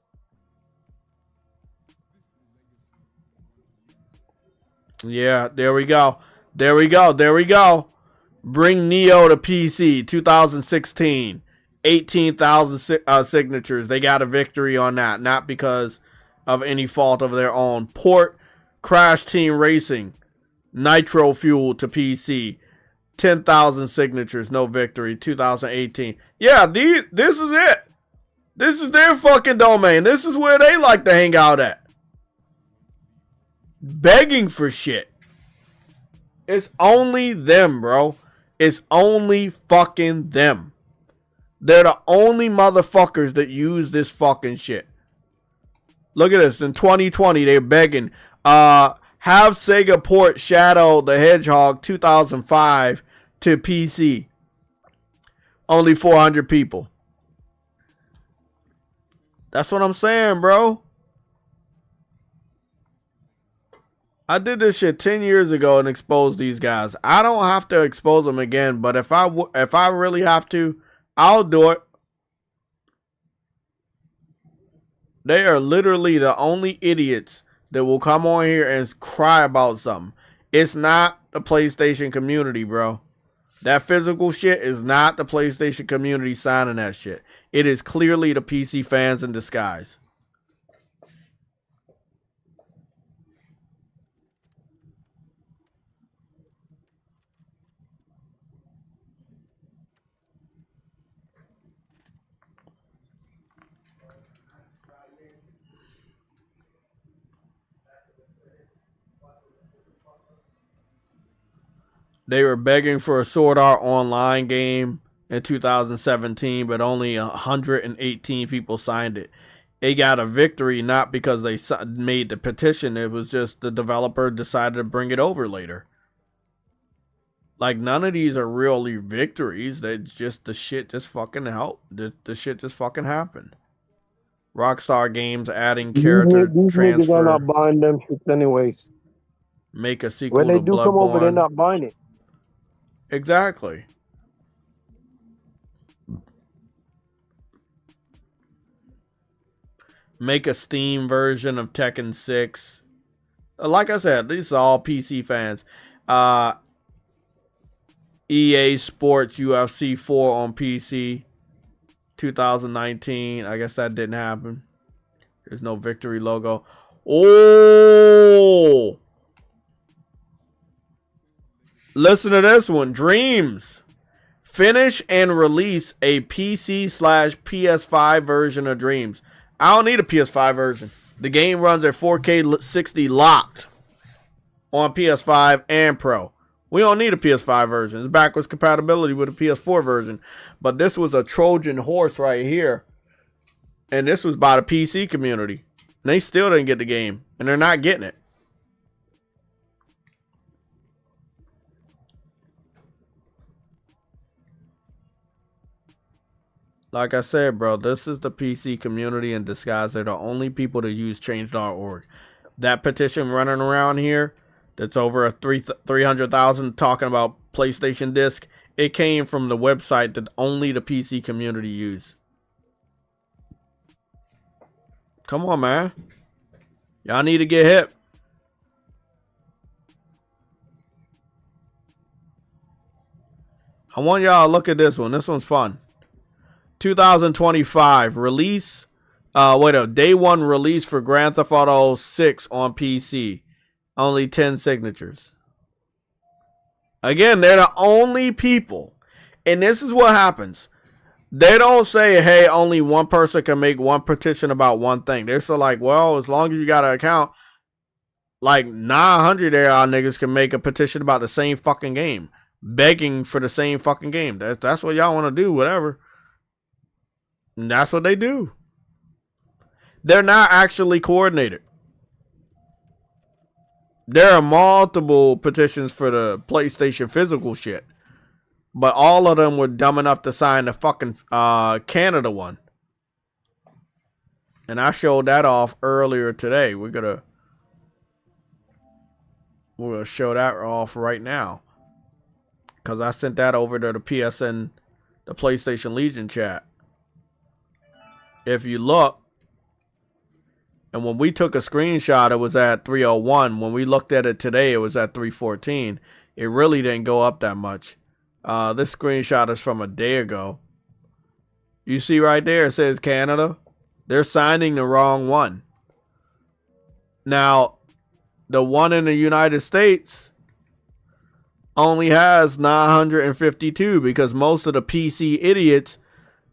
Yeah, there we go. There we go. Bring Neo to PC 2016. 18,000 signatures. They got a victory on that. Not because of any fault of their own. Port Crash Team Racing. Nitro Fuel to PC. 10,000 signatures. No victory. 2018. Yeah, this is it. This is their fucking domain. This is where they like to hang out at. Begging for shit. It's only them, bro. It's only fucking them. They're the only motherfuckers that use this fucking shit. Look at this. In 2020, they're begging. Have Sega port Shadow the Hedgehog 2005 to PC. Only 400 people. That's what I'm saying, bro. I did this shit 10 years ago and exposed these guys. I don't have to expose them again, but if I really have to, I'll do it. They are literally the only idiots that will come on here and cry about something. It's not the PlayStation community, bro. That physical shit is not the PlayStation community signing that shit. It is clearly the PC fans in disguise. They were begging for a Sword Art Online game in 2017, but only 118 people signed it. It got a victory not because they made the petition. It was just the developer decided to bring it over later. Like, none of these are really victories. They just, the shit just fucking helped. The shit just fucking happened. Rockstar Games adding character transfer. These niggas are not buying them shits anyways. Make a sequel when they to do Bloodborne. Come over, they're not buying it. Exactly. Make a Steam version of Tekken 6. Like I said, these are all PC fans. EA Sports UFC 4 on PC 2019. I guess that didn't happen. There's no victory logo. Oh! Listen to this one. Dreams. Finish and release a PC/PS5 version of Dreams. I don't need a PS5 version. The game runs at 4K 60 locked on PS5 and Pro. We don't need a PS5 version. It's backwards compatibility with a PS4 version. But this was a Trojan horse right here. And this was by the PC community. And they still didn't get the game. And they're not getting it. Like I said, bro, this is the PC community in disguise. They're the only people to use change.org. That petition running around here that's over 300,000 talking about PlayStation disc, it came from the website that only the PC community use. Come on, man. Y'all need to get hip. I want y'all to look at this one. This one's fun. 2025 release. Day one release for Grand Theft Auto 6 on PC. Only 10 signatures. Again, they're the only people. And this is what happens. They don't say, hey, only one person can make one petition about one thing. They're so like, well, as long as you got an account, like 900 of y'all niggas can make a petition about the same fucking game. Begging for the same fucking game. That's what y'all want to do, whatever. And that's what they do. They're not actually coordinated. There are multiple petitions for the PlayStation physical shit. But all of them were dumb enough to sign the fucking Canada one. And I showed that off earlier today. We're gonna show that off right now. Because I sent that over to the PSN, the PlayStation Legion chat. If you look, and when we took a screenshot, it was at 301. When we looked at it today, it was at 314. It really didn't go up that much. This screenshot is from a day ago. You see right there, it says Canada. They're signing the wrong one. Now, the one in the United States only has 952 because most of the PC idiots,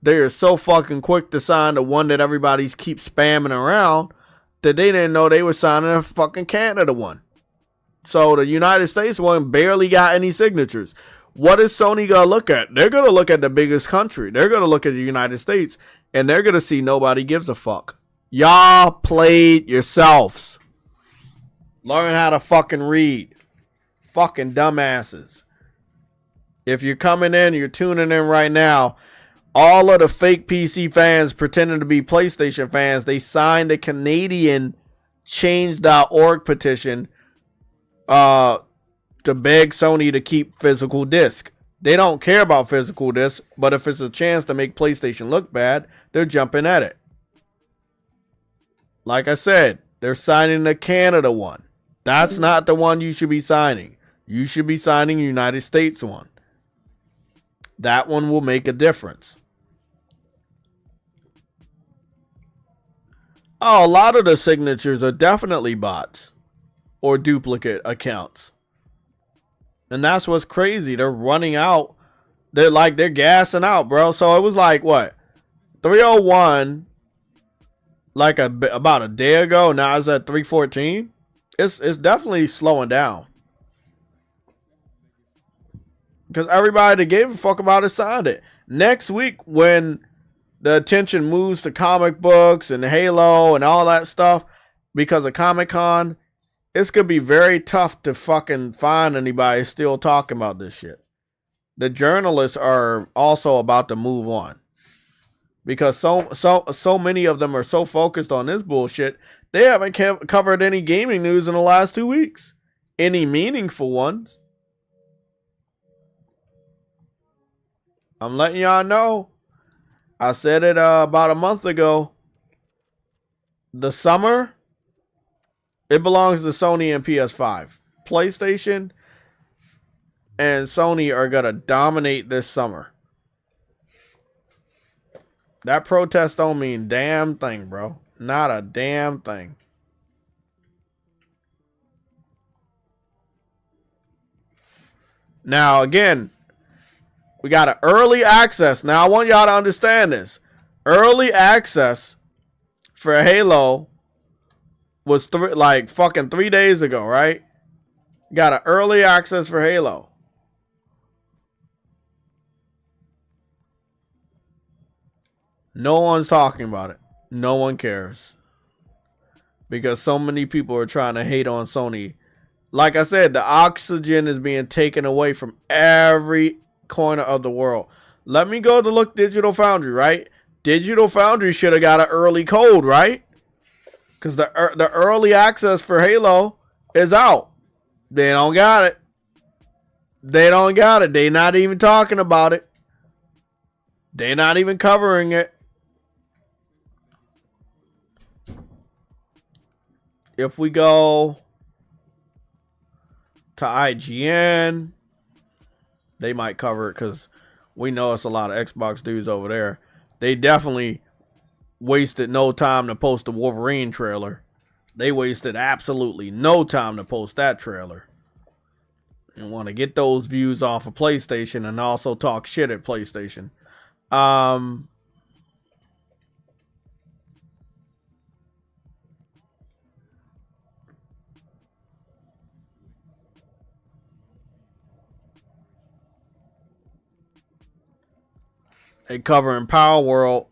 they are so fucking quick to sign the one that everybody keeps spamming around that they didn't know they were signing a fucking Canada one. So the United States one barely got any signatures. What is Sony going to look at? They're going to look at the biggest country. They're going to look at the United States, and they're going to see nobody gives a fuck. Y'all played yourselves. Learn how to fucking read. Fucking dumbasses. If you're coming in, you're tuning in right now, all of the fake PC fans pretending to be PlayStation fans, they signed a Canadian change.org petition to beg Sony to keep physical disc. They don't care about physical disc, but if it's a chance to make PlayStation look bad, they're jumping at it. Like I said, They're signing the Canada one. That's not the one you should be signing. You should be signing the United States one. That one will make a difference. Oh, a lot of the signatures are definitely bots or duplicate accounts. And that's what's crazy. They're running out. They're gassing out, bro. So it was like, what? 301 like about a day ago. Now it's at 314. It's definitely slowing down. Because everybody that gave a fuck about it signed it. Next week, when the attention moves to comic books and Halo and all that stuff because of Comic-Con, it's going to be very tough to fucking find anybody still talking about this shit. The journalists are also about to move on. Because so many of them are so focused on this bullshit, they haven't covered any gaming news in the last 2 weeks. Any meaningful ones. I'm letting y'all know. I said it about a month ago. The summer, it belongs to Sony and PS5. PlayStation and Sony are going to dominate this summer. That protest don't mean damn thing, bro. Not a damn thing. Now, again, we got an early access. Now, I want y'all to understand this. Early access for Halo was fucking 3 days ago, right? Got an early access for Halo. No one's talking about it. No one cares. Because so many people are trying to hate on Sony. Like I said, the oxygen is being taken away from every corner of the world. Let me go to look Digital Foundry, right? Digital Foundry should have got an early code, right? Because the early access for Halo is out. They don't got it. They don't got it. They not even talking about it. They not even covering it. If we go to IGN, they might cover it because we know it's a lot of Xbox dudes over there. They definitely wasted no time to post the Wolverine trailer. They wasted absolutely no time to post that trailer. And want to get those views off of PlayStation and also talk shit at PlayStation. They covering Power World,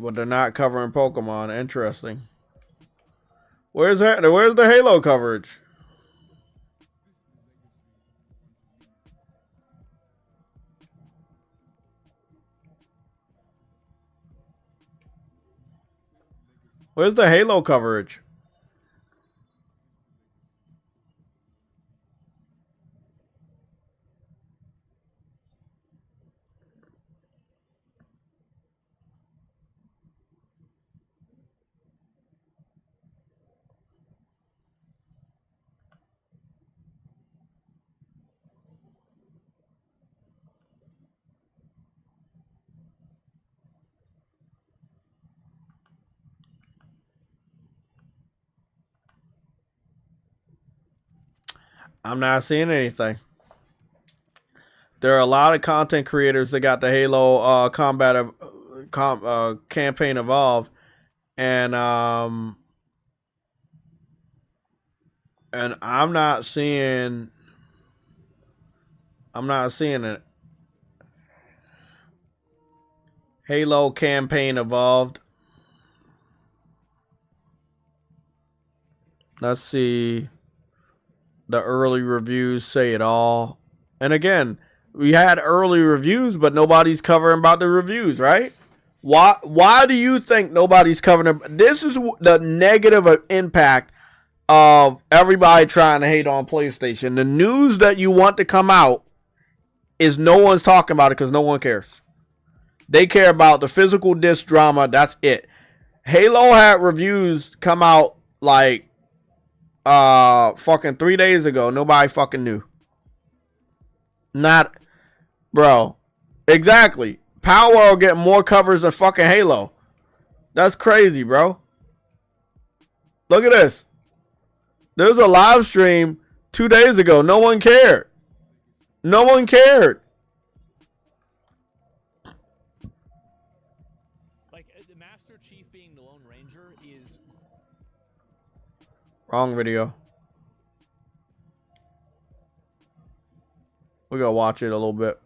but they're not covering Pokemon. Interesting. Where's that? Where's the Halo coverage? Where's the Halo coverage? I'm not seeing anything. There are a lot of content creators that got the Halo campaign evolved, and I'm not seeing it. Halo campaign evolved. Let's see. The early reviews say it all. And again, we had early reviews, but nobody's covering about the reviews, right? Why do you think nobody's covering them? This is the negative impact of everybody trying to hate on PlayStation. The news that you want to come out is no one's talking about it because no one cares. They care about the physical disc drama. That's it. Halo had reviews come out like fucking 3 days ago. Nobody fucking knew. Not, bro. Exactly. Power World getting more covers than fucking Halo. That's crazy, bro. Look at this. There's a live stream 2 days ago. No one cared. No one cared. Like the Master Chief being the Lone Ranger is wrong video. We gotta watch it a little bit.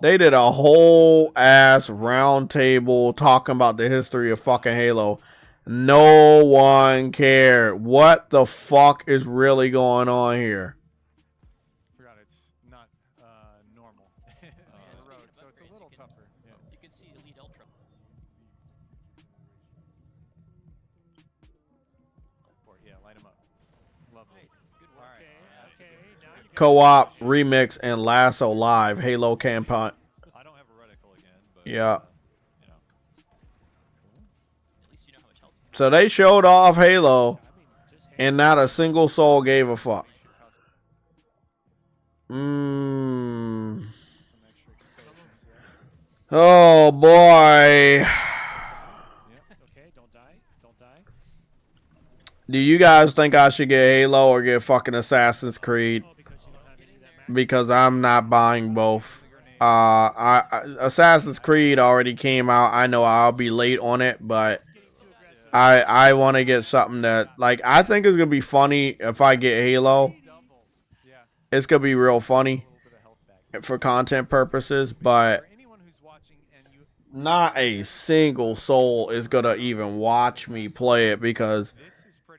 They did a whole ass round table talking about the history of fucking Halo. No one cared. What the fuck is really going on here? Forgot it's not normal on the road, so it's a little tougher. Yeah. you can see Elite Ultra. Yeah, light him up. Lovely. Nice. Good work. All right. Okay. Now you Co-op, remix, and Lasso Live Halo campaign. I don't have a reticle again, but Yeah. you know. at least you know how much health. So they showed off Halo, and not a single soul gave a fuck. Oh boy. Okay, don't die. Don't die. Do you guys think I should get Halo or get fucking Assassin's Creed? Because I'm not buying both. Assassin's Creed already came out. I know I'll be late on it, but I want to get something that, like, I think it's gonna be funny if I get Halo. It's gonna be real funny for content purposes, but not a single soul is gonna even watch me play it because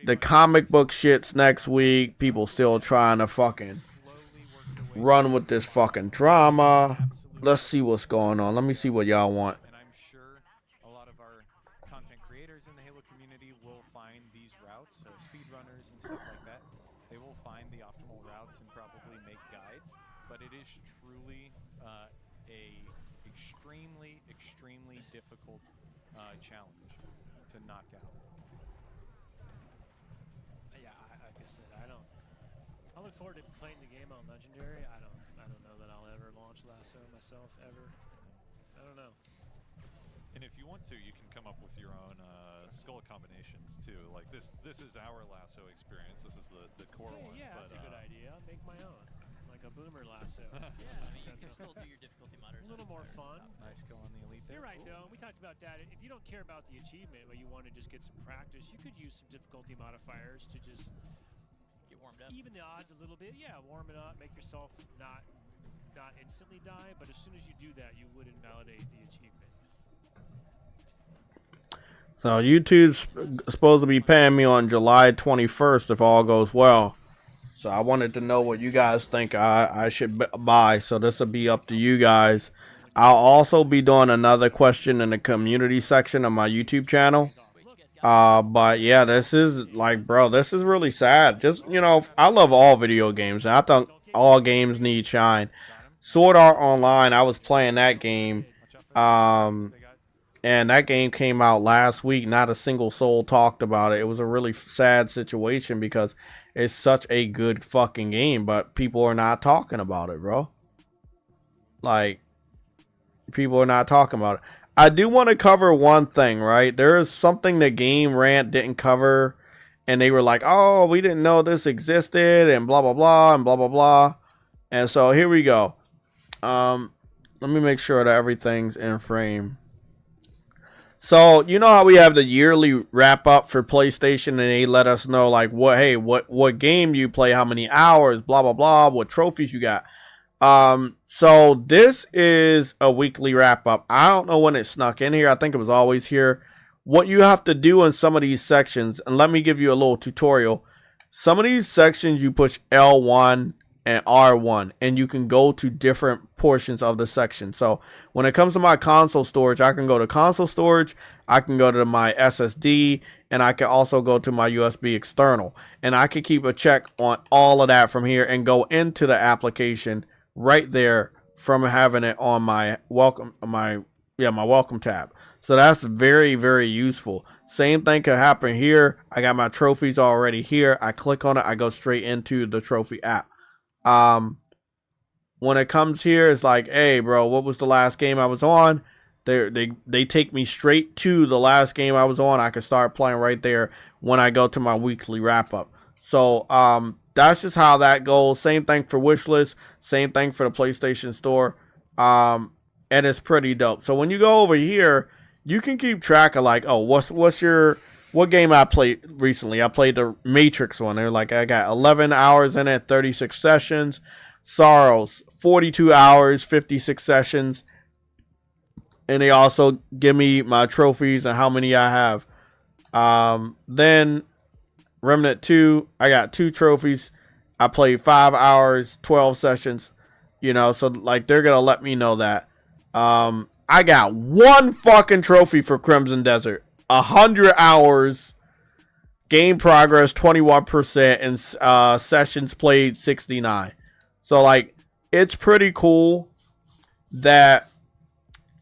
the comic book shit's next week. People still trying to fucking run with this fucking drama. Let's see what's going on. Let me see what y'all want. And I'm sure a lot of our content creators in the Halo community will find these routes, so speedrunners and stuff like that. They will find the optimal routes and probably make guides, but it is truly a extremely difficult challenge to knock out. Yeah, like I said, I look forward to playing the game on Legendary. I don't know that I'll ever launch Lasso myself ever. I don't know. And if you want to, you can come up with your own skull combinations too. Like this is our Lasso experience. This is the core one. Yeah, but, that's a good idea. I'll make my own, like a boomer Lasso. Yeah, I mean, you can still do your difficulty modders. A little more fun. Nice go on the elite there. You're right, though. We talked about that. If you don't care about the achievement, but you want to just get some practice, you could use some difficulty modifiers to just Get warmed up. even the odds a little bit. Yeah, warm it up, make yourself not instantly die, but as soon as you do that, you would invalidate the achievement. So YouTube's supposed to be paying me on July 21st if all goes well. So I wanted to know what you guys think I should buy. So this will be up to you guys. I'll also be doing another question in the community section of my YouTube channel. But yeah, this is like, bro, this is really sad. Just, you know, I love all video games. And I think all games need shine. Sword Art Online, I was playing that game. And that game came out last week. Not a single soul talked about it. It was a really sad situation because it's such a good fucking game, but people are not talking about it, bro. Like, people are not talking about it. I do want to cover one thing, right? There is something the Game Rant didn't cover, and they were like, oh, we didn't know this existed, and blah, blah, blah, and blah, blah, blah. And so here we go. Let me make sure that everything's in frame. So, you know how we have the yearly wrap up for PlayStation, and they let us know, like, what game you play, how many hours, blah, blah, blah, what trophies you got. So this is a weekly wrap up. I don't know when it snuck in here. I think it was always here. What you have to do in some of these sections, and let me give you a little tutorial. Some of these sections you push L1 and R1, and you can go to different portions of the section. So when it comes to my console storage, I can go to console storage, I can go to my SSD, and I can also go to my USB external. And I can keep a check on all of that from here and go into the application right there from having it on my welcome tab. So that's very, very useful. Same thing could happen here. I got my trophies already here. I click on it. I go straight into the trophy app. When it comes here, it's like, hey, bro, what was the last game I was on? They take me straight to the last game I was on. I can start playing right there when I go to my weekly wrap up. So that's just how that goes. Same thing for wishlist. Same thing for the PlayStation Store. And it's pretty dope. So when you go over here, you can keep track of like, oh, what game I played recently? I played the Matrix one. They're like, I got 11 hours in it, 36 sessions. Sorrows, 42 hours, 56 sessions. And they also give me my trophies and how many I have. Then Remnant 2, I got 2 trophies. I played 5 hours, 12 sessions. You know, so like they're gonna let me know that. I got 1 fucking trophy for Crimson Desert. 100 hours, game progress 21%, and sessions played 69. So like it's pretty cool that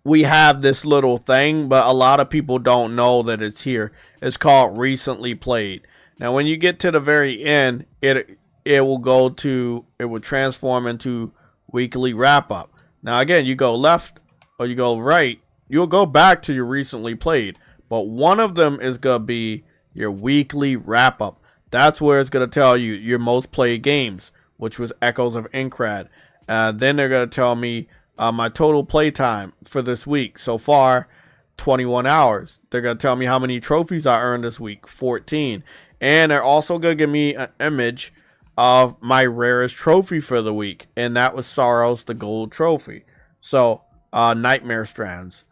we have this little thing, but a lot of people don't know that it's here. It's called recently played. Now when you get to the very end, it will transform into weekly wrap up. Now again, you go left or you go right, you'll go back to your recently played, but one of them is going to be your weekly wrap up. That's where it's going to tell you your most played games, which was Echoes of Aincrad. Then they're going to tell me my total playtime for this week. So far, 21 hours. They're going to tell me how many trophies I earned this week, 14. And they're also going to give me an image of my rarest trophy for the week. And that was Sorrows, the gold trophy. So, Nightmare Strands.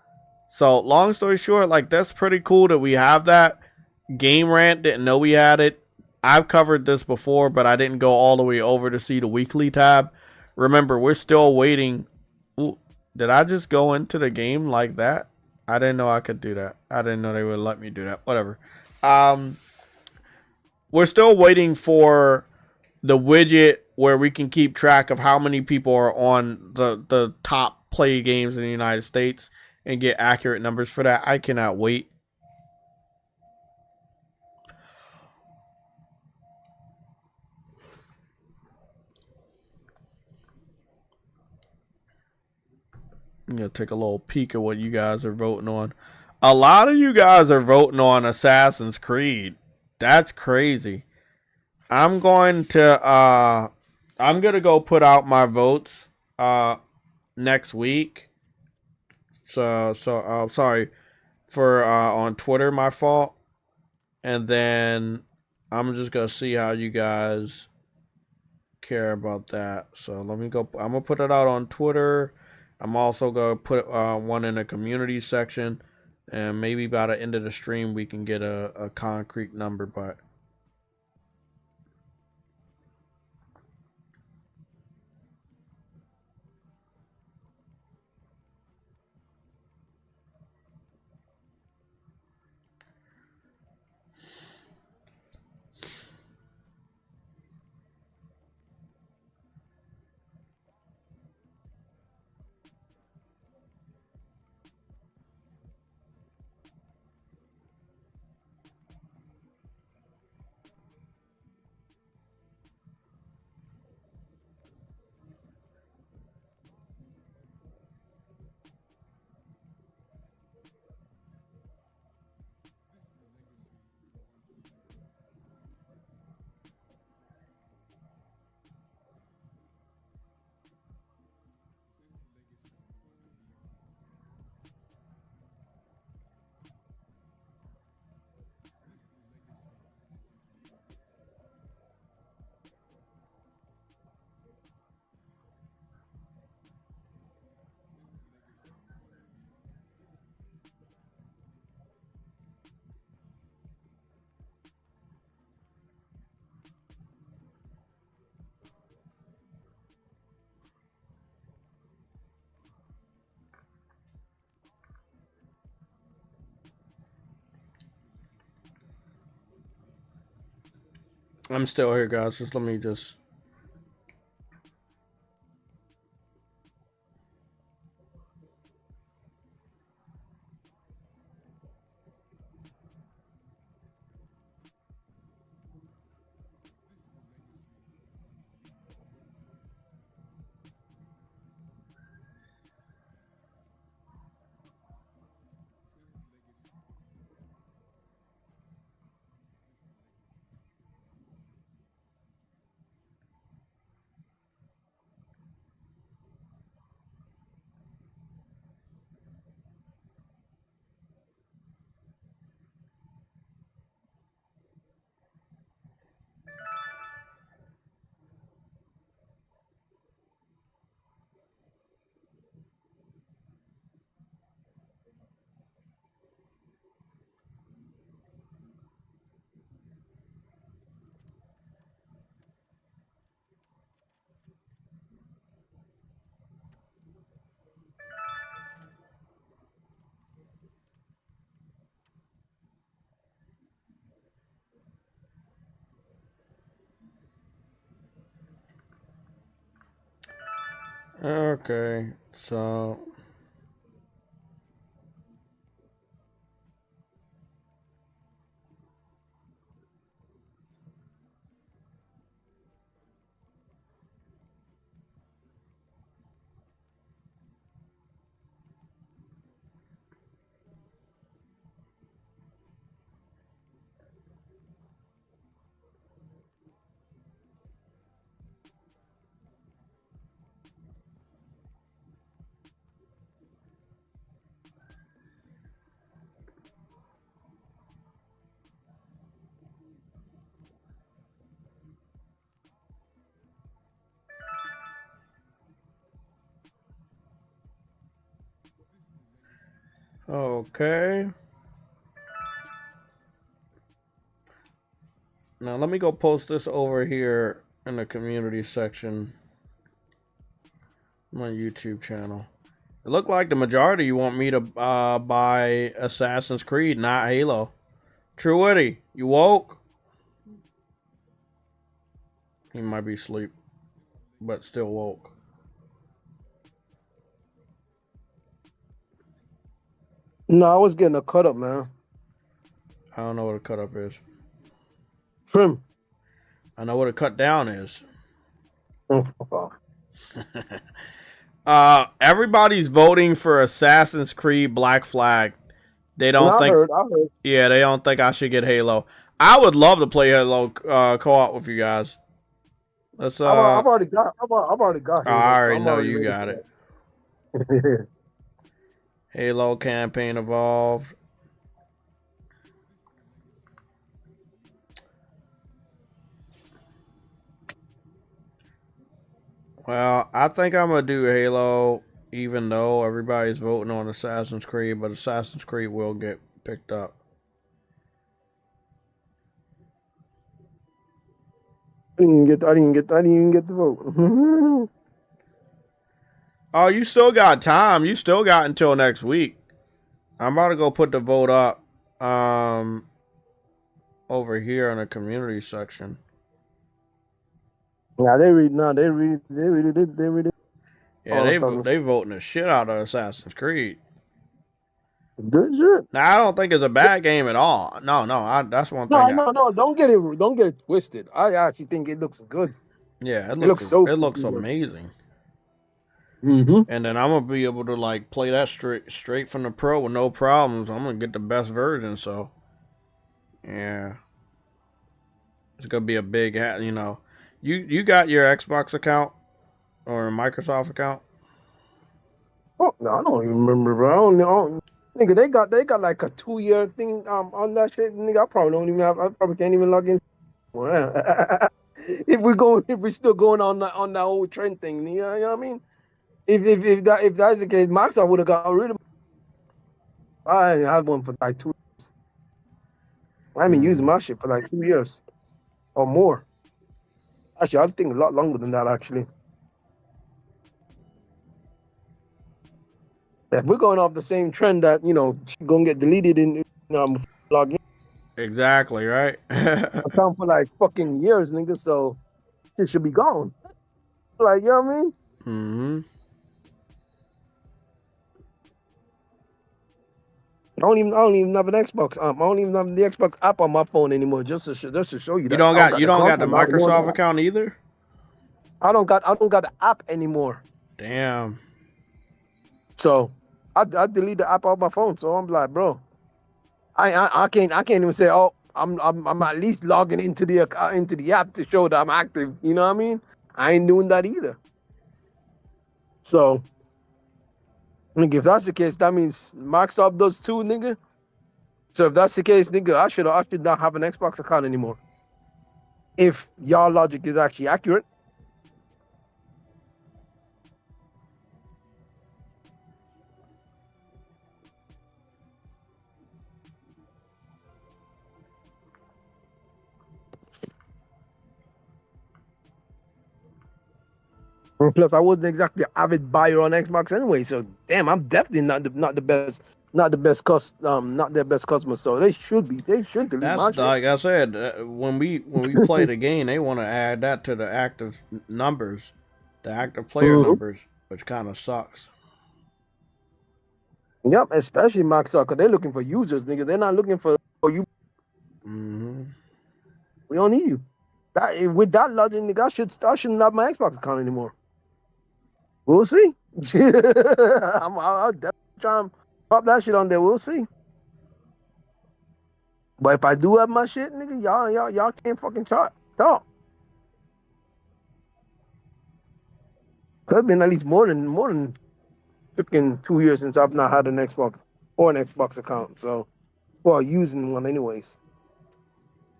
So, long story short, like, that's pretty cool that we have that. Game Rant didn't know we had it. I've covered this before, but I didn't go all the way over to see the weekly tab. Remember, we're still waiting. Ooh, did I just go into the game like that? I didn't know I could do that. I didn't know they would let me do that. Whatever. We're still waiting for the widget where we can keep track of how many people are on the top play games in the United States and get accurate numbers for that. I cannot wait. I'm going to take a little peek at what you guys are voting on. A lot of you guys are voting on Assassin's Creed. That's crazy. I'm going to go put out my votes next week. So sorry for on Twitter, my fault. And then I'm just going to see how you guys care about that. So let me go. I'm going to put it out on Twitter. I'm also going to put one in the community section, and maybe by the end of the stream we can get a concrete number. But I'm still here, guys. Just let me just. Okay, so okay. Now let me go post this over here in the community section. My YouTube channel. It looked like the majority you want me to buy Assassin's Creed, not Halo. True Witty, you woke? He might be asleep, but still woke. No, I was getting a cut up, man. I don't know what a cut up is. Trim. I know what a cut down is. Oh. Everybody's voting for Assassin's Creed Black Flag. They don't think. I heard. Yeah, they don't think I should get Halo. I would love to play Halo co-op with you guys. Let's. I've already got. Halo, I already so know you got it. Halo campaign evolved. Well, I think I'm gonna do Halo, even though everybody's voting on Assassin's Creed, but Assassin's Creed will get picked up. I didn't even get the vote. Oh, you still got time. You still got until next week. I'm about to go put the vote up over here in the community section. Yeah, they really did. Yeah, they voting the shit out of Assassin's Creed. Good shit. Now, I don't think it's a bad game at all. No, that's one thing. No, don't get it twisted. I actually think it looks good. Yeah, it looks amazing. Mm-hmm. And then I'm gonna be able to like play that straight from the pro with no problems. I'm gonna get the best version. So, yeah, it's gonna be a big, You got your Xbox account or Microsoft account? Oh no, I don't even remember, bro. Nigga, they got like a 2-year thing on that shit. Nigga, I probably can't even log in. If we're still going on that old trend thing, you know what I mean? If that's the case, Microsoft would have got rid of. I had one for like 2 years. I haven't used my shit for like 2 years or more. Actually, I think a lot longer than that. Actually, if we're going off the same trend that gonna get deleted in login Exactly right. account for like fucking years, nigga. So it should be gone. Like, you know what I mean? Mm-hmm. I don't even have an Xbox. I don't even have the Xbox app on my phone anymore. Just to show you that. You don't got the Microsoft account either? I don't got the app anymore. Damn. So I delete the app off my phone. So I'm like, bro, I can't even say, oh, I'm at least logging into the app to show that I'm active. You know what I mean? I ain't doing that either. So, nigga, if that's the case, that means Microsoft does too, nigga. So if that's the case, nigga, I should not have an Xbox account anymore. If your logic is actually accurate. And plus, I wasn't exactly an avid buyer on Xbox anyway. So damn, I'm definitely not the best customer. So they should delete my shit. Like I said, when we play the game, they want to add that to the active numbers, the active player numbers. which kind of sucks. Yep, especially Microsoft, because they're looking for users, nigga. They're not looking for you. Mm-hmm. We don't need you. That with that logic, nigga, I shouldn't have my Xbox account anymore. We'll see. I'll definitely try and pop that shit on there. We'll see. But if I do have my shit, nigga, y'all can't fucking talk. Could have been at least more than freaking 2 years since I've not had an Xbox or an Xbox account. So, well, using one anyways.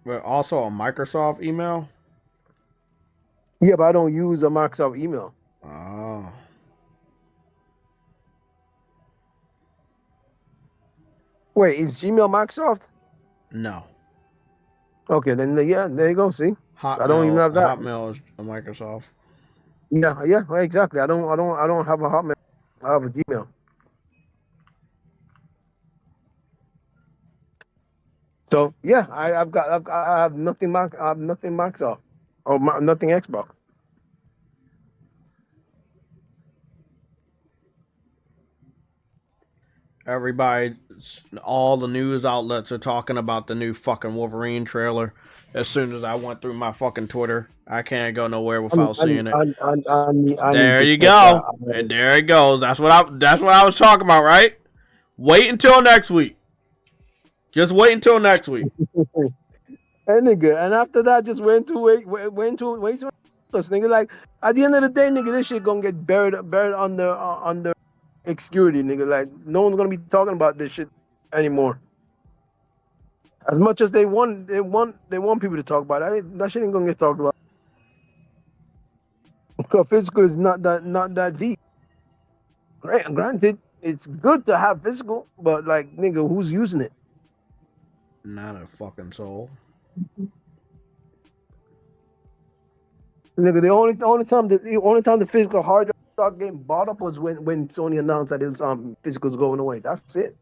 But also a Microsoft email. Yeah, but I don't use a Microsoft email. Oh. Wait, is Gmail Microsoft? No. Okay, then yeah, there you go. See, Hotmail, I don't even have that. Hotmail is a Microsoft. Yeah, exactly. I don't have a Hotmail. I have a Gmail. So yeah, I have nothing. I have nothing Microsoft or nothing Xbox. Everybody, all the news outlets are talking about the new fucking Wolverine trailer. As soon as I went through my fucking Twitter, I can't go nowhere without seeing it. There you go, and there it goes. That's what I was talking about, right? Wait until next week. Just wait until next week. And nigga, and after that, just wait till us, nigga. Like at the end of the day, nigga, this shit gonna get buried under obscurity, nigga. Like no one's gonna be talking about this shit anymore. As much as they want people to talk about it, that shit ain't gonna get talked about. Because physical is not that deep. Granted, it's good to have physical, but like nigga, who's using it? Not a fucking soul. Nigga, the only time the physical hard drive started getting bought up was when Sony announced that it was physicals going away. That's it.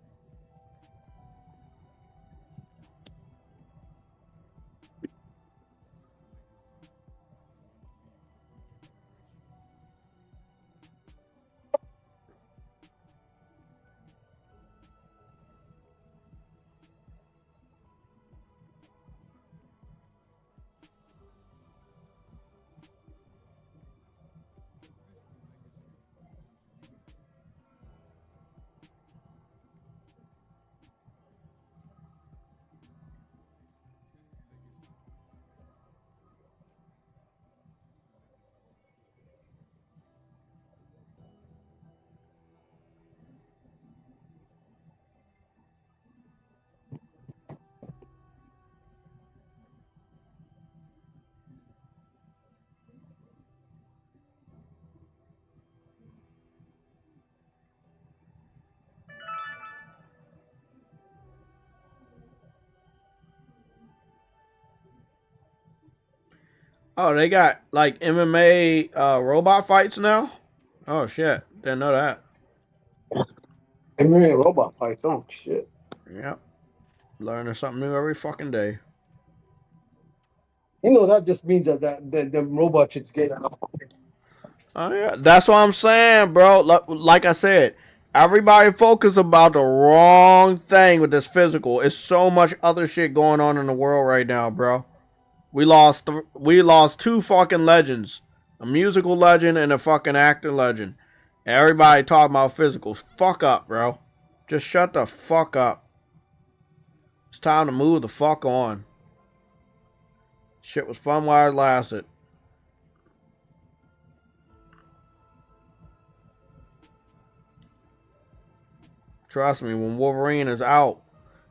Oh, they got like MMA robot fights now? Oh shit. Didn't know that. MMA robot fights. Oh shit. Yep. Learning something new every fucking day. You know that just means that the robot shit's getting out. Oh yeah. That's what I'm saying, bro. Like I said, everybody focus about the wrong thing with this physical. It's so much other shit going on in the world right now, bro. We lost two fucking legends. A musical legend and a fucking actor legend. Everybody talking about physicals. Fuck up, bro. Just shut the fuck up. It's time to move the fuck on. Shit was fun while it lasted. Trust me, when Wolverine is out,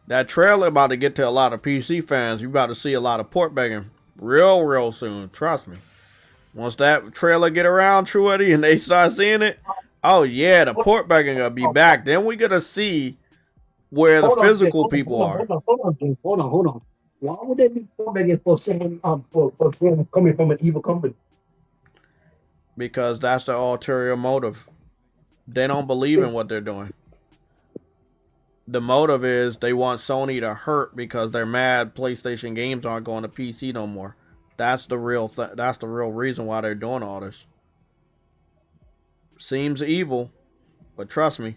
that trailer about to get to a lot of PC fans. You about to see a lot of port begging real soon. Trust me. Once that trailer get around, True Eddie, and they start seeing it, oh yeah, the port begging gonna be back. Then we gonna see where the physical people are. Hold on. Why would they be begging for someone for coming from an evil company? Because that's the ulterior motive. They don't believe in what they're doing. The motive is they want Sony to hurt because they're mad PlayStation games aren't going to PC no more. That's the real reason why they're doing all this. seems evil, but trust me,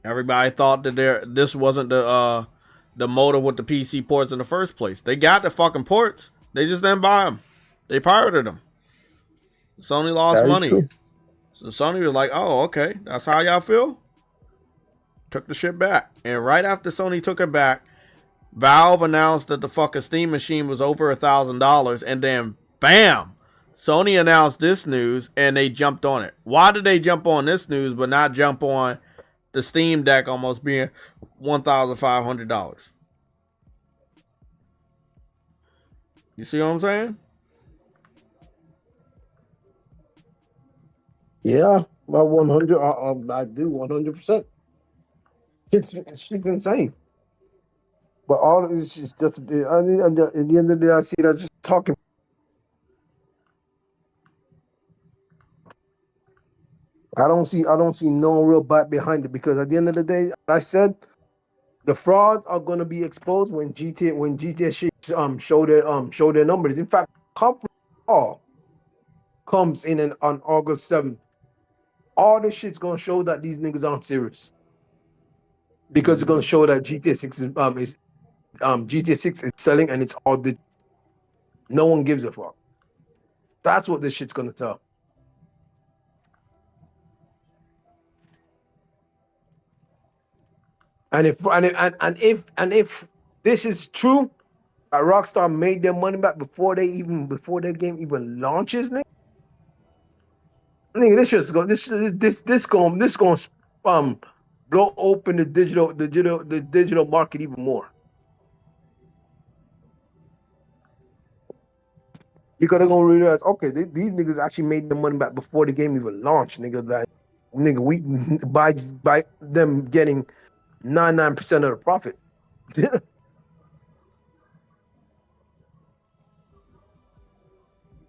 everybody thought that this wasn't the motive with the PC ports in the first place. They got the fucking ports, they just didn't buy them. They pirated them. Sony lost money. True. So Sony was like, "Oh, okay, that's how y'all feel." Took the shit back, and right after Sony took it back, Valve announced that the fucking Steam machine was over $1,000, and then bam, Sony announced this news, and they jumped on it. Why did they jump on this news but not jump on the Steam Deck almost being $1,500? You see what I'm saying? Yeah, about 100. I do 100%. It's insane. But all it's just at the end of the day, I see that just talking. I don't see no real bite behind it, because at the end of the day, I said the frauds are gonna be exposed when GTA show their numbers. In fact, conference call comes in on August 7th. All this shit's gonna show that these niggas aren't serious, because it's gonna show that GTA 6 is selling, and it's all the no one gives a fuck. That's what this shit's gonna tell. And if this is true, Rockstar made their money back before their game even launches, nigga. Nigga, this gonna blow open the digital market even more. Because they're gonna realize, okay, these niggas actually made the money back before the game even launched, nigga. That nigga, we by them getting 99% of the profit.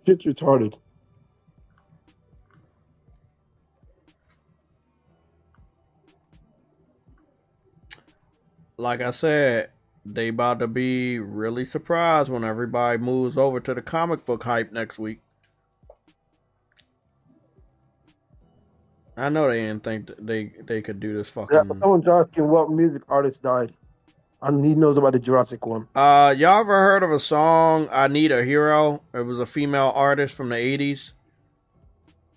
Shit's retarded. Like I said, they about to be really surprised when everybody moves over to the comic book hype next week. I know they didn't think they could do this fucking. Yeah, someone's asking what music artist died, and he knows about the Jurassic one. Y'all ever heard of a song "I Need a Hero"? It was a female artist from the 80s.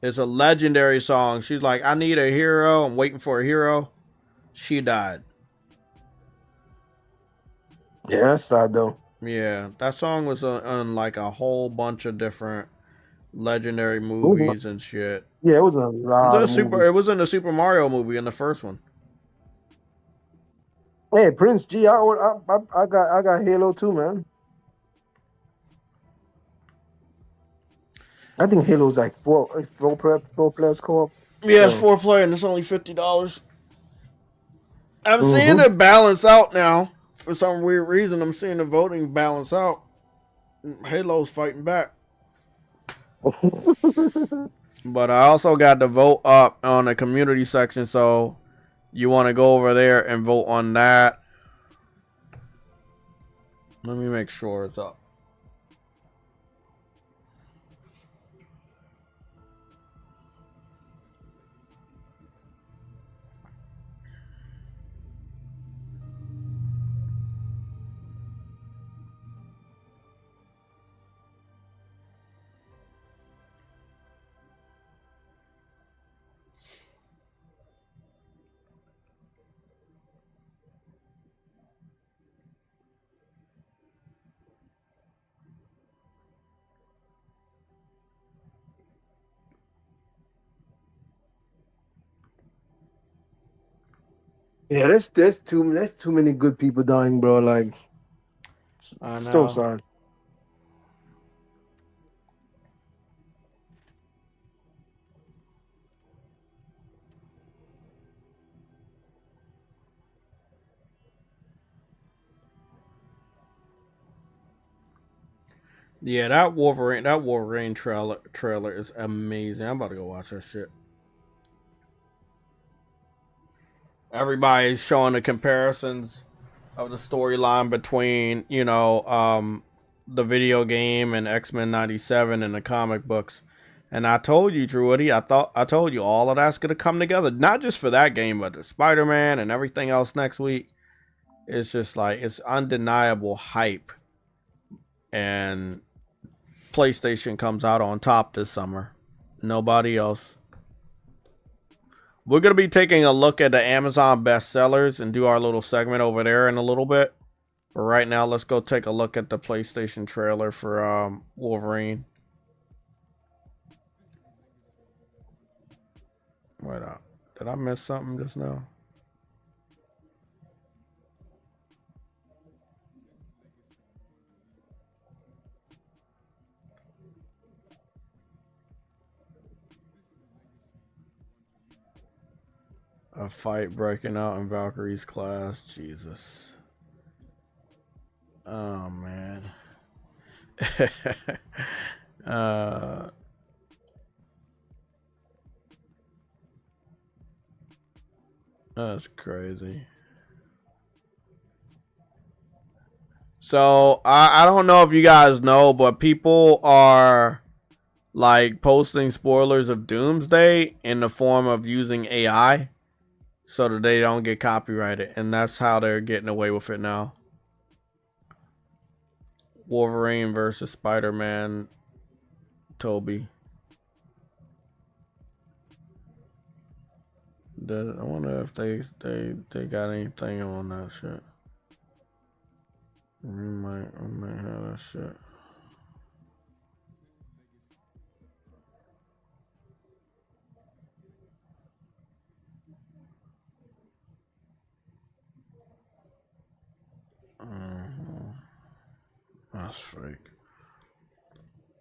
It's a legendary song. She's like, "I need a hero. I'm waiting for a hero." She died. Yeah, that's sad though. Yeah, that song was on like a whole bunch of different legendary movies and shit. Yeah, it was a lot. It was in the Super Mario movie, in the first one. Hey, Prince G, I got Halo 2, man. I think Halo's like four players co-op. Yeah, it's 4-player, and it's only $50. I'm seeing it balance out now. For some weird reason, I'm seeing the voting balance out. Halo's fighting back. But I also got the vote up on the community section, so you want to go over there and vote on that. Let me make sure it's up. Yeah, there's too many good people dying, bro. Like, I know. So sad. Yeah, that Wolverine trailer is amazing. I'm about to go watch that shit. Everybody's showing the comparisons of the storyline between, the video game and X-Men 97 and the comic books. And I told you, True Woody, I told you all of that's gonna come together, not just for that game, but the Spider-Man and everything else next week. It's just like it's undeniable hype, and PlayStation comes out on top this summer. Nobody else. We're gonna be taking a look at the Amazon bestsellers and do our little segment over there in a little bit. But right now, let's go take a look at the PlayStation trailer for Wolverine. Wait up. Did I miss something just now? A fight breaking out in Valkyrie's class. Jesus. Oh, man. That's crazy. So, I don't know if you guys know, but people are like posting spoilers of Doomsday in the form of using AI so that they don't get copyrighted. And that's how they're getting away with it now. Wolverine versus Spider-Man, Toby. I wonder if they got anything on that shit. We might have that shit. That's fake.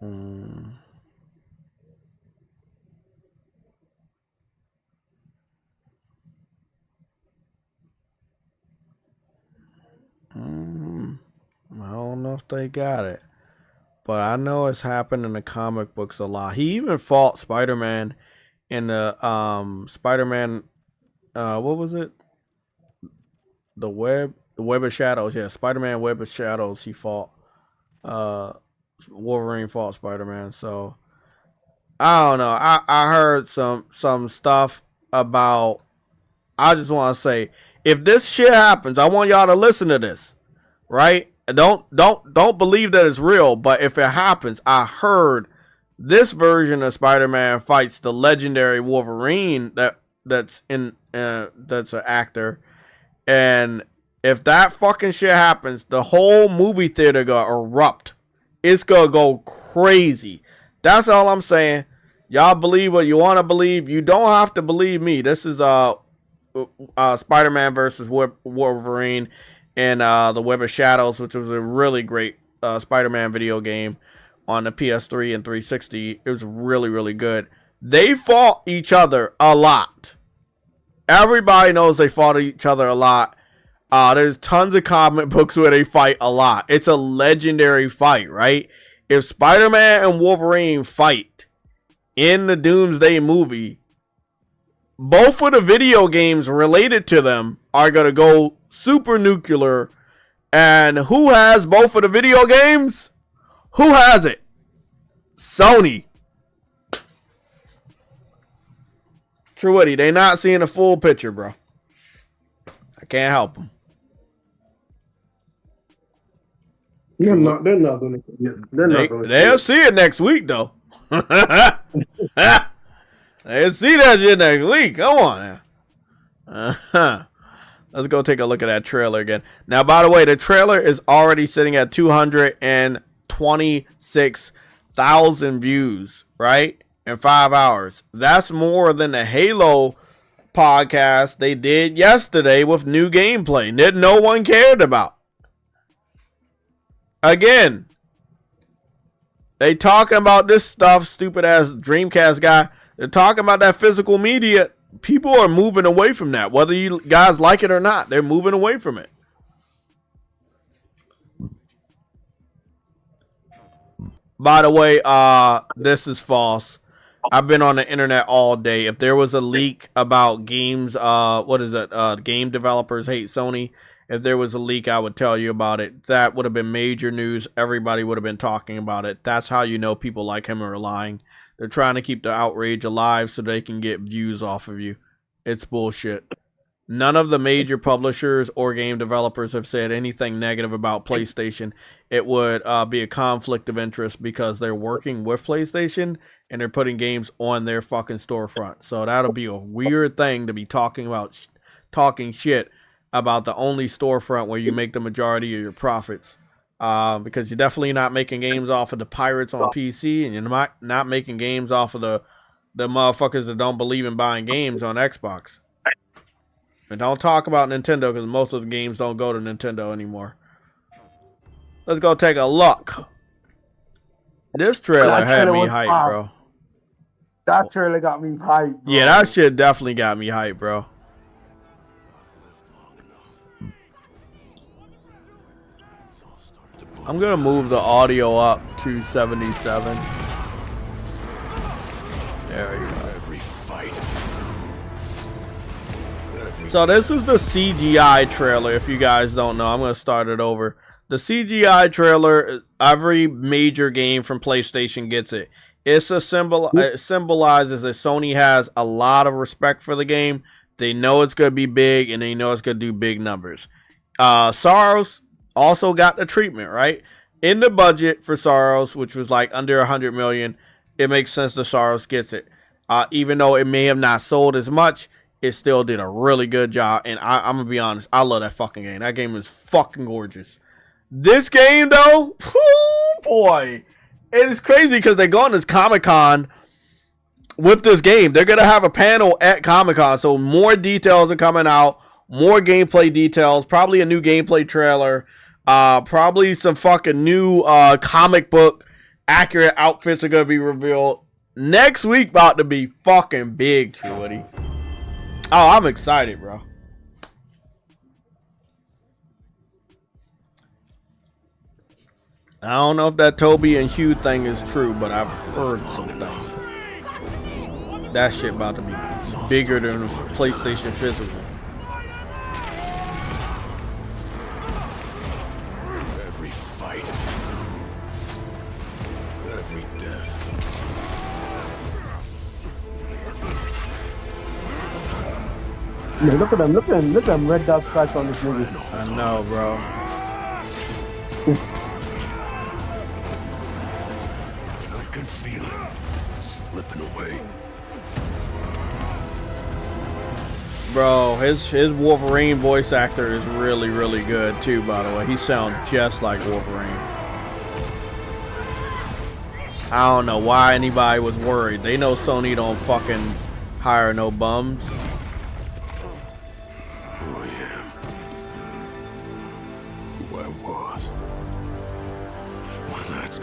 I don't know if they got it, but I know it's happened in the comic books a lot. He even fought Spider-Man in the Spider-Man what was it? The Web of Shadows. Yeah, Spider-Man Web of Shadows. He fought Wolverine fought Spider-Man. So I don't know. I heard some stuff about. I just want to say, if this shit happens, I want y'all to listen to this, right? Don't believe that it's real, but if it happens, I heard this version of Spider-Man fights the legendary Wolverine that's an actor, and if that fucking shit happens, the whole movie theater gonna erupt. It's gonna go crazy. That's all I'm saying. Y'all believe what you want to believe. You don't have to believe me. This is Spider-Man versus Wolverine in the Web of Shadows, which was a really great Spider-Man video game on the PS3 and 360. It was really, really good. They fought each other a lot. Everybody knows they fought each other a lot. There's tons of comic books where they fight a lot. It's a legendary fight, right? If Spider-Man and Wolverine fight in the Doomsday movie, both of the video games related to them are going to go super nuclear. And who has both of the video games? Who has it? Sony. True Woody, they not seeing the full picture, bro. I can't help them. They're not going to. They'll see it next week, though. They'll see that shit next week. Come on now. Let's go take a look at that trailer again. Now, by the way, the trailer is already sitting at 226,000 views, right? In 5 hours. That's more than the Halo podcast they did yesterday with new gameplay that no one cared about. Again, they talking about this stuff, stupid ass Dreamcast guy. They're talking about that physical media. People are moving away from that. Whether you guys like it or not, they're moving away from it. By the way, this is false. I've been on the internet all day. If there was a leak about games, game developers hate Sony If there was a leak, I would tell you about it. That would have been major news. Everybody would have been talking about it. That's how you know people like him are lying. They're trying to keep the outrage alive so they can get views off of you. It's bullshit. None of the major publishers or game developers have said anything negative about PlayStation. It would be a conflict of interest because they're working with PlayStation and they're putting games on their fucking storefront. So that'll be a weird thing to be talking shit about the only storefront where you make the majority of your profits. Because you're definitely not making games off of the pirates on PC, and you're not making games off of the motherfuckers that don't believe in buying games on Xbox. And don't talk about Nintendo because most of the games don't go to Nintendo anymore. Let's go take a look. This trailer had me hyped, bro. That trailer got me hyped, bro. Yeah, that shit definitely got me hyped, bro. I'm going to move the audio up to 77. There we go. So this is the CGI trailer, if you guys don't know. I'm going to start it over. The CGI trailer, every major game from PlayStation gets it. It symbolizes that Sony has a lot of respect for the game. They know it's going to be big, and they know it's going to do big numbers. Sorrows also got the treatment, right? In the budget for Sorrows, which was like under 100 million, it makes sense that Sorrows gets it. Even though it may have not sold as much, it still did a really good job. And I'm going to be honest, I love that fucking game. That game is fucking gorgeous. This game, though, oh boy, it is crazy because they go on this Comic-Con with this game. They're going to have a panel at Comic-Con, so more details are coming out, more gameplay details, probably a new gameplay trailer, probably some fucking new comic book accurate outfits are going to be revealed. Next week about to be fucking big, Truity. Oh, I'm excited, bro. I don't know if that Toby and Hugh thing is true, but I've heard some things. That shit about to be bigger than the PlayStation physical. Every fight, every death. Man, look at them red dot stripes on this movie. I know, bro. I can feel it slipping away. Bro, his Wolverine voice actor is really, really good too, by the way. He sounds just like Wolverine. I don't know why anybody was worried. They know Sony don't fucking hire no bums.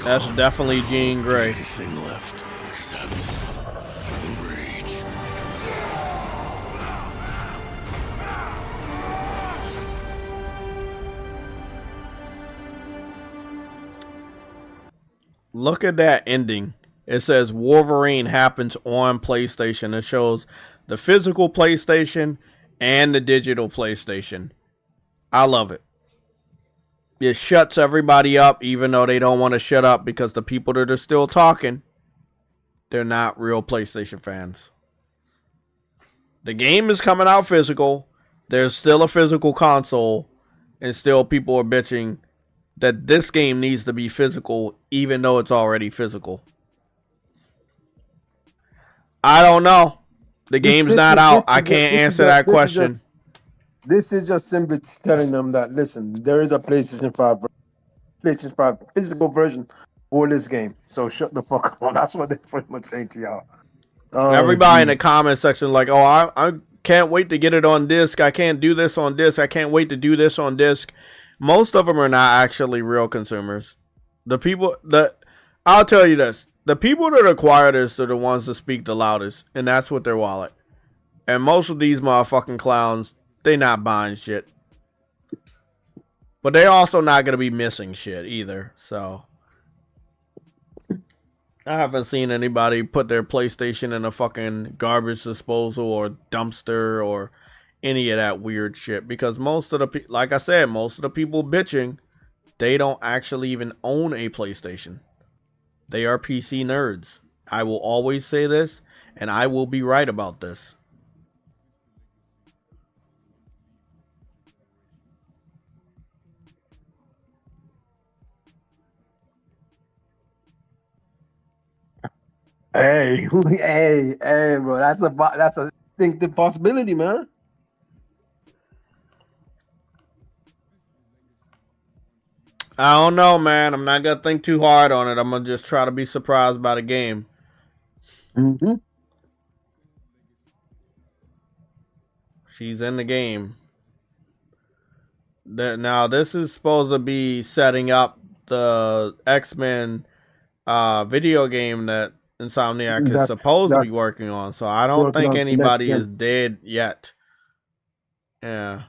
That's definitely Jean Grey. Anything left except rage. Look at that ending. It says Wolverine happens on PlayStation. It shows the physical PlayStation and the digital PlayStation. I love it. It shuts everybody up, even though they don't want to shut up, because the people that are still talking, they're not real PlayStation fans. The game is coming out physical. There's still a physical console, and still people are bitching that this game needs to be physical, even though it's already physical. I don't know. The game's not out. I can't answer that question. This is just simply telling them that, listen, there is a PlayStation 5 physical version for this game. So shut the fuck up. That's what they're pretty much saying to y'all. Everybody in the comment section like, oh, I can't wait to get it on disc. I can't do this on disc. I can't wait to do this on disc. Most of them are not actually real consumers. The people that, I'll tell you this, the people that acquire this are the ones that speak the loudest, and that's with their wallet. And most of these motherfucking clowns, they not buying shit. But they also not going to be missing shit either. So I haven't seen anybody put their PlayStation in a fucking garbage disposal or dumpster or any of that weird shit, because most of the like I said, most of the people bitching, they don't actually even own a PlayStation. They are PC nerds. I will always say this, and I will be right about this. Hey, hey, bro. That's a distinctive possibility, man. I don't know, man. I'm not gonna think too hard on it. I'm gonna just try to be surprised by the game. Mm-hmm. She's in the game. Now this is supposed to be setting up the X-Men video game that Insomniac is supposed to be working on. So I don't think anybody is dead yet. Yeah.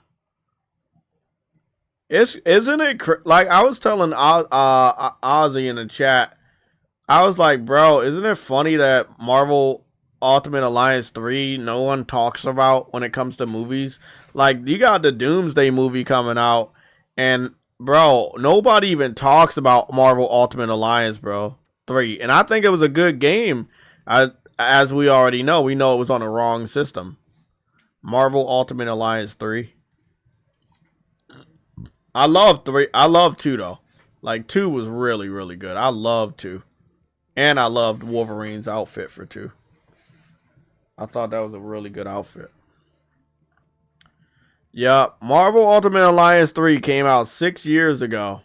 Isn't it like I was telling Ozzy in the chat, I was like, bro, isn't it funny that Marvel Ultimate Alliance 3 no one talks about when it comes to movies? Like, you got the Doomsday movie coming out, and bro, nobody even talks about Marvel Ultimate Alliance, bro, 3. And I think it was a good game. As we already know, we know it was on the wrong system. Marvel Ultimate Alliance 3. I love 3. I love 2 though. Like 2 was really, really good. I loved 2. And I loved Wolverine's outfit for 2. I thought that was a really good outfit. Yeah, Marvel Ultimate Alliance 3 came out 6 years ago.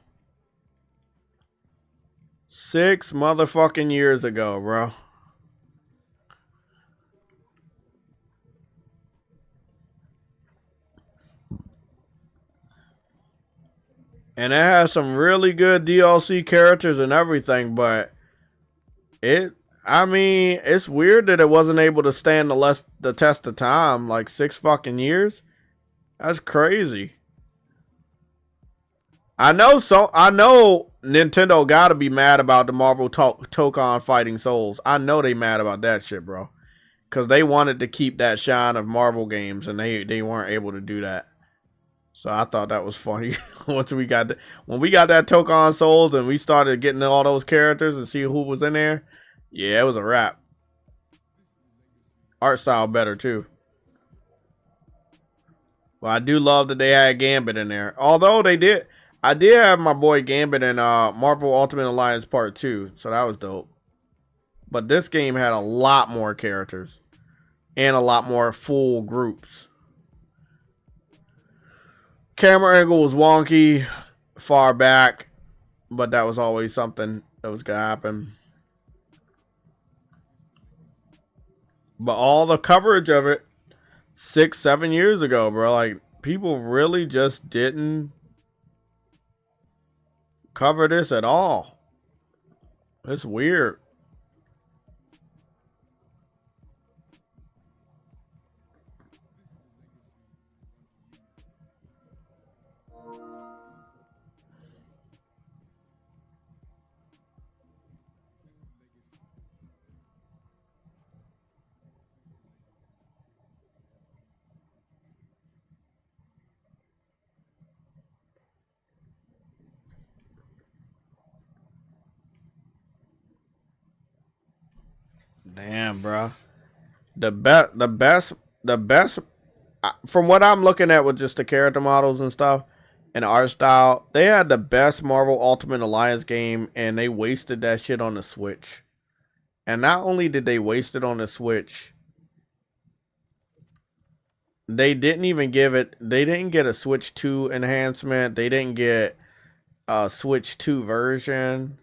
6 motherfucking years ago, bro. And it has some really good DLC characters and everything, but I mean, it's weird that it wasn't able to stand the test of time, like 6 fucking years. That's crazy. I know Nintendo gotta be mad about the Marvel Tokon Fighting Souls. I know they mad about that shit, bro. Cause they wanted to keep that shine of Marvel games, and they weren't able to do that. So I thought that was funny. When we got that Tokon Souls and we started getting all those characters and see who was in there, yeah, it was a wrap. Art style better too. Well, I do love that they had Gambit in there. Although I did have my boy Gambit in Marvel Ultimate Alliance Part 2, so that was dope. But this game had a lot more characters and a lot more full groups. Camera angle was wonky, far back, but that was always something that was gonna happen. But all the coverage of it 6-7 years ago, bro, like people really just didn't cover this at all. It's weird. Damn, bro. The best. From what I'm looking at with just the character models and stuff and the art style, they had the best Marvel Ultimate Alliance game, and they wasted that shit on the Switch. And not only did they waste it on the Switch, they didn't even give it. They didn't get a Switch 2 enhancement. They didn't get a Switch 2 version.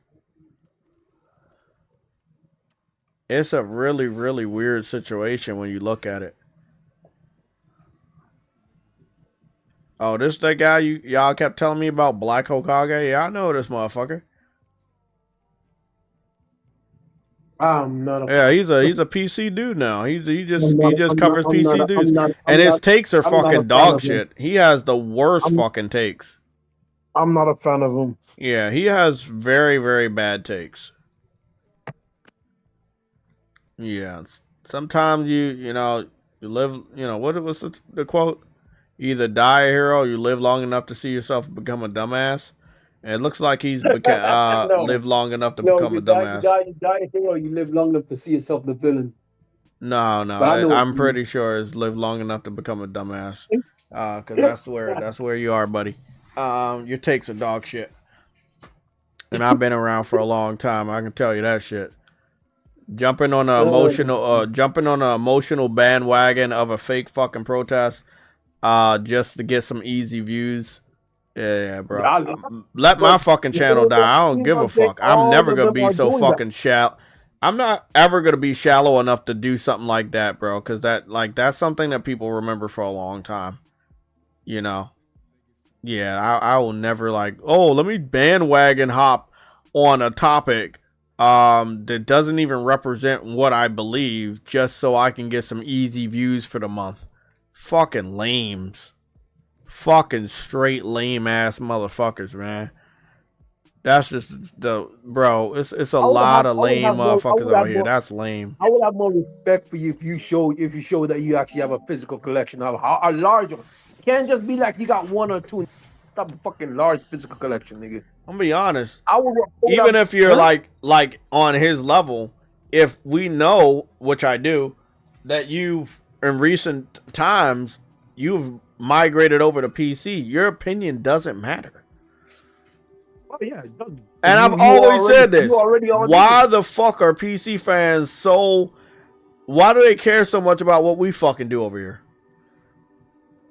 It's a really, really weird situation when you look at it. Oh, this that guy y'all kept telling me about, Black Hokage? Yeah, I know this motherfucker. Yeah, he's a PC dude now. He just covers PC dudes, and his takes are fucking dog shit. He has the worst fucking takes. I'm not a fan of him. Yeah, he has very, very bad takes. Yeah, sometimes you live, what was the quote? Either die a hero or you live long enough to see yourself become a dumbass. And it looks like he's lived long enough to become a dumbass. You die a hero, you live long enough to see yourself the villain. No, I'm pretty sure it's lived long enough to become a dumbass. Because that's where you are, buddy. Your takes are dog shit. And I've been around for a long time. I can tell you that shit. Jumping on an emotional bandwagon of a fake fucking protest, just to get some easy views. Yeah, bro. Let my fucking channel die. I don't give a fuck. I'm never gonna be so fucking shallow. I'm not ever gonna be shallow enough to do something like that, bro. Because that's something that people remember for a long time. You know. Yeah, I will never let me bandwagon hop on a topic that doesn't even represent what I believe just so I can get some easy views for the month. Fucking lames. Fucking straight lame ass motherfuckers, man. That's just bro. It's a lot of lame motherfuckers out here. That's lame. I would have more respect for you if you show that you actually have a physical collection of a large one. It can't just be like you got one or two. Stop a fucking large physical collection, nigga. I'm gonna be honest. Even if you're like on his level, if we know, which I do, that you've in recent times you've migrated over to PC, your opinion doesn't matter. Oh yeah, it doesn't. And I've always said this. Why the fuck are PC fans so? Why do they care so much about what we fucking do over here?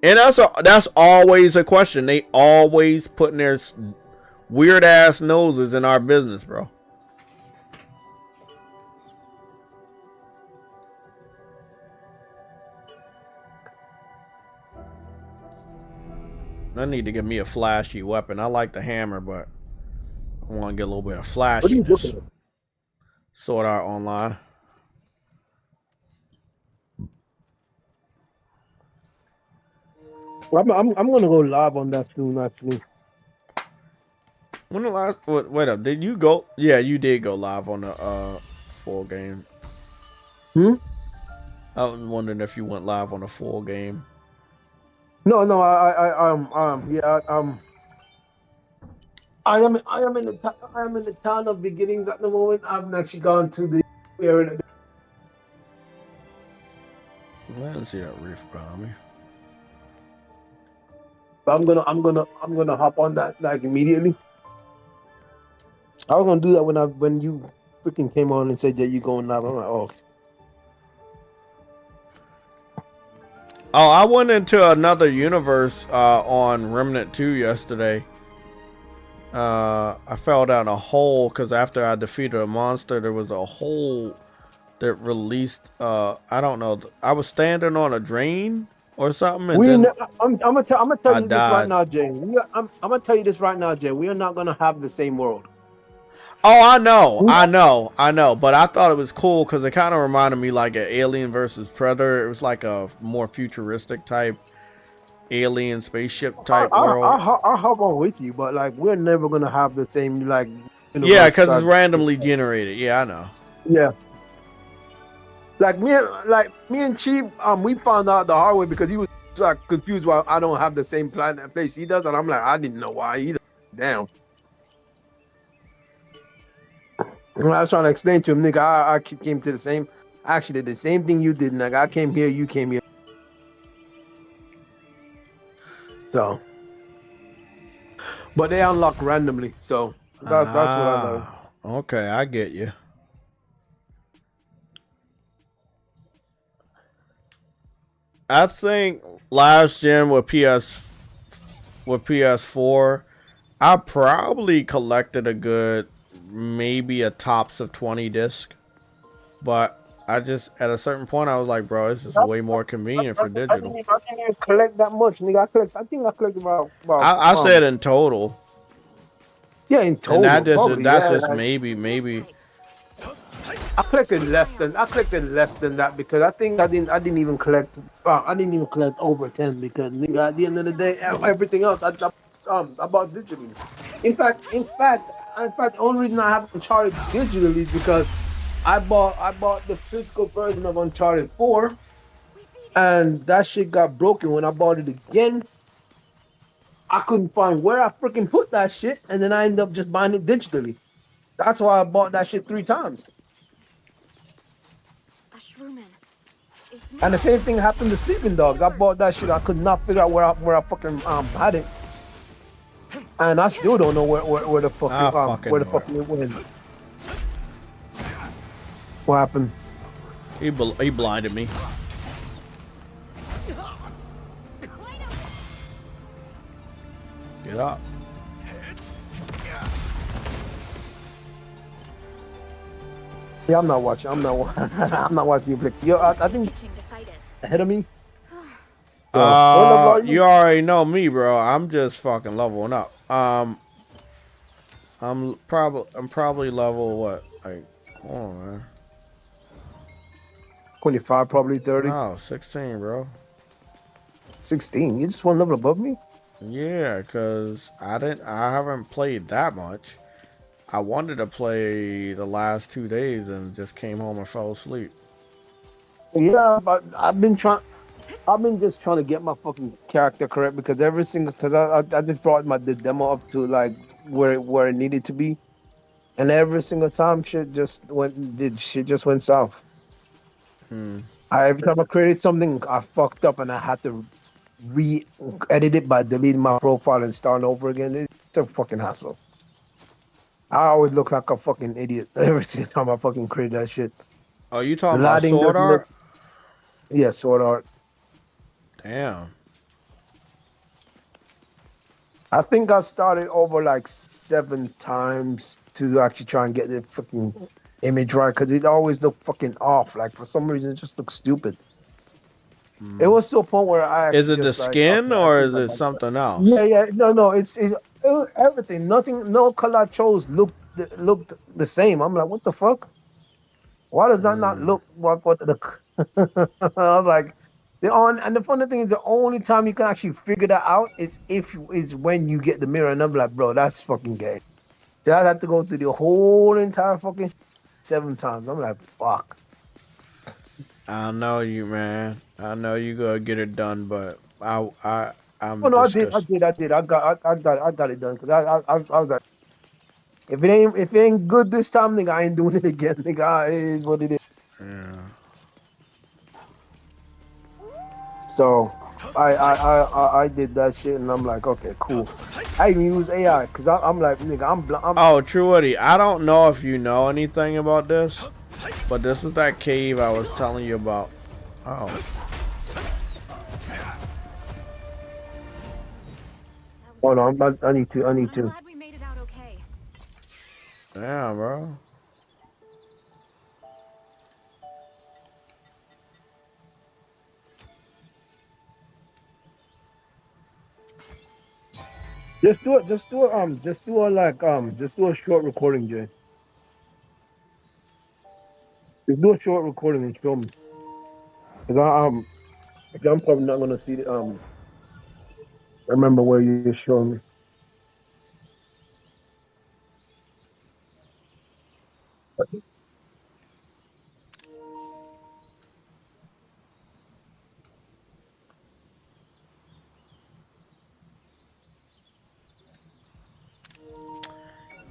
And that's always a question. They always putting their weird ass noses in our business, bro. I need to get me a flashy weapon. I like the hammer, but I want to get a little bit of flashiness. Sword Art Online. Well, I'm gonna go live on that soon, actually. When the last wait up, did you go? Yeah, you did go live on the full game. I was wondering if you went live on a full game. No, I am in the town of beginnings at the moment. I haven't actually gone to the area. I didn't see that reef behind me. But I'm gonna hop on that like immediately. I was gonna do that when you freaking came on and said that you going live. I'm like, oh. Oh, I went into another universe on Remnant 2 yesterday. I fell down a hole because after I defeated a monster, there was a hole that released. I don't know. I was standing on a drain or something. And I'm gonna tell you this right now, Jay. I'm gonna tell you this right now, Jay. We are not gonna have the same world. Oh, I know. But I thought it was cool because it kind of reminded me like an Alien versus Predator. It was like a more futuristic type alien spaceship type world. I'll hop on with you, but like we're never gonna have the same like. Yeah, because it's randomly generated. Yeah, I know. Yeah. Like me and Chief, we found out the hard way because he was like confused why I don't have the same planet and place he does, and I'm like, I didn't know why either. Damn. When I was trying to explain to him, nigga, I came to the same. I actually did the same thing you did, nigga. I came here, you came here. So, but they unlock randomly, so that's what I know. Okay, I get you. I think last gen with PS4, I probably collected a good maybe a tops of 20 disc, but I just at a certain point I was like, bro, this is way more convenient for digital. I didn't even collect that much, nigga. I think I collected about I said in total. Yeah, in total. And that's just maybe. I collected less than that because I think I didn't even collect. I didn't even collect over 10 because nigga, at the end of the day, everything else I bought digitally. In fact, the only reason I have Uncharted digitally is because I bought the physical version of Uncharted 4, and that shit got broken when I bought it again. I couldn't find where I freaking put that shit, and then I ended up just buying it digitally. That's why I bought that shit 3 times. And the same thing happened to Sleeping Dogs. I bought that shit. I could not figure out where I fucking had it, and I still don't know where the fucking where the fucking it went. What happened? He blinded me. Get up. Yeah, I'm not watching. I'm not watching you play. Yo, I think ahead of me. You already know me, bro. I'm just fucking leveling up. I'm probably level what? Like, hold on, man. 25, probably 30. No, 16, bro. 16. You just one level above me? Yeah, cause I haven't played that much. I wanted to play the last 2 days and just came home and fell asleep. Yeah, but I've been just trying to get my fucking character correct because I just brought the demo up to like where it needed to be, and every single time shit just went south. Every time I created something, I fucked up and I had to re-edit it by deleting my profile and starting over again. It's a fucking hassle. I always look like a fucking idiot every single time I fucking create that shit. Oh, you talking about sword art? Yeah, sword art. Damn. I think I started over like 7 times to actually try and get the fucking image right because it always looked fucking off. Like for some reason, it just looks stupid. It was to a point where I actually is it the skin or is it something else? Yeah, no, it's everything. Nothing, no color I chose looked the same. I'm like, what the fuck? Why does that not look what the? I'm like, and the funny thing is, the only time you can actually figure that out is when you get the mirror, and I'm like, bro, that's fucking gay. I had to go through the whole entire fucking 7 times. I'm like, fuck. I know you, man. I know you gonna get it done, but I'm. Oh no, I did. I got it done because I got. If it ain't good this time, nigga, I ain't doing it again, nigga. It is what it is. Yeah. So I did that shit, and I'm like, okay, cool. I even use AI because I'm like, nigga, I'm. Oh, True Woody, I don't know if you know anything about this, but this was that cave I was telling you about. Oh. Hold on, I need to. I'm glad we made it out okay. Damn, bro. Just do a short recording, Jay. Just do a short recording and show me. Cause I'm probably not gonna see the remember where you're showing me.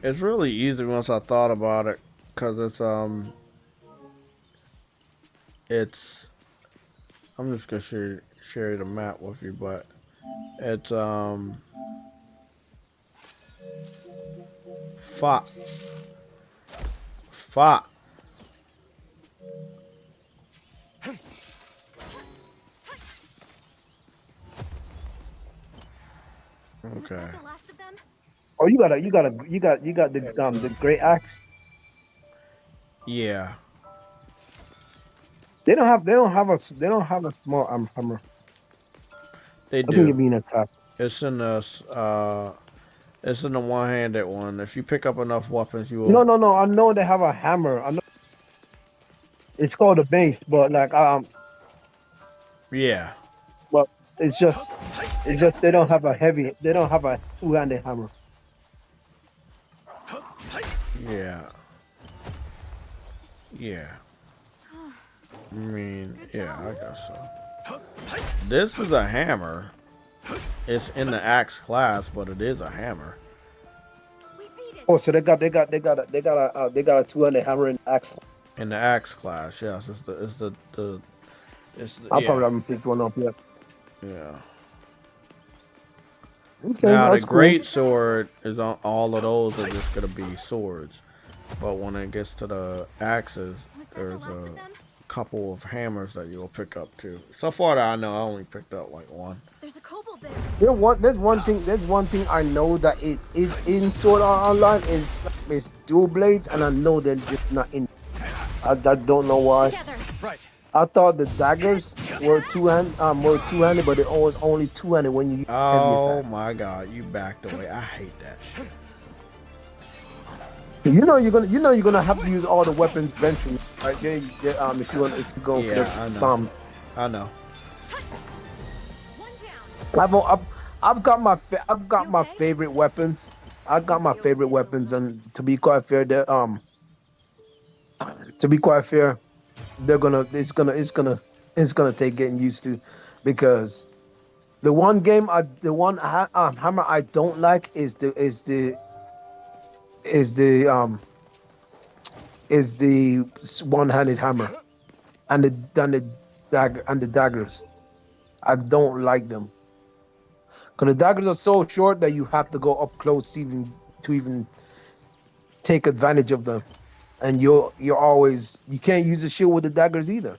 It's really easy once I thought about it, cause it's I'm just gonna share the map with you, but it's fuck. Okay. Oh, you got the great axe. Yeah. They don't have a small hammer. They I do. think you're being attacked. It's in the one-handed one. If you pick up enough weapons, you will. No. I know they have a hammer. I know it's called a base, but like Yeah. but it's just they don't have a two-handed hammer. Yeah. Yeah. I mean, yeah, I guess so. This is a hammer. It's in the axe class, but it is a hammer. Oh, so they got a 200 hammer and axe. In the axe class, yes. I Yeah. probably haven't picked one up yet. Yeah. Okay, Now the that's great cool. sword is on all of those are just gonna be swords, but when it gets to the axes, there's a couple of hammers that you'll pick up too. So far that I know, I only picked up like one. There's a kobold there. There's one thing I know that it is in Sword Art Online is dual blades, and I know they're just not in. I don't know why. Right. I thought the daggers were two-handed, but it was only two-handed when you use heavy Oh attack. my god, you backed away. I hate that shit. You know you're gonna have to use all the weapons eventually, right? If you go for the I know. I've got my favorite weapons. I've got my favorite weapons, and to be quite fair, they're it's gonna take getting used to, because the one hammer I don't like is the one-handed hammer, and the daggers. I don't like them, because the daggers are so short that you have to go up close to even take advantage of them, and you can't use the shield with the daggers either.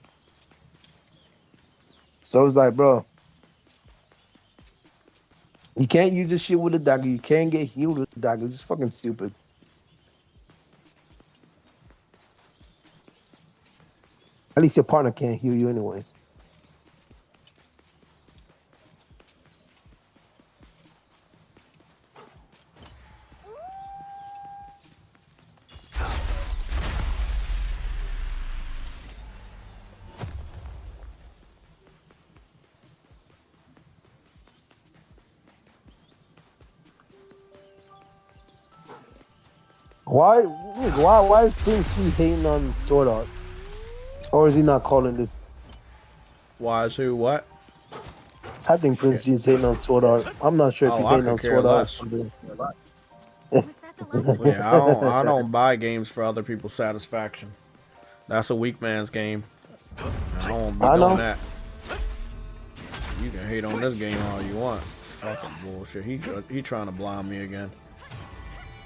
So it's like, bro, you can't use the shield with the dagger. You can't get healed with the daggers. It's fucking stupid. At least your partner can't heal you anyways. Why is Prince G hating on Sword Art? Or is he not calling this? Why is who what? I think Prince G is hating on Sword Art. I'm not sure if he's hating on Sword Art. Yeah, I don't buy games for other people's satisfaction. That's a weak man's game. I don't be doing that. You can hate on this game all you want. Fucking bullshit. He trying to blind me again.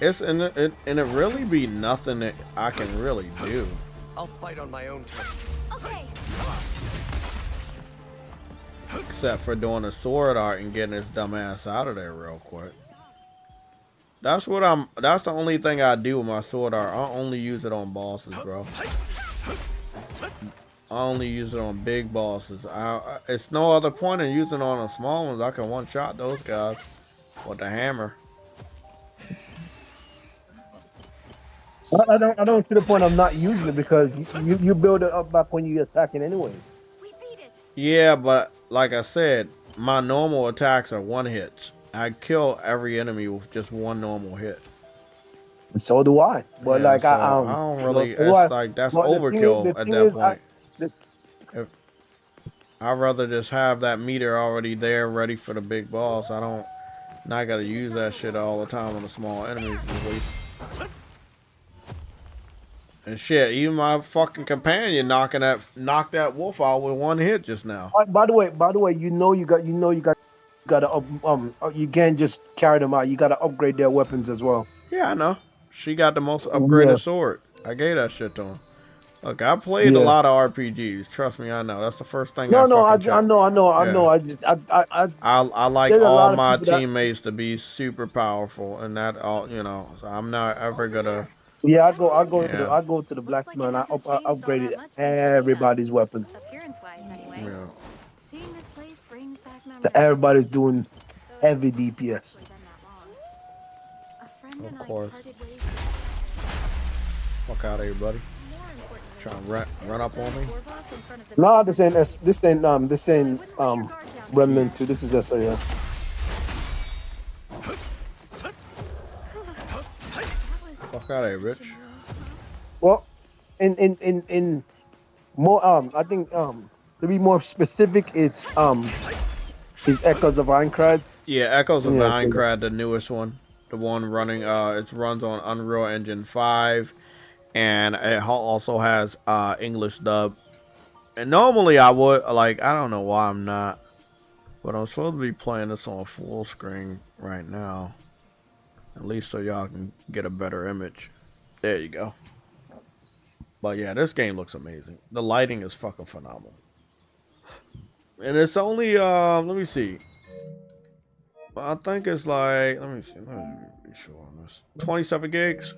And it really be nothing that I can really do. I'll fight on my own terms. Okay. Except for doing a sword art and getting his dumb ass out of there real quick. That's the only thing I do with my sword art. I only use it on bosses, bro. I only use it on big bosses. It's no other point in using it on the small ones. I can one-shot those guys with the hammer. I don't see the point of not using it, because you build it up back when you're attacking anyways. We beat it. Yeah, but like I said, my normal attacks are one hits. I kill every enemy with just one normal hit. So do I. But yeah, like so I don't really. That's overkill at that point. I'd rather just have that meter already there, ready for the big boss. Not gotta use that shit all the time on the small enemies. And shit, even my fucking companion knocked that wolf out with one hit just now. By the way, you can't just carry them out. You gotta upgrade their weapons as well. Yeah, I know. She got the most upgraded sword. I gave that shit to him. Look, I played a lot of RPGs. Trust me, I know. That's the first thing. I know. I like all my teammates to be super powerful, and that all So I'm not ever gonna. Yeah, I go to the blacksmith. I upgraded everybody's weapon. Appearance-wise, anyway. Yeah. Seeing this place brings back memories. So everybody's doing heavy DPS. Of course. Fuck out of here, buddy. Trying to run up on me. No, this ain't Remnant 2. This is SRL. Fuck out of here, Rich. Well, in more I think to be more specific, it's Echoes of Aincrad. Yeah, Echoes of Yeah, Aincrad, the newest one, the one running. It runs on Unreal Engine 5, and it also has English dub. And normally I would like. I don't know why I'm not, but I'm supposed to be playing this on full screen right now, at least so y'all can get a better image. There you go. But yeah, this game looks amazing. The lighting is fucking phenomenal. And it's only let me see. I think it's like, let me see. Let me be sure on this. 27 gigs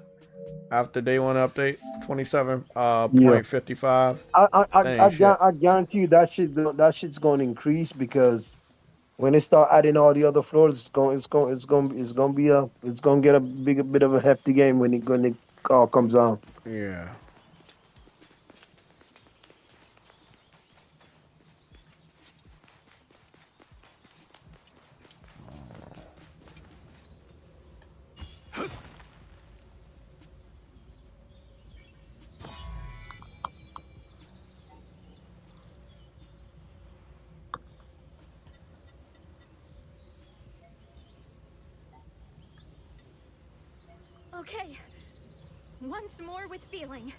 after day one update. 27.55. I guarantee you that shit's going to increase because when they start adding all the other floors, it's going to get a bit of a hefty game when it all comes on. Yeah. Okay. Once more with feeling.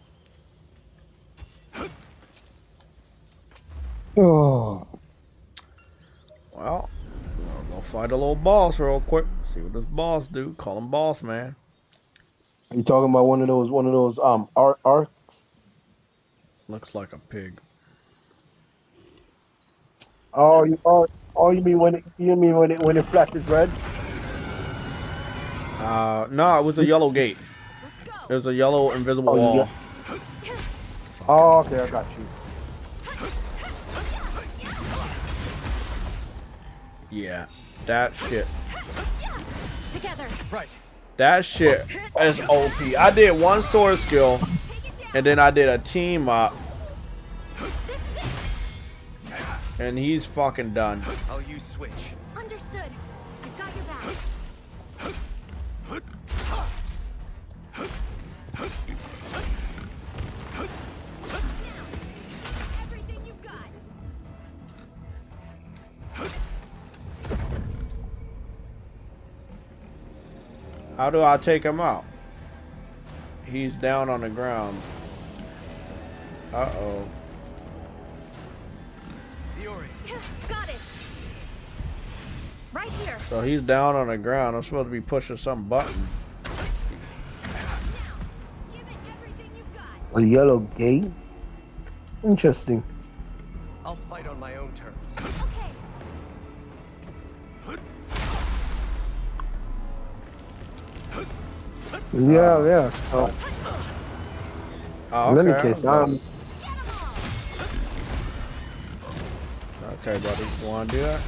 Oh. Well, we'll go fight a little boss real quick. See what this boss do. Call him boss, man. You talking about one of those arcs? Looks like a pig. Oh, you mean when it flashes red? No, it was a yellow gate. It was a yellow invisible wall. Yeah. Oh, okay, I got you. Yeah, that shit. Together. Right. That shit is OP. I did one sword skill, and then I did a team up, and he's fucking done. I'll use switch. Understood. I've got your back. Everything you've got. How do I take him out? He's down on the ground. Uh-oh. Got it. Right here. So he's down on the ground. I'm supposed to be pushing some button. A yellow gate? Interesting. I'll fight on my own terms. Yeah. So, in any case, okay, buddy. You want to do that?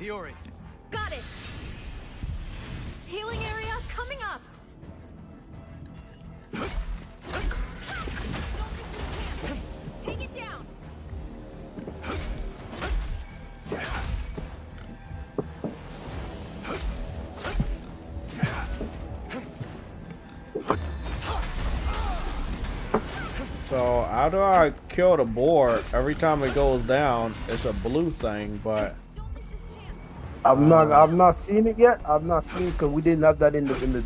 Fiori. Got it. Healing area coming up. Take it down. So how do I kill the boar? Every time it goes down, it's a blue thing, but I've not seen it yet. I've not seen because we didn't have that in the they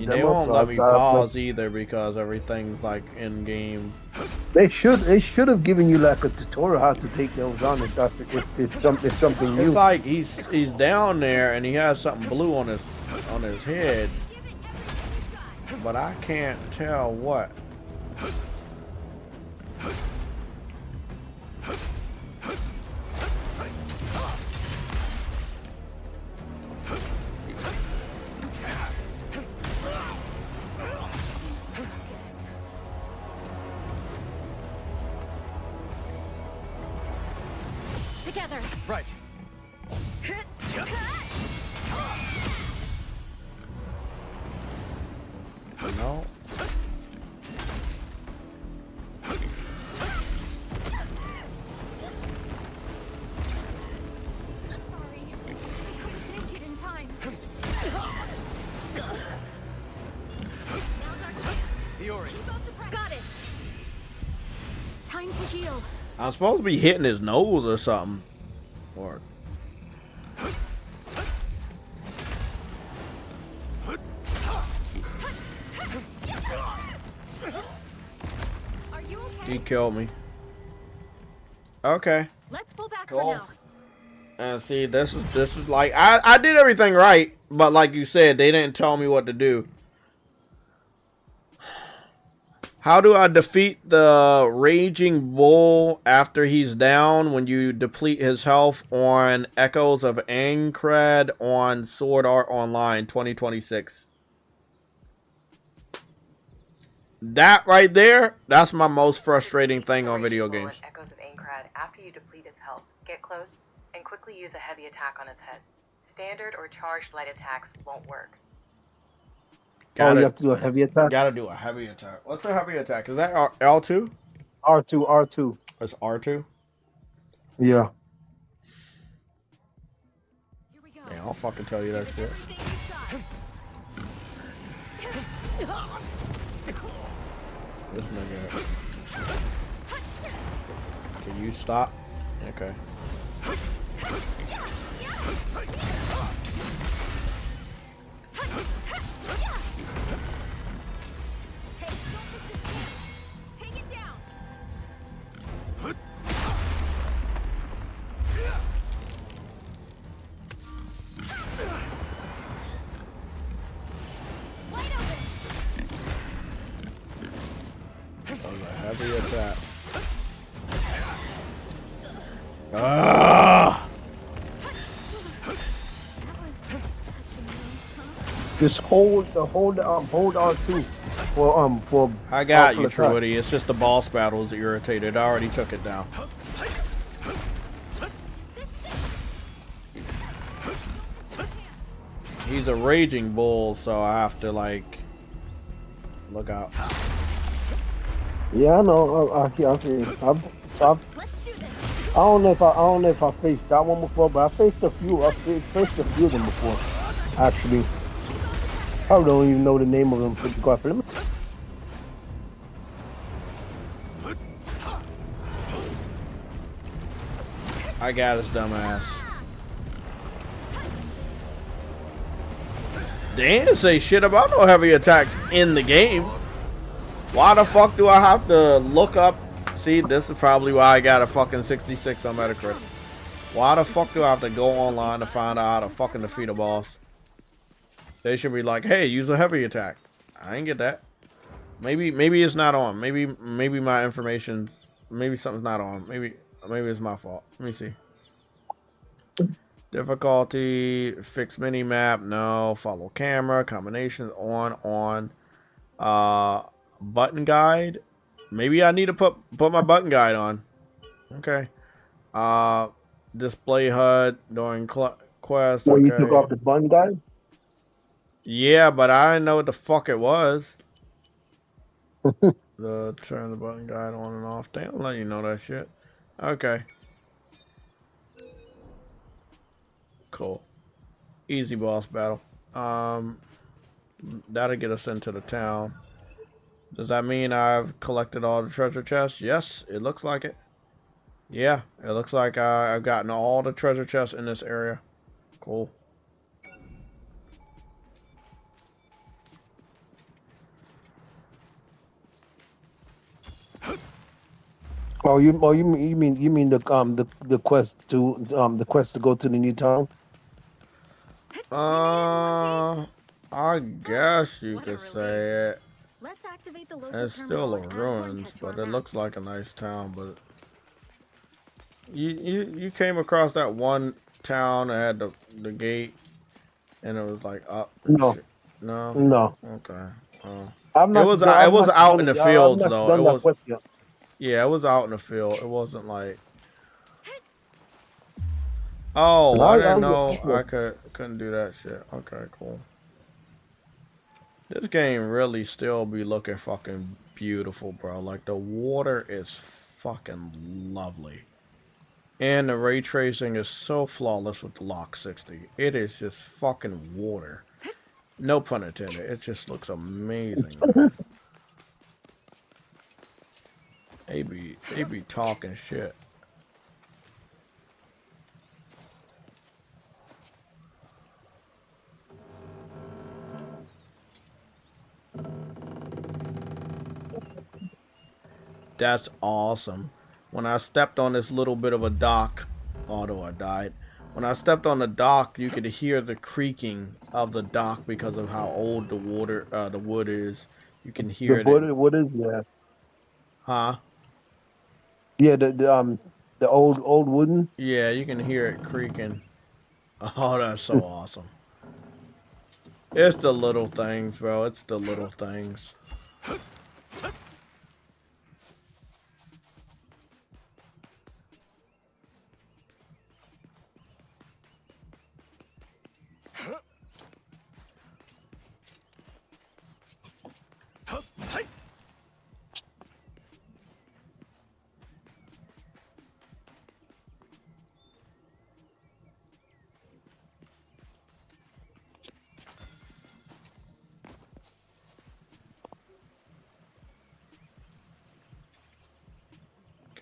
demo. won't So let me pause either because everything's like in game. They should have given you like a tutorial how to take those on if it's something new. It's like he's down there and he has something blue on his head, but I can't tell what. Together. Right. No. Sorry, I couldn't make it in time. Now's our chance. Fiore. Got it. Time to heal. I'm supposed to be hitting his nose or something. Or Are you okay? he killed me. Okay. Let's pull back Cool. for now. And see, this is like I did everything right, but like you said, they didn't tell me what to do. How do I defeat the Raging Bull after he's down when you deplete his health on Echoes of Aincrad on Sword Art Online 2026? That right there, that's my most frustrating thing on video games. Echoes of Aincrad after you deplete its health. Get close and quickly use a heavy attack on its head. Standard or charged light attacks won't work. You have to do a heavy attack? Gotta do a heavy attack. What's the heavy attack? Is that L2? R2. It's R2? Yeah. Yeah, I'll fucking tell you that shit. This nigga. Can you stop? Okay. Take it down. That was a heavy attack. Ah! Just hold R2 for I got you, powerful attack. Truity. It's just the boss battles irritated. I already took it down. He's a raging bull, so I have to like look out. Yeah, I know. I don't know if I faced that one before, but I faced a few. I faced a few of them before, actually. I don't even know the name of them. I got his dumb ass. They didn't say shit about no heavy attacks in the game. Why the fuck do I have to look up? See, this is probably why I got a fucking 66 on Metacritic. Why the fuck do I have to go online to find out how to fucking defeat a boss? They should be like, hey, use a heavy attack. I ain't get that. Maybe it's not on. Maybe my information, maybe something's not on. Maybe it's my fault. Let me see. Difficulty, fix mini map, no. Follow camera, combinations, on. Button guide. Maybe I need to put my button guide on. Okay. Display HUD during quest. Well, okay. you took off the button guide? Yeah, but I didn't know what the fuck it was. Turn the button guide on and off. They don't let you know that shit. Okay. Cool. Easy boss battle. That'll get us into the town. Does that mean I've collected all the treasure chests? Yes, it looks like it. Yeah, it looks like I've gotten all the treasure chests in this area. Cool. You mean the quest to go to the new town? I I guess you could say it. Let's activate the local It's terminal still and a add ruins, Boycott to but our it map. looks like a nice town. But you came across that one town that had the gate, and it was like up. No, Shit. No. no. Okay. I'm It not. was I'm out not in done, the I'm fields not though. done It that was quest yet. Yeah, it was out in the field. It wasn't like. Oh, No, I I didn't was know just- I couldn't do that shit. Okay, cool. This game really still be looking fucking beautiful, bro. Like the water is fucking lovely. And the ray tracing is so flawless with the Lock 60. It is just fucking water. No pun intended. It just looks amazing, man. They be talking shit. That's awesome. When I stepped on this little bit of a dock, although I died, when I stepped on the dock, you could hear the creaking of the dock because of how old the wood is. You can hear it. What is that? Huh? Yeah, the old wooden. Yeah, you can hear it creaking. Oh, that's so awesome. It's the little things, bro. It's the little things.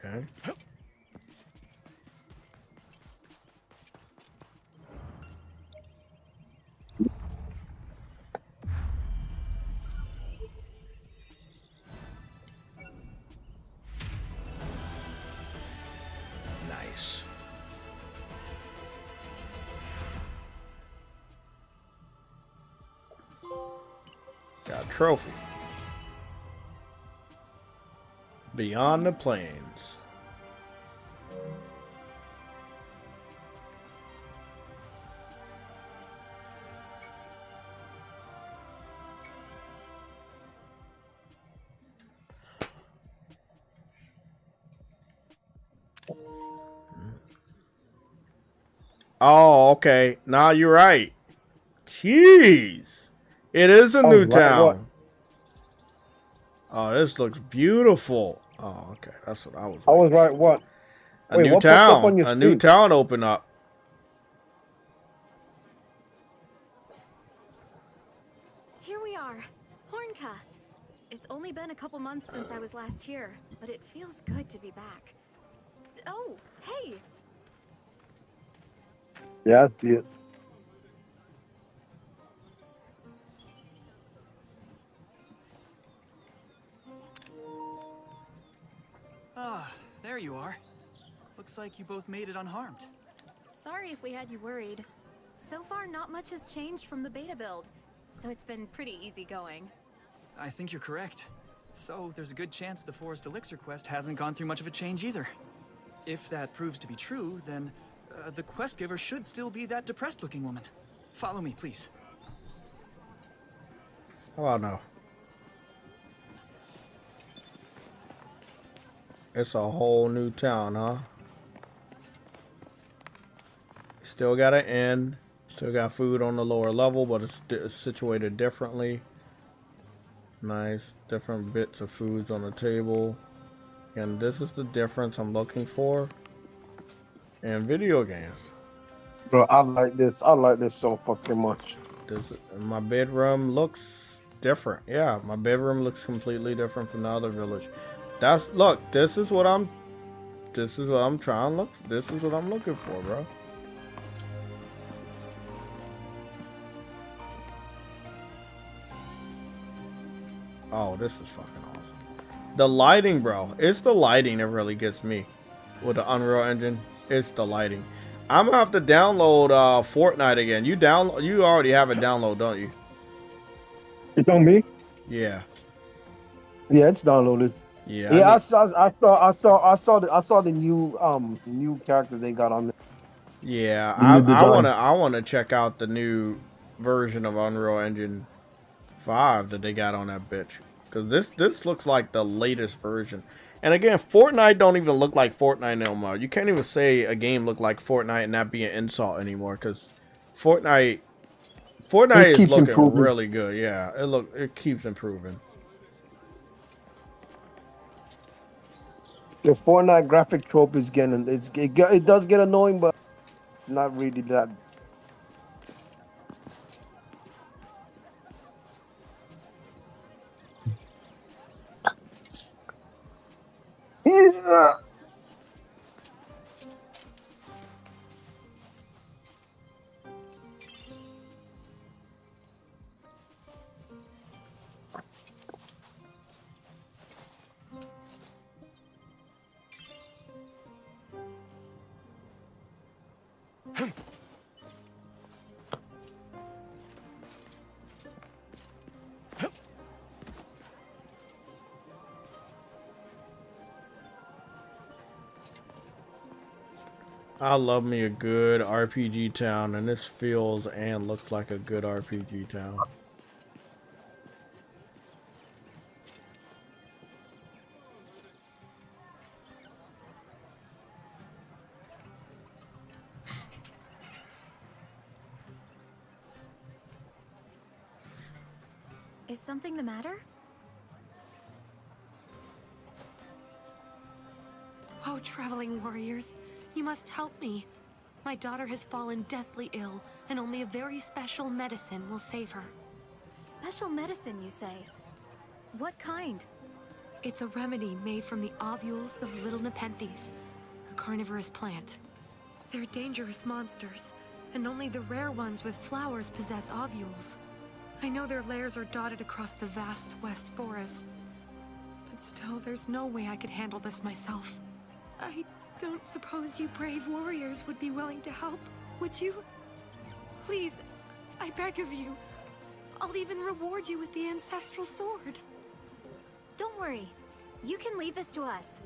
Okay. Nice. Got a trophy. Beyond the Plains. Oh, okay. Now you're right. Jeez. It is a new town. Oh, this looks beautiful. Oh, okay. That's what I was. I was right. What? A new town. A new town open up. Here we are, Hornka. It's only been a couple months since I was last here, but it feels good to be back. Oh, hey. Yeah, I see it. Ah, there you are. Looks like you both made it unharmed. Sorry if we had you worried. So far, not much has changed from the beta build, so it's been pretty easy going. I think you're correct. So there's a good chance the Forest Elixir quest hasn't gone through much of a change either. If that proves to be true, then the quest giver should still be that depressed-looking woman. Follow me, please. Oh no. It's a whole new town, huh? Still got an inn. Still got food on the lower level, but it's situated differently. Nice. Different bits of foods on the table. And this is the difference I'm looking for in video games. Bro, I like this. I like this so fucking much. My bedroom looks different. Yeah, my bedroom looks completely different from the other village. Look, this is what I'm trying to look for. This is what I'm looking for, bro. Oh, this is fucking awesome. The lighting, bro. It's the lighting that really gets me with the Unreal Engine. It's the lighting. I'm gonna have to download Fortnite again. You already have it download, don't you? It's on me. Yeah. Yeah, it's downloaded. Yeah. Yeah, I saw the new character they got on there. Yeah, The new design. I wanna check out the new version of Unreal Engine 5 that they got on that bitch. Cause this looks like the latest version. And again, Fortnite don't even look like Fortnite no more. You can't even say a game look like Fortnite and not be an insult anymore. Cause Fortnite is looking improving. really good. Yeah, it keeps improving. The Fortnite graphic trope is getting it does get annoying, but not really that. Yeah. I love me a good RPG town, and this feels and looks like a good RPG town. Is something the matter? Oh, traveling warriors, you must help me. My daughter has fallen deathly ill, and only a very special medicine will save her. Special medicine, you say? What kind? It's a remedy made from the ovules of little nepenthes, a carnivorous plant. They're dangerous monsters, and only the rare ones with flowers possess ovules. I know their lairs are dotted across the vast West Forest, but still, there's no way I could handle this myself. I don't suppose you brave warriors would be willing to help, would you? Please, I beg of you. I'll even reward you with the ancestral sword. Don't worry. You can leave this to us.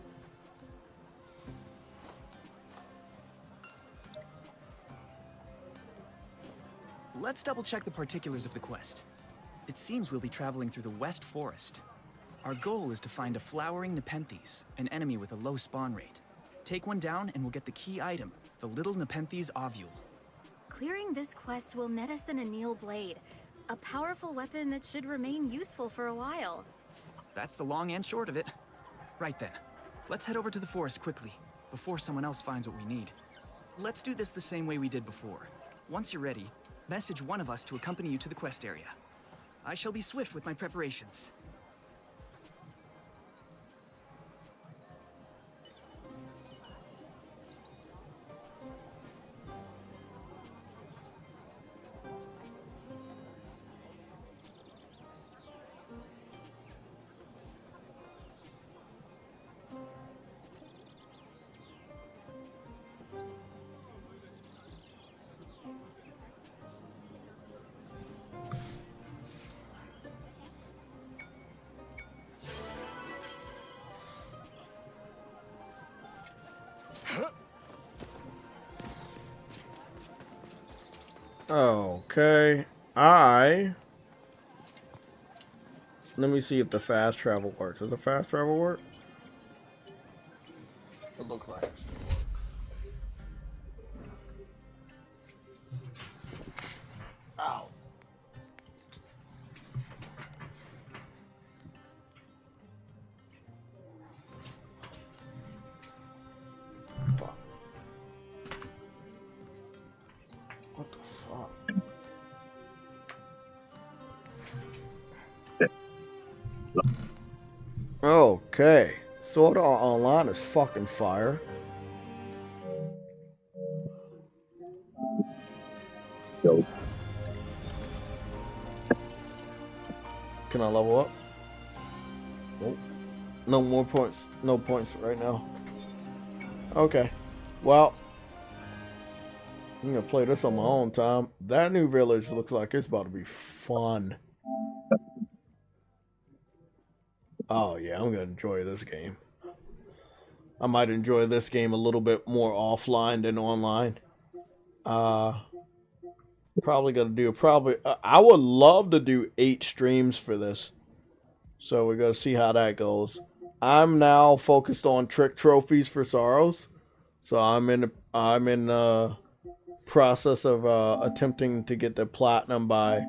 Let's double-check the particulars of the quest. It seems we'll be traveling through the West Forest. Our goal is to find a flowering Nepenthes, an enemy with a low spawn rate. Take one down and we'll get the key item, the little Nepenthes ovule. Clearing this quest will net us an anneal blade, a powerful weapon that should remain useful for a while. That's the long and short of it. Right then, let's head over to the forest quickly, before someone else finds what we need. Let's do this the same way we did before. Once you're ready, message one of us to accompany you to the quest area. I shall be swift with my preparations. Okay. Let me see if the fast travel works. Does the fast travel work? It looks like. Ow. Fuck. What the fuck? Okay. Sword Art Online is fucking fire. Dope. Can I level up? Nope. No more points. No points right now. Okay. Well, I'm gonna play this on my own time. That new village looks like it's about to be fun. Oh yeah, I'm gonna enjoy this game. I might enjoy this game a little bit more offline than online. Probably gonna do I would love to do 8 streams for this. So we're gonna see how that goes. I'm now focused on trick trophies for Sorrows. So I'm in the process of attempting to get the platinum by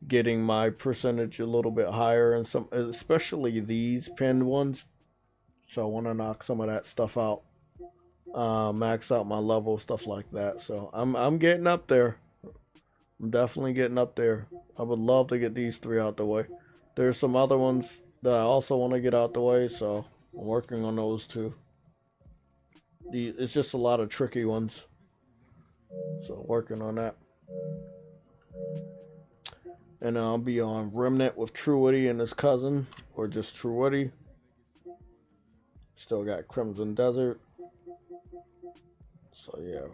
getting my percentage a little bit higher, and some, especially these pinned ones. So I want to knock some of that stuff out, max out my level, stuff like that. So I'm getting up there. I'm definitely getting up there. I would love to get these 3 out the way. There's some other ones that I also want to get out the way, so I'm working on those too. It's just a lot of tricky ones, so working on that. And I'll be on Remnant with True Woody and his cousin, or just True Woody. Still got Crimson Desert. So yeah,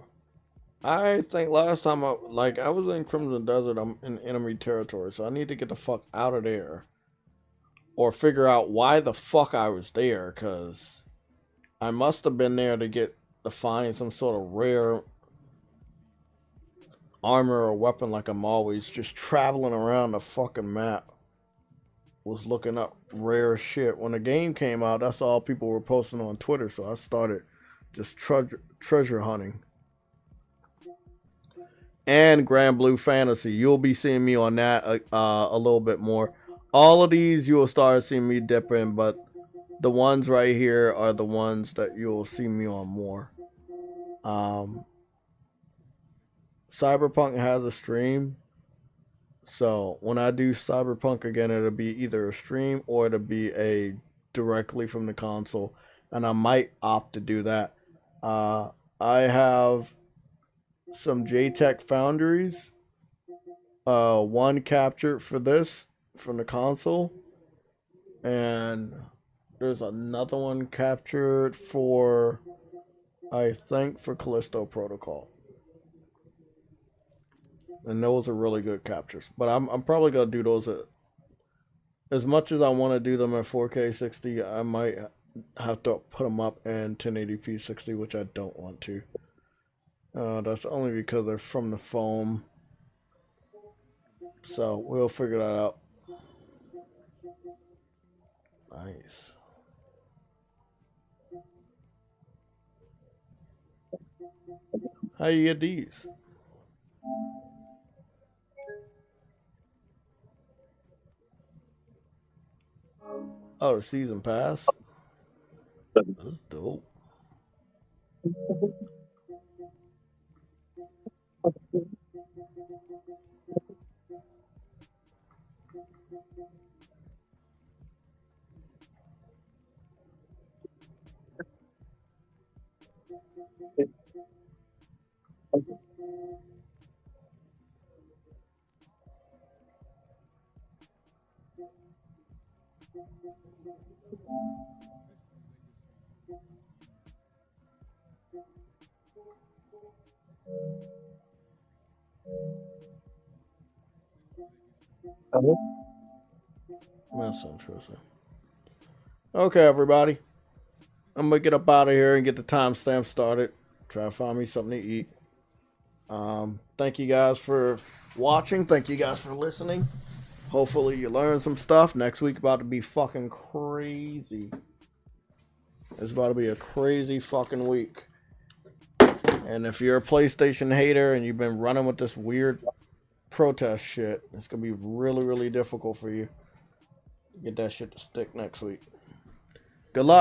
I think last time I was in Crimson Desert, I'm in enemy territory, so I need to get the fuck out of there, or figure out why the fuck I was there, because I must have been there to find some sort of rare armor or weapon, like I'm always just traveling around the fucking map. Was looking up rare shit. When the game came out, that's all people were posting on Twitter, so I started just treasure hunting. And Grand Blue Fantasy, you'll be seeing me on that a little bit more. All of these you will start seeing me dip in, but the ones right here are the ones that you'll see me on more. Cyberpunk has a stream, so when I do Cyberpunk again, it'll be either a stream or it'll be directly from the console, and I might opt to do that. I have some JTech Foundries, one captured for this from the console, and there's another one captured for, I think, for Callisto Protocol. And those are really good captures. But I'm probably going to do those as much as I want to do them at 4K 60, I might have to put them up in 1080p 60, which I don't want to. That's only because they're from the foam. So we'll figure that out. Nice. How you get these? Oh, the season pass? That's dope. That's interesting. Okay, everybody. I'm going to get up out of here and get the timestamp started. Try to find me something to eat. Thank you guys for watching. Thank you guys for listening. Hopefully you learned some stuff. Next week about to be fucking crazy. It's about to be a crazy fucking week. And if you're a PlayStation hater and you've been running with this weird protest shit, it's going to be really, really difficult for you to get that shit to stick next week. Good luck.